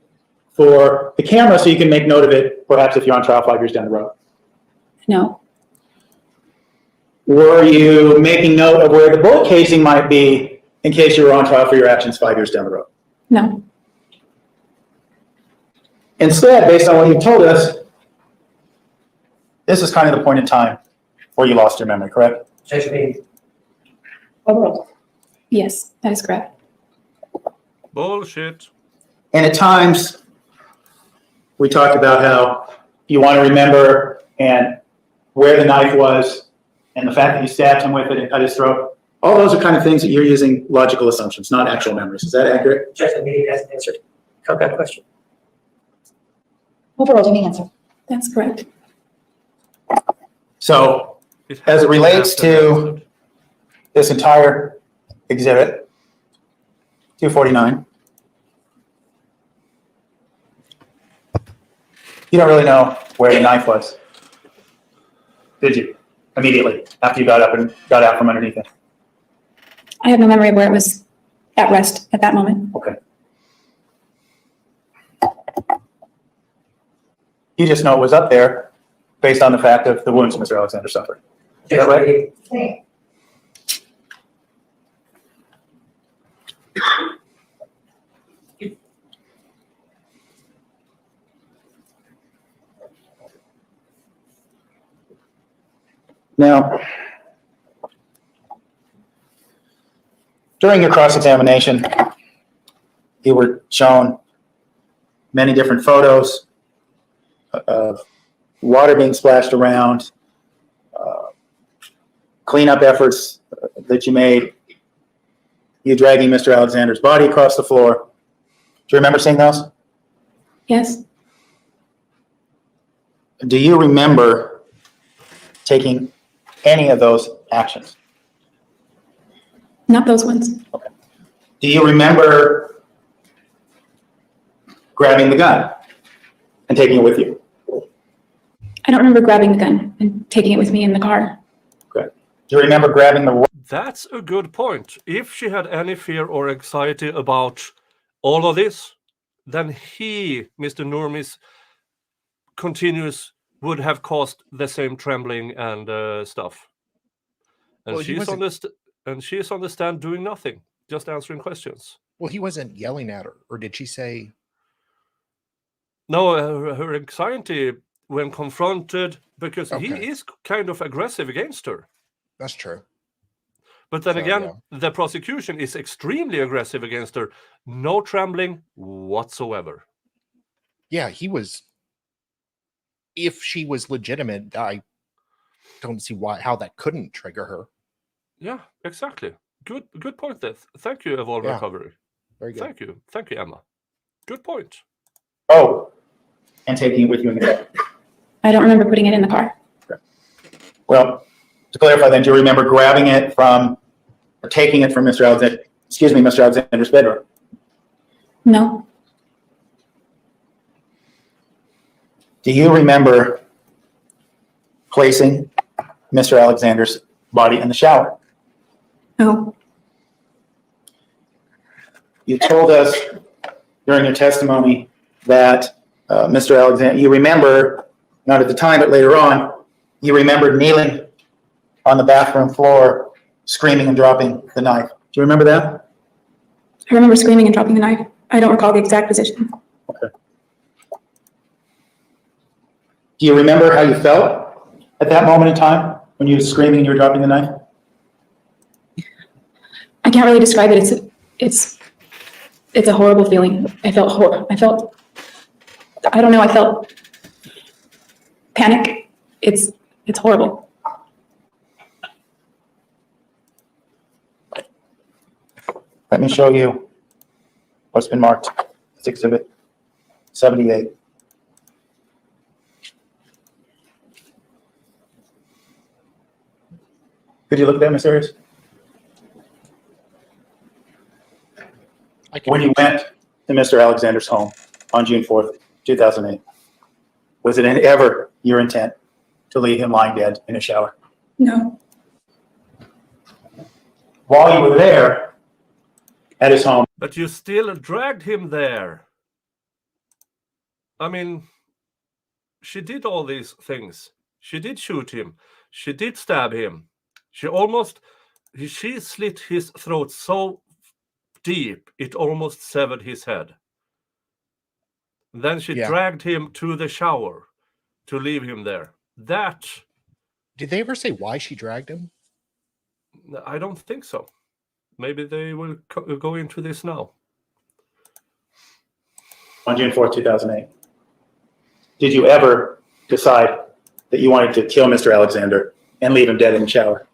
for the camera so you can make note of it, perhaps if you're on trial 5 years down the road?
No,
Were you making note of where the bullet casing might be in case you were on trial for your actions 5 years down the road?
no,
Instead, based on what you told us, this is kind of the point in time where you lost your memory, correct?
Judge Mead.
yes, that is correct.
Bullshit.
And at times, we talked about how you want to remember and where the knife was and the fact that you stabbed him with it and cut his throat. All those are kind of things that you're using logical assumptions, not actual memories. Is that accurate?
Judge Mead hasn't answered. Compound question.
Overall, any answer?
That's correct.
So as it relates to this entire exhibit, 249, you don't really know where the knife was, did you? Immediately after you got up and got out from underneath it.
I have no memory of where it was at rest at that moment.
Okay. You just know it was up there based on the fact of the wounds Mr. Alexander suffered. Is that right?
Mead.
Now, during your cross-examination, you were shown many different photos of water being splashed around, cleanup efforts that you made, you dragging Mr. Alexander's body across the floor. Do you remember seeing those?
Yes,
Do you remember taking any of those actions?
not those ones.
Do you remember grabbing the gun and taking it with you?
I don't remember grabbing the gun and taking it with me in the car.
Okay. Do you remember grabbing the
That's a good point. If she had any fear or anxiety about all of this, then he, Mr. Nurmi's continuous, would have caused the same trembling and stuff. And
Well, he
she's on
wasn't-
she's on the stand doing nothing, just answering questions.
Well, he wasn't yelling at her, or did she say?
No, her anxiety when confronted, because he
Okay.
is kind of aggressive against her.
That's true.
But then
So,
again,
yeah.
the prosecution is extremely aggressive against her. No trembling whatsoever.
Yeah, he was. If she was legitimate, I don't see how that couldn't trigger her.
Yeah, exactly. Good point there. Thank you, Evolve
Yeah.
Recovery.
Very good.
Thank you, Emma. Good point.
oh, and taking it with you in the car?
I don't remember putting it in the car.
Well, To clarify then, do you remember grabbing it from, or taking it from Mr. Alexander's bedroom?
No,
Do you remember placing Mr. Alexander's body in the shower?
no,
You told us during your testimony that Mr. Alexander, you remember, not at the time, but later on, you remembered kneeling on the bathroom floor, screaming and dropping the knife. Do you remember that?
I remember screaming and dropping the knife. I don't recall the exact position.
Okay. Do you remember how you felt at that moment in time when you were screaming and you were dropping the knife?
I can't really describe it. It's a horrible feeling. I felt I don't know, I felt panic. It's horrible.
Let me show you what's been marked. It's Exhibit 78. Could you look at that, Ms. Arias? When you went to Mr. Alexander's home on June 4th, 2008, was it ever your intent to leave him lying dead in a shower?
No,
While you were there at his home,
But you still dragged him there. I mean, she did all these things. She did shoot him. She did stab him. She slit his throat so deep it almost severed his head. Then she dragged him to the shower to leave him there.
Did they ever say why she dragged him?
I don't think so. Maybe they will go into this now.
on June 4th, 2008, did you ever decide that you wanted to kill Mr. Alexander and leave him dead in the shower?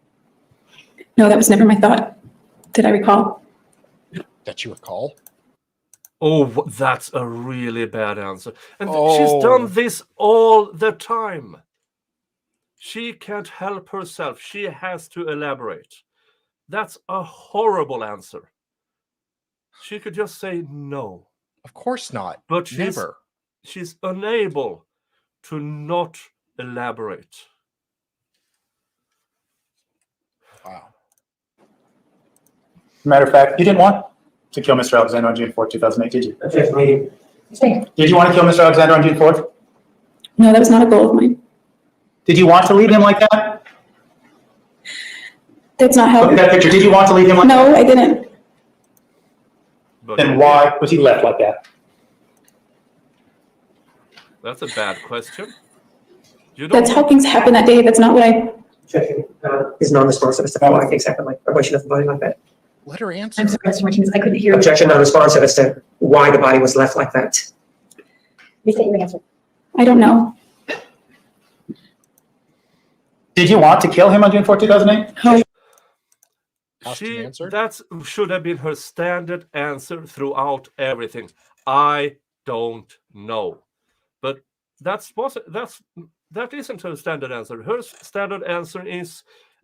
no, that was never my thought. Did I recall?
That you recall?
Oh, that's a really bad answer. And she's done this all the time. She can't help herself. She has to elaborate. That's a horrible answer. She could just say no.
Of course not.
But she's unable to not elaborate.
Wow.
Matter of fact, you didn't want to kill Mr. Alexander on June 4th, 2008, did you? Did you want to kill Mr. Alexander on June 4th?
No, that was not a goal of mine.
Did you want to leave him like that?
That's not how.
Look at that picture. Did you want to leave him like that?
No, I didn't.
But
Then why was he left like that?
that's a bad question. You don't
That's how things happened that day. That's not what I.
Is non-responsive as to why things happen like, or why she left the body like that.
Let her answer.
I'm sorry, Mr. Martinez, I couldn't hear.
Objection non-responsive as to why the body was left like that.
Restate your answer.
I don't know.
Did you want to kill him on June 4th, 2008?
No.
Asked and answered?
That should have been her standard answer throughout everything. I don't know. But that isn't her standard answer. Her standard answer is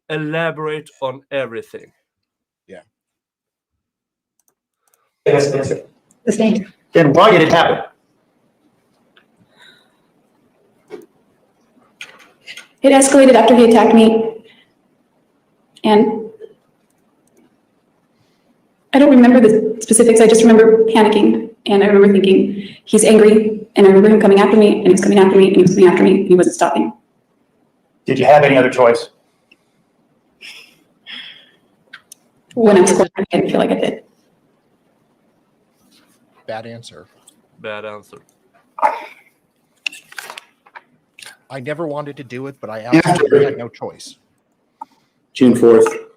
elaborate on everything.
That's an answer.
Sustained.
Then why did it happen?
It escalated after he attacked me. And I don't remember the specifics. I just remember panicking. And I remember thinking, he's angry. And I remember him coming after me, and he was coming after me, and he was coming after me, and he wasn't stopping.
Did you have any other choice?
When I was scoring, I didn't feel like I did.
Bad answer.
Bad answer.
I never wanted to do it, but I absolutely had no choice.
June 4th,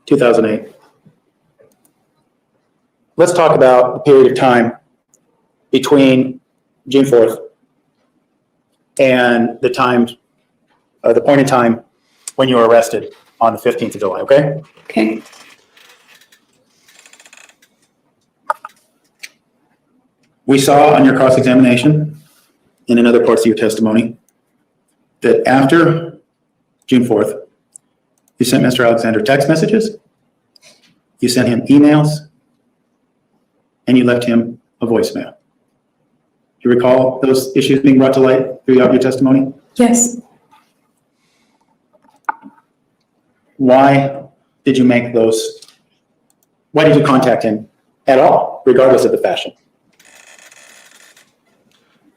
2008. Let's talk about the period of time between June 4th and the point in time when you were arrested on the 15th of July, okay?
Okay.
We saw on your cross-examination and in other parts of your testimony that after June 4th, You sent Mr. Alexander text messages, you sent him emails, and you left him a voicemail. Do you recall those issues being brought to light throughout your testimony?
Yes.
Why did you make those? Why did you contact him at all, regardless of the fashion?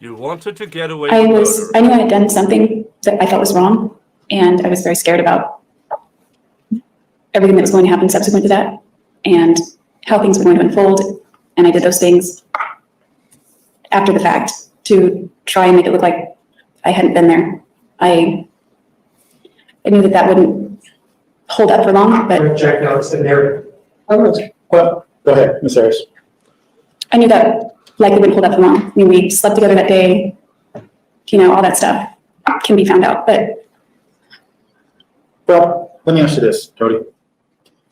You wanted to get away
I
from
knew I had done something that I thought was wrong, and I was very scared about everything that was going to happen subsequent to that, and how things were going to unfold. And I did those things after the fact to try and make it look like I hadn't been there. I knew that that wouldn't hold up for long, but
Jack, now it's the narrative.
Well, go ahead, Ms. Harris.
I knew that likely wouldn't hold up for long. I mean, we slept together that day, you know, all that stuff can be found out, but.
Well, let me ask you this, Jodi.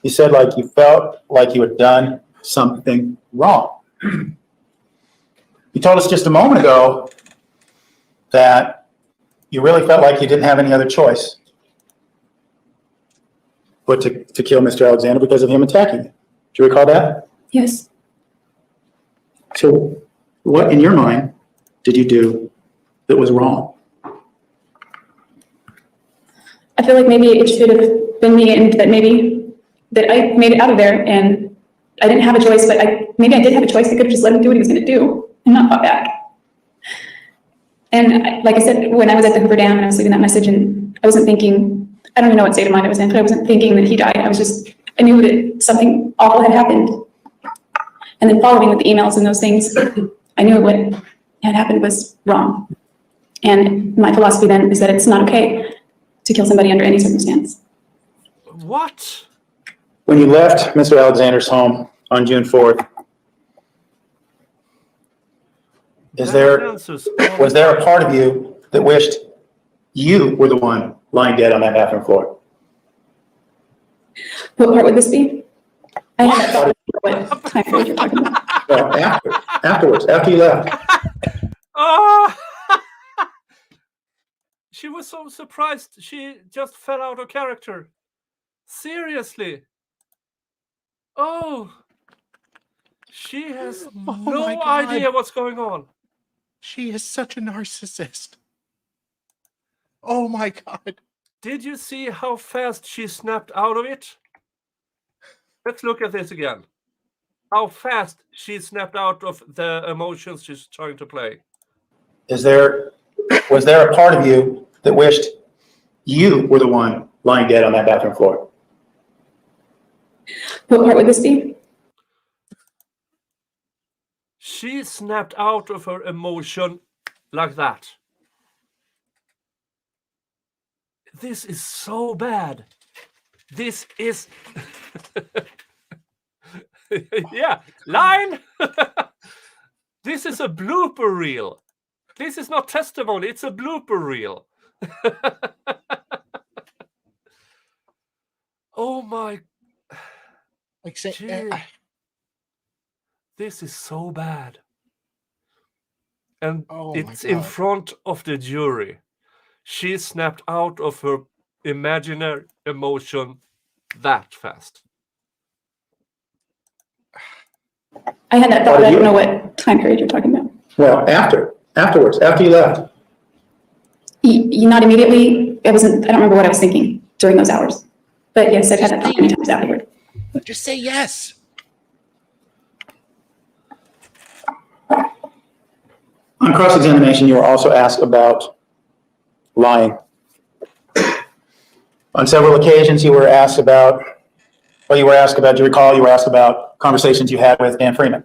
You said like you felt like you had done something wrong. You told us just a moment ago that you really felt like you didn't have any other choice but to kill Mr. Alexander because of him attacking you. Do you recall that?
Yes.
So what in your mind did you do that was wrong?
I feel like maybe it should have been me, and that maybe that I made it out of there and I didn't have a choice, but maybe I did have a choice. I could have just let him do what he was going to do and not fought back. And like I said, when I was at the Hoover Dam and I was leaving that message, and I wasn't thinking, I don't even know what state of mind I was in, but I wasn't thinking that he died. I knew that something awful had happened. And then following with the emails and those things, I knew what had happened was wrong. And my philosophy then is that it's not okay to kill somebody under any circumstance.
What?
When you left Mr. Alexander's home on June 4th, was there a part of you that wished you were the one lying dead on that bathroom floor?
What part would this be? I had that thought. What time period you're talking about?
Well, afterwards, after you left.
Oh! She was so surprised. She just fell out of character. Seriously. Oh. She has no idea what's going on.
She is such a narcissist. Oh my God.
Did you see how fast she snapped out of it? Let's look at this again. How fast she snapped out of the emotions she's trying to play.
Was there a part of you that wished you were the one lying dead on that bathroom floor?
What part would this be?
She snapped out of her emotion like that. This is so bad. This is... yeah, line. This is a blooper reel. This is not testimony, it's a blooper reel. Oh my...
Like say,
this is so bad. And
oh
it's in front of the jury. She snapped out of her imaginary emotion that fast.
I had that thought, but I don't know what time period you're talking about.
Well, afterwards, after you left.
Not immediately. I don't remember what I was thinking during those hours. But yes, I've had that thought many times afterward.
just say yes.
On cross-examination, you were also asked about lying. On several occasions, you were asked about, do you recall, you were asked about conversations you had with Dan Freeman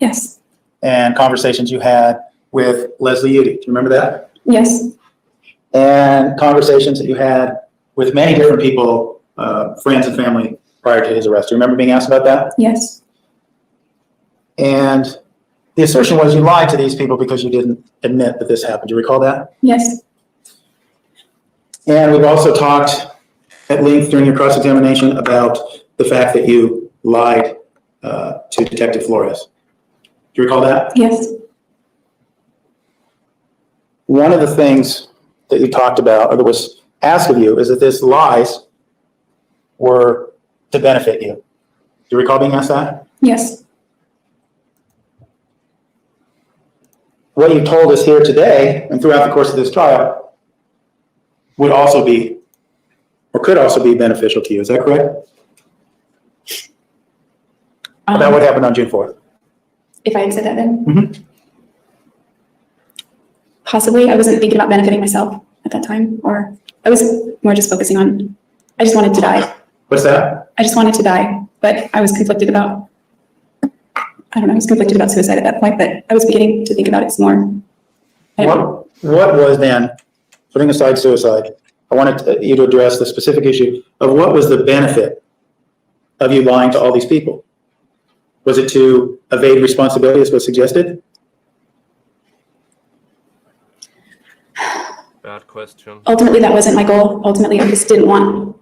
Yes.
and conversations you had with Leslie Udy. Do you remember that?
Yes.
And conversations that you had with many different people, friends and family, prior to his arrest. Do you remember being asked about that?
Yes.
And the assertion was you lied to these people because you didn't admit that this happened. Do you recall that?
Yes.
And we've also talked at length during your cross-examination about the fact that you lied to Detective Flores. Do you recall that?
Yes.
One of the things that you talked about, or that was ask of you is that this lies were to benefit you. Do you recall being asked that?
Yes.
What you told us here today and throughout the course of this trial would also be, or could also be beneficial to you. Is that correct? About what happened on June 4th.
If I had said that then?
Mhm.
Possibly. I wasn't thinking about benefiting myself at that time, or I was more just focusing on, I just wanted to die.
What's that?
I just wanted to die, but I was conflicted about, I don't know, I was conflicted about suicide at that point, but I was beginning to think about it some more.
What was then, putting aside suicide, I wanted you to address the specific issue of what was the benefit of you lying to all these people? Was it to evade responsibility, as was suggested?
Bad question.
Ultimately, that wasn't my goal. Ultimately, I just didn't want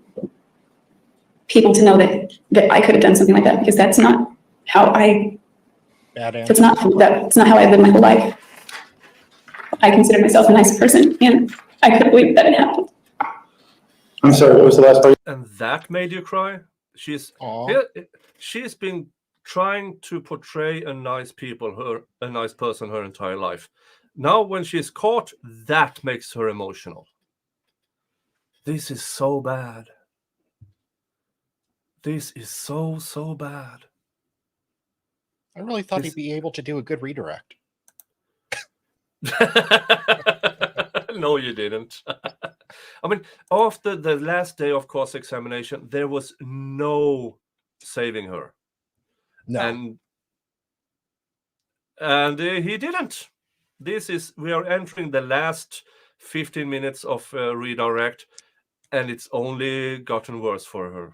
people to know that I could have done something like that, because that's not how I,
Bad answer.
that's not how I live my whole life. I consider myself a nice person, and I couldn't believe that it happened.
I'm sorry, what was the last part?
And that made you cry? She's been trying to portray a nice person her entire life. Now when she's caught, that makes her emotional. This is so bad. This is so bad.
I really thought he'd be able to do a good redirect.
No, you didn't. I mean, after the last day of cross-examination, there was no saving her.
No.
And he didn't. We are entering the last 15 minutes of redirect, and it's only gotten worse for her.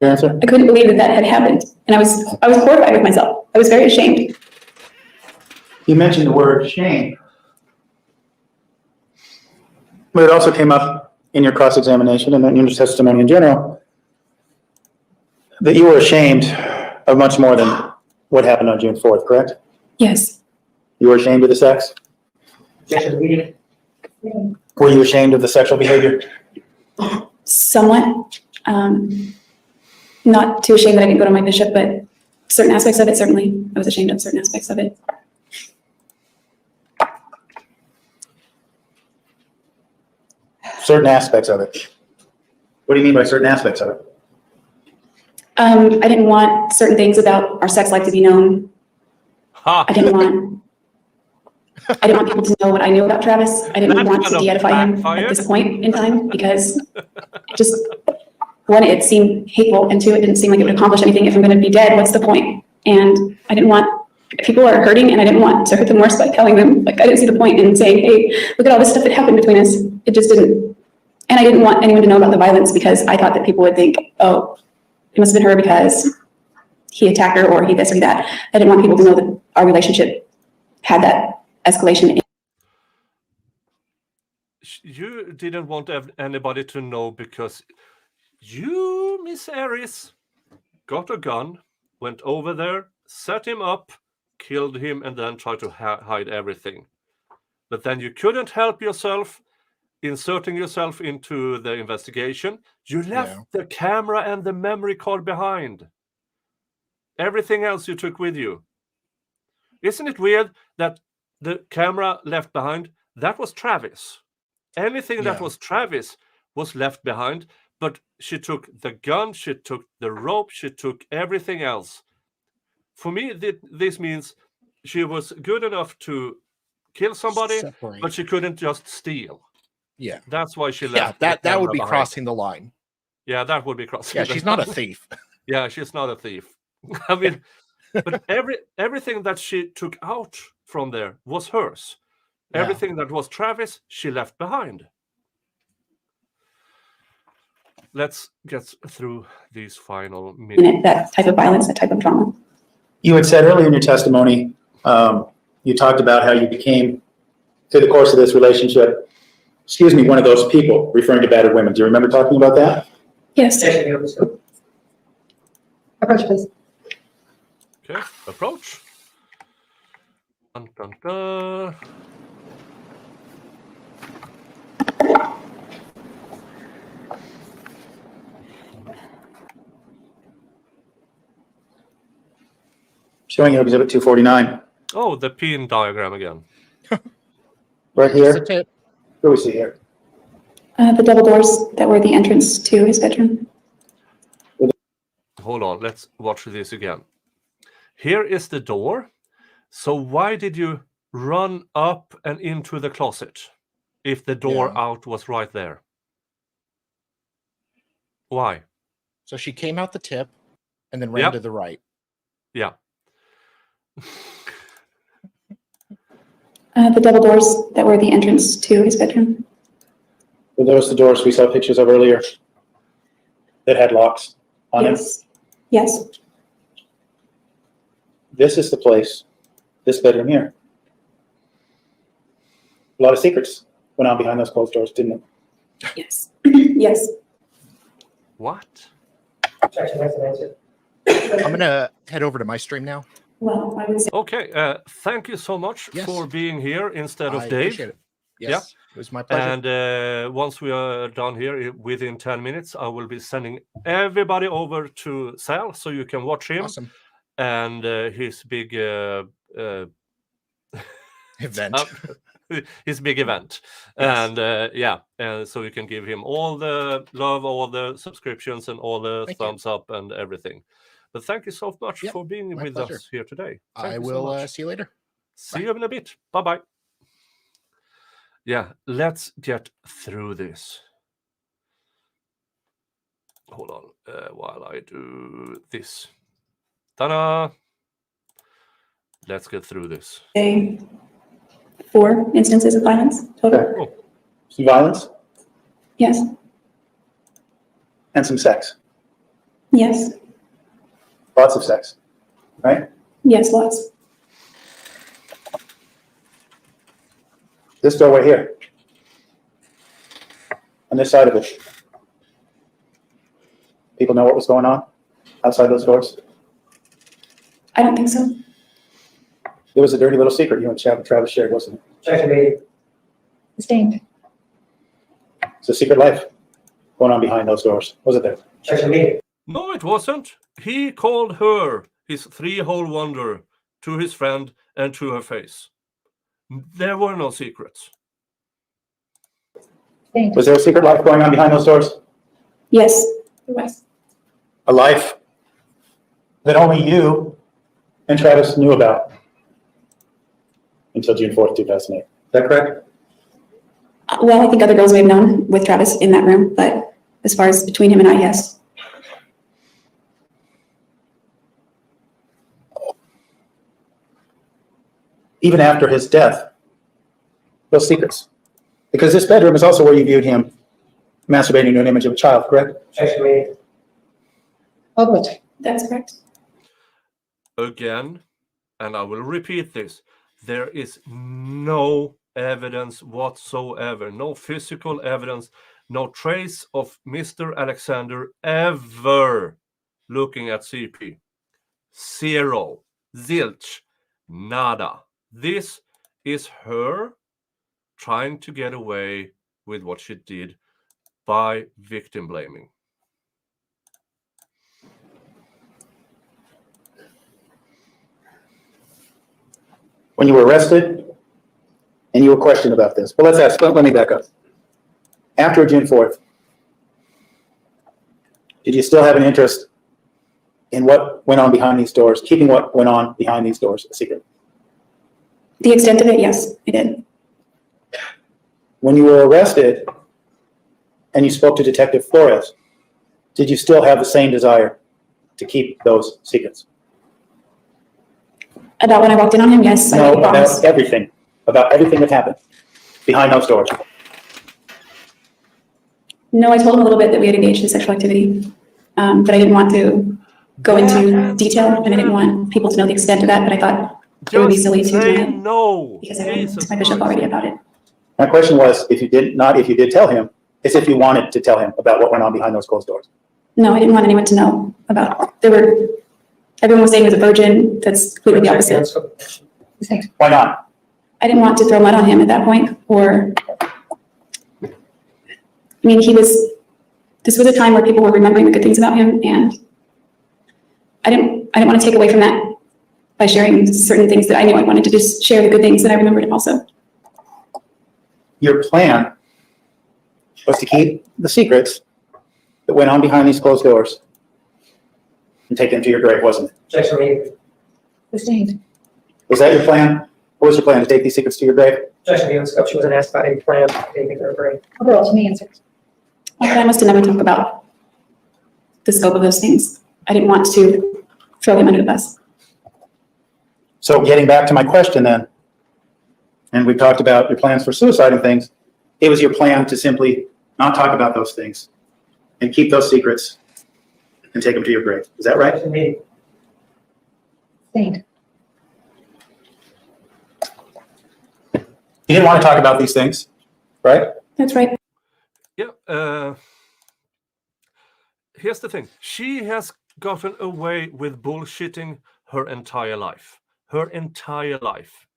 Your answer?
I couldn't believe that had happened, and I was horrified with myself. I was very ashamed.
You mentioned the word shame. But it also came up in your cross-examination and in your testimony in general that you were ashamed of much more than what happened on June 4th, correct?
Yes.
You were ashamed of the sex? Were you ashamed of the sexual behavior?
Somewhat. Not too ashamed that I didn't go to my bishop, but certain aspects of it, certainly. I was ashamed of certain aspects of it.
Certain aspects of it. What do you mean by certain aspects of it?
I didn't want certain things about our sex life to be known. I didn't want people to know what I knew about Travis. I didn't want to de-edify him at this point in time, because just, one, it seemed hateful, and two, it didn't seem like it would accomplish anything. If I'm going to be dead, what's the point? And I didn't want, people are hurting, and I didn't want to hurt them worse by telling them, like, I didn't see the point in saying, hey, look at all this stuff that happened between us. It just didn't. And I didn't want anyone to know about the violence, because I thought that people would think, oh, it must have been her because he attacked her, or he this or that. I didn't want people to know that our relationship had that escalation.
You didn't want anybody to know because you, Miss Aries, got a gun, went over there, set him up, killed him, and then tried to hide everything. But then you couldn't help yourself, inserting yourself into the investigation. You left the camera and the memory card behind. Everything else you took with you. Isn't it weird that the camera left behind, that was Travis? Anything that was Travis was left behind, but she took the gun, she took the rope, she took everything else. For me, this means she was good enough to kill somebody, but she couldn't just steal.
Yeah.
That's why she left.
Yeah, that would be crossing the line.
Yeah, that would be crossing.
Yeah, she's not a thief.
Yeah, she's not a thief. I mean, but everything that she took out from there was hers. Everything that was Travis, she left behind. Let's get through these final minutes.
That type of violence, that type of trauma.
You had said earlier in your testimony, you talked about how you became, through the course of this relationship, one of those people, referring to battered women. Do you remember talking about that?
Yes.
Approach, please.
Okay, approach. Dun, dun, dun.
Showing you exhibit 249.
Oh, the pin diagram again.
Right
Just a
here.
tip.
What do we see here?
The double doors that were the entrance to his bedroom.
Hold on, let's watch this again. Here is the door. So why did you run up and into the closet if the door
Yeah.
out was right there? Why?
So she came out the tip and then ran
Yep.
to the right.
Yeah.
The double doors that were the entrance to his bedroom.
Were those the doors we saw pictures of earlier that had locks on them?
Yes. Yes.
This is the place, this bedroom here. A lot of secrets went on behind those closed doors, didn't it?
Yes. Yes.
What?
Objection, that's an answer.
I'm gonna head over to my stream now.
Well, I would say.
Okay, thank you so much
Yes.
for being here instead of
I
Dave.
appreciate it. Yes, it was my pleasure.
And once we are done here, within 10 minutes, I will be sending everybody over to Sal so you can watch him
Awesome
and his big
event.
his big event.
Yes.
And so you can give him all the love, all the subscriptions, and all the
Thank you.
thumbs up and everything. But thank you so much
Yep,
for being
my
with
pleasure.
us here today. Thank
I
you so
will
much.
see you later.
See
Bye.
you in a bit. Bye-bye. Yeah, let's get through this. Hold on while I do this. Ta-da! Let's get through this.
Say 4 instances of violence total.
Okay. Some violence
Yes.
and some sex.
Yes.
Lots of sex, right?
Yes. Lots.
This doorway here. On this side of it. People know what was going on outside those doors?
I don't think so.
It was a dirty little secret you and Travis shared, wasn't it?
Objection made.
Sustained.
It's a secret life going on behind those doors, wasn't there?
Objection made.
No, it wasn't. He called her his three-hole wonder to his friend and to her face. There were no secrets.
Sustained.
Was there a secret life going on behind those doors?
Yes. There was.
A life that only you and Travis knew about until June 4th, 2008. Is that correct?
Well, I think other girls may have known with Travis in that room, but as far as between him and I, yes.
Even after his death, those secrets. Because this bedroom is also where you viewed him masturbating to an image of a child, correct?
Objection made.
Public.
That's correct.
Again, and I will repeat this, there is no evidence whatsoever, no physical evidence, no trace of Mr. Alexander ever looking at CP. Zero. Zilch. Nada. This is her trying to get away with what she did by victim blaming.
When you were arrested and you were questioned about this. But let me back up. After June 4th, did you still have an interest in what went on behind these doors, keeping what went on behind these doors a secret?
The extent of it, yes, I did.
When you were arrested and you spoke to Detective Flores, did you still have the same desire to keep those secrets?
About when I walked in on him, yes. I
No,
made a promise.
about everything that happened behind those doors.
No, I told him a little bit that we had engaged in sexual activity, but I didn't want to go into detail, and I didn't want people to know the extent of that, but I thought it would be silly to
say
deny it
no.
because I
Jesus
told my bishop
Christ.
already about it.
My question was, if you did tell him, it's if you wanted to tell him about what went on behind those closed doors.
No, I didn't want anyone to know about, everyone was saying he was a virgin, that's completely the opposite.
Sustained.
Why not?
I didn't want to throw mud on him at that point, or, I mean, this was a time where people were remembering the good things about him, and I didn't want to take away from that by sharing certain things that I knew I wanted to just share the good things that I remembered also.
Your plan was to keep the secrets that went on behind these closed doors and take them to your grave, wasn't it?
Objection made.
Sustained.
Was that your plan? What was your plan, to take these secrets to your grave?
Objection made on scope. She wasn't asked about any plan, anything or agree.
Overall, to me, answer.
My plan was to never talk about the scope of those things. I didn't want to throw them under the bus.
So getting back to my question then, and we talked about your plans for suicide and things, it was your plan to simply not talk about those things and keep those secrets and take them to your grave. Is that right?
Objection made.
Sustained.
You didn't want to talk about these things, right?
That's right.
Yeah. Here's the thing. She has gotten away with bullshitting her entire life. Her entire life.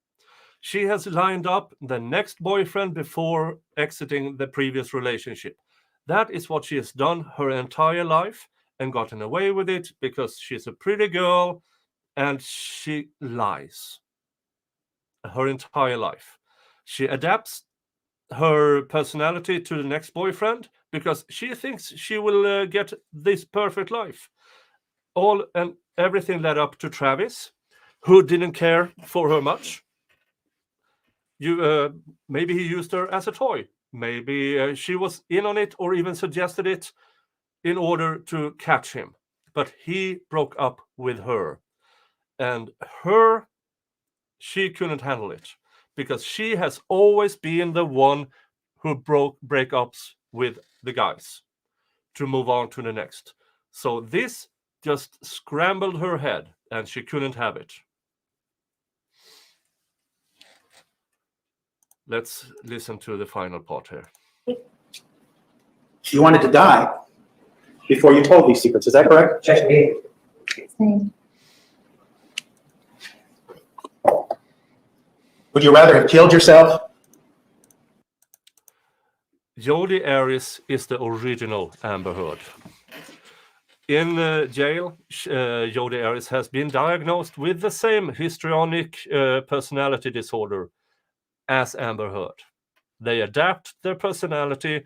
She has lined up the next boyfriend before exiting the previous relationship. That is what she has done her entire life and gotten away with it because she's a pretty girl and she lies her entire life. She adapts her personality to the next boyfriend because she thinks she will get this perfect life. All and everything led up to Travis, who didn't care for her much. Maybe he used her as a toy. Maybe she was in on it or even suggested it in order to catch him. But he broke up with her. And she couldn't handle it because she has always been the one who broke breakups with the guys to move on to the next. So this just scrambled her head and she couldn't have it. Let's listen to the final part here.
You wanted to die before you told these secrets. Is that correct?
Objection made.
Sustained.
Would you rather have killed yourself?
Jodi Arias is the original Amber Heard. In jail, Jodi Arias has been diagnosed with the same histrionic personality disorder as Amber Heard. They adapt their personality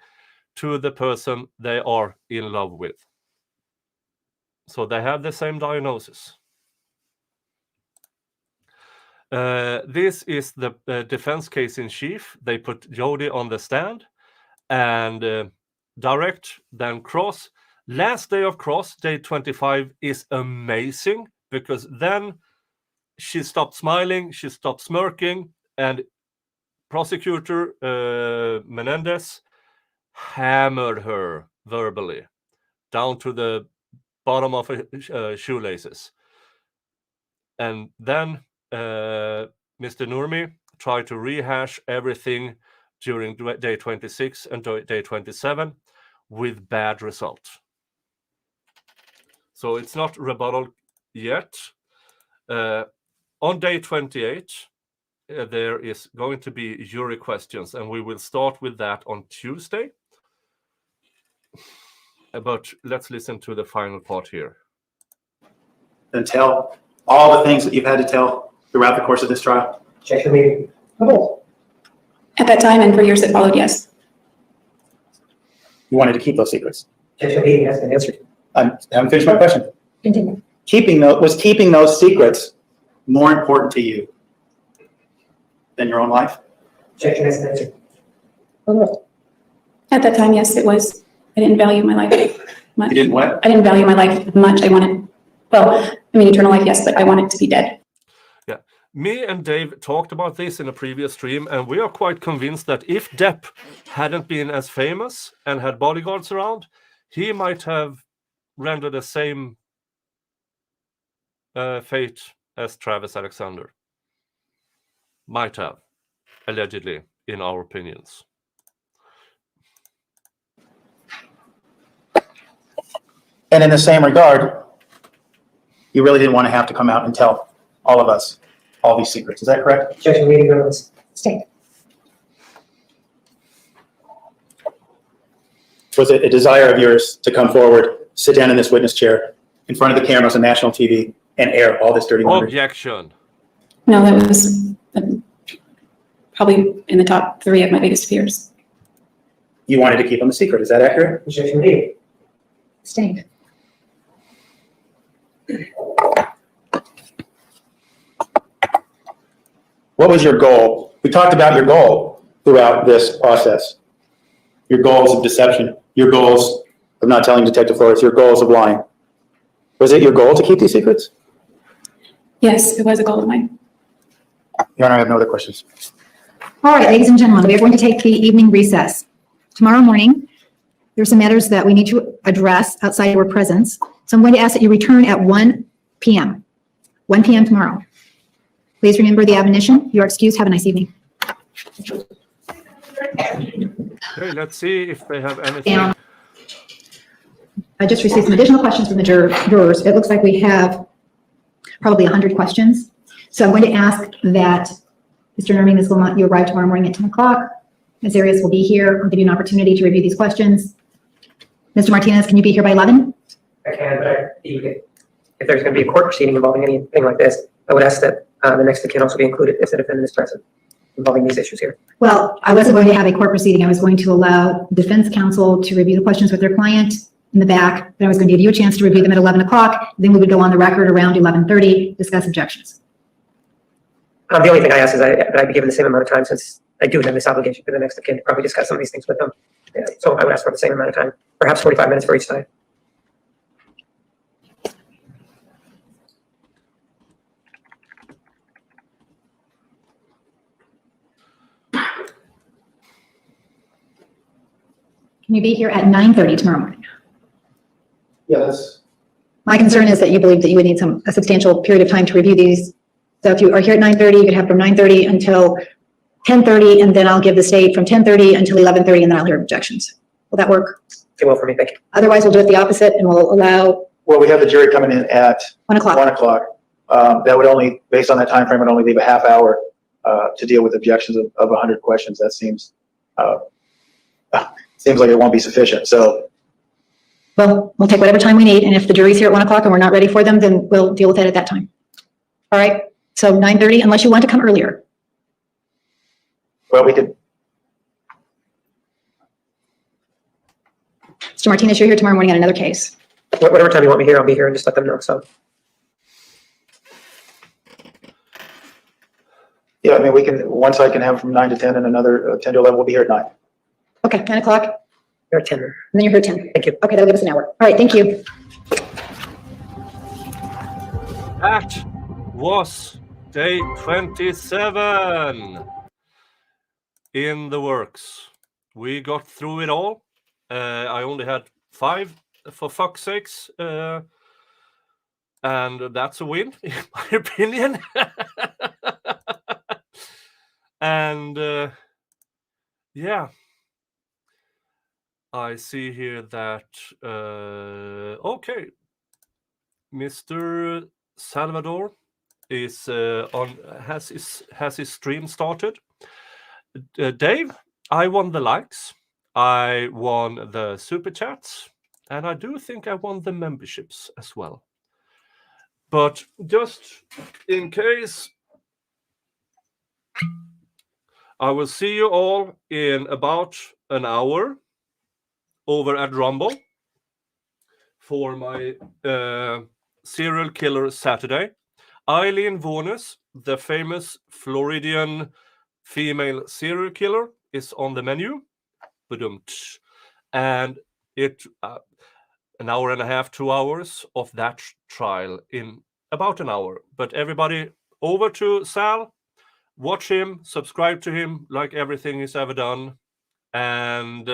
to the person they are in love with. So they have the same diagnosis. This is the defense case in chief. They put Jodi on the stand and direct, then cross. Last day of cross, day 25, is amazing because then she stopped smiling, she stopped smirking, and prosecutor Menendez hammered her verbally down to the bottom of her shoelaces. And then Mr. Nurmi tried to rehash everything during day 26 and day 27 with bad result. So it's not rebuttal yet. On day 28, there is going to be jury questions, and we will start with that on Tuesday. But let's listen to the final part here.
And tell all the things that you've had to tell throughout the course of this trial?
Objection made.
At that time and for years that followed, yes.
You wanted to keep those secrets.
Objection made has been answered.
I haven't finished my question.
Continue.
Was keeping those secrets more important to you than your own life?
Objection has been answered.
Overall.
At that time, yes, it was. I didn't value my life much.
You didn't what?
I didn't value my life much. Eternal life, yes, but I wanted to be dead.
Yeah. Me and Dave talked about this in a previous stream, and we are quite convinced that if Depp hadn't been as famous and had bodyguards around, he might have rendered the same fate as Travis Alexander. Might have, allegedly, in our opinions.
And in the same regard, you really didn't want to have to come out and tell all of us all these secrets. Is that correct?
Objection made. Ignorance.
Sustained.
Was it a desire of yours to come forward, sit down in this witness chair in front of the cameras on national TV, and air all this dirty laundry?
Objection.
No, that was probably in the top 3 of my biggest fears.
You wanted to keep them a secret, is that accurate?
Objection B.
Abstained.
What was your goal? We talked about your goal throughout this process. Your goals of deception, your goals of not telling Detective Flores, your goals of lying. Was it your goal to keep these secrets?
Yes, it was a goal of mine.
Your Honor, I have no other questions.
All right, ladies and gentlemen, we are going to take the evening recess. Tomorrow morning, there are some matters that we need to address outside your presence. So I'm going to ask that you return at 1 p.m. 1 p.m. tomorrow. Please remember the admonition. You are excused. Have a nice evening.
Okay, let's see if they have anything.
And I just received some additional questions from the jurors. It looks like we have probably 100 questions. So I'm going to ask that Mr. Nermi, Ms. Lamont, you arrive tomorrow morning at 10 o'clock. Ms. Arias will be here. I'll give you an opportunity to review these questions. Mr. Martinez, can you be here by 11?
I can, but if there's going to be a court proceeding involving anything like this, I would ask that the next can also be included if the defendant is present involving these issues here.
Well, I wasn't going to have a court proceeding. I was going to allow defense counsel to review the questions with their client in the back. Then I was going to give you a chance to review them at 11 o'clock. Then we would go on the record around 11:30, discuss objections.
The only thing I ask is that I be given the same amount of time, since I do have this obligation for the next of kin to probably discuss some of these things with them. Yeah, so I would ask for the same amount of time, perhaps 45 minutes for each side.
Can you be here at 9:30 tomorrow morning?
Yeah, that's.
My concern is that you believe that you would need a substantial period of time to review these. So if you are here at 9:30, you could have from 9:30 until 10:30, and then I'll give the state from 10:30 until 11:30, and then I'll hear objections. Will that work?
It will for me, thank you.
Otherwise, we'll do it the opposite, and we'll allow
Well, we have the jury coming in at
1 o'clock.
1 o'clock. That would only, based on that time frame, would only leave a half hour to deal with objections of 100 questions. That seems like it won't be sufficient. So
Well, we'll take whatever time we need, and if the jury's here at 1 o'clock and we're not ready for them, then we'll deal with it at that time. All right, so 9:30, unless you want to come earlier.
well, we could.
Mr. Martinez, you're here tomorrow morning on another case.
Whatever time you want me here, I'll be here, and just let them know. So
Yeah, I mean, we can, one side can have from 9 to 10 and another 10 to 11. We'll be here at 9.
Okay, 9 o'clock,
you're at 10.
and then you're here at 10.
Thank you.
Okay, that'll give us an hour. All right, thank you.
That was day 27 in the works. We got through it all. I only had 5, for fuck's sakes. And that's a win, in my opinion. And yeah, I see here that okay, Mr. Salvador is has his stream started. Dave, I won the likes, I won the super chats, and I do think I won the memberships as well. But just in case, I will see you all in about an hour over at Rumble for my serial killer Saturday. Eileen Vones, the famous Floridian female serial killer, is on the menu. And it an hour and a half, 2 hours of that trial in about an hour. But everybody over to Sal, watch him, subscribe to him, like everything he's ever done. And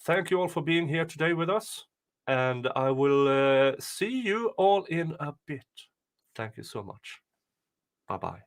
thank you all for being here today with us. And I will see you all in a bit. Thank you so much. Bye-bye.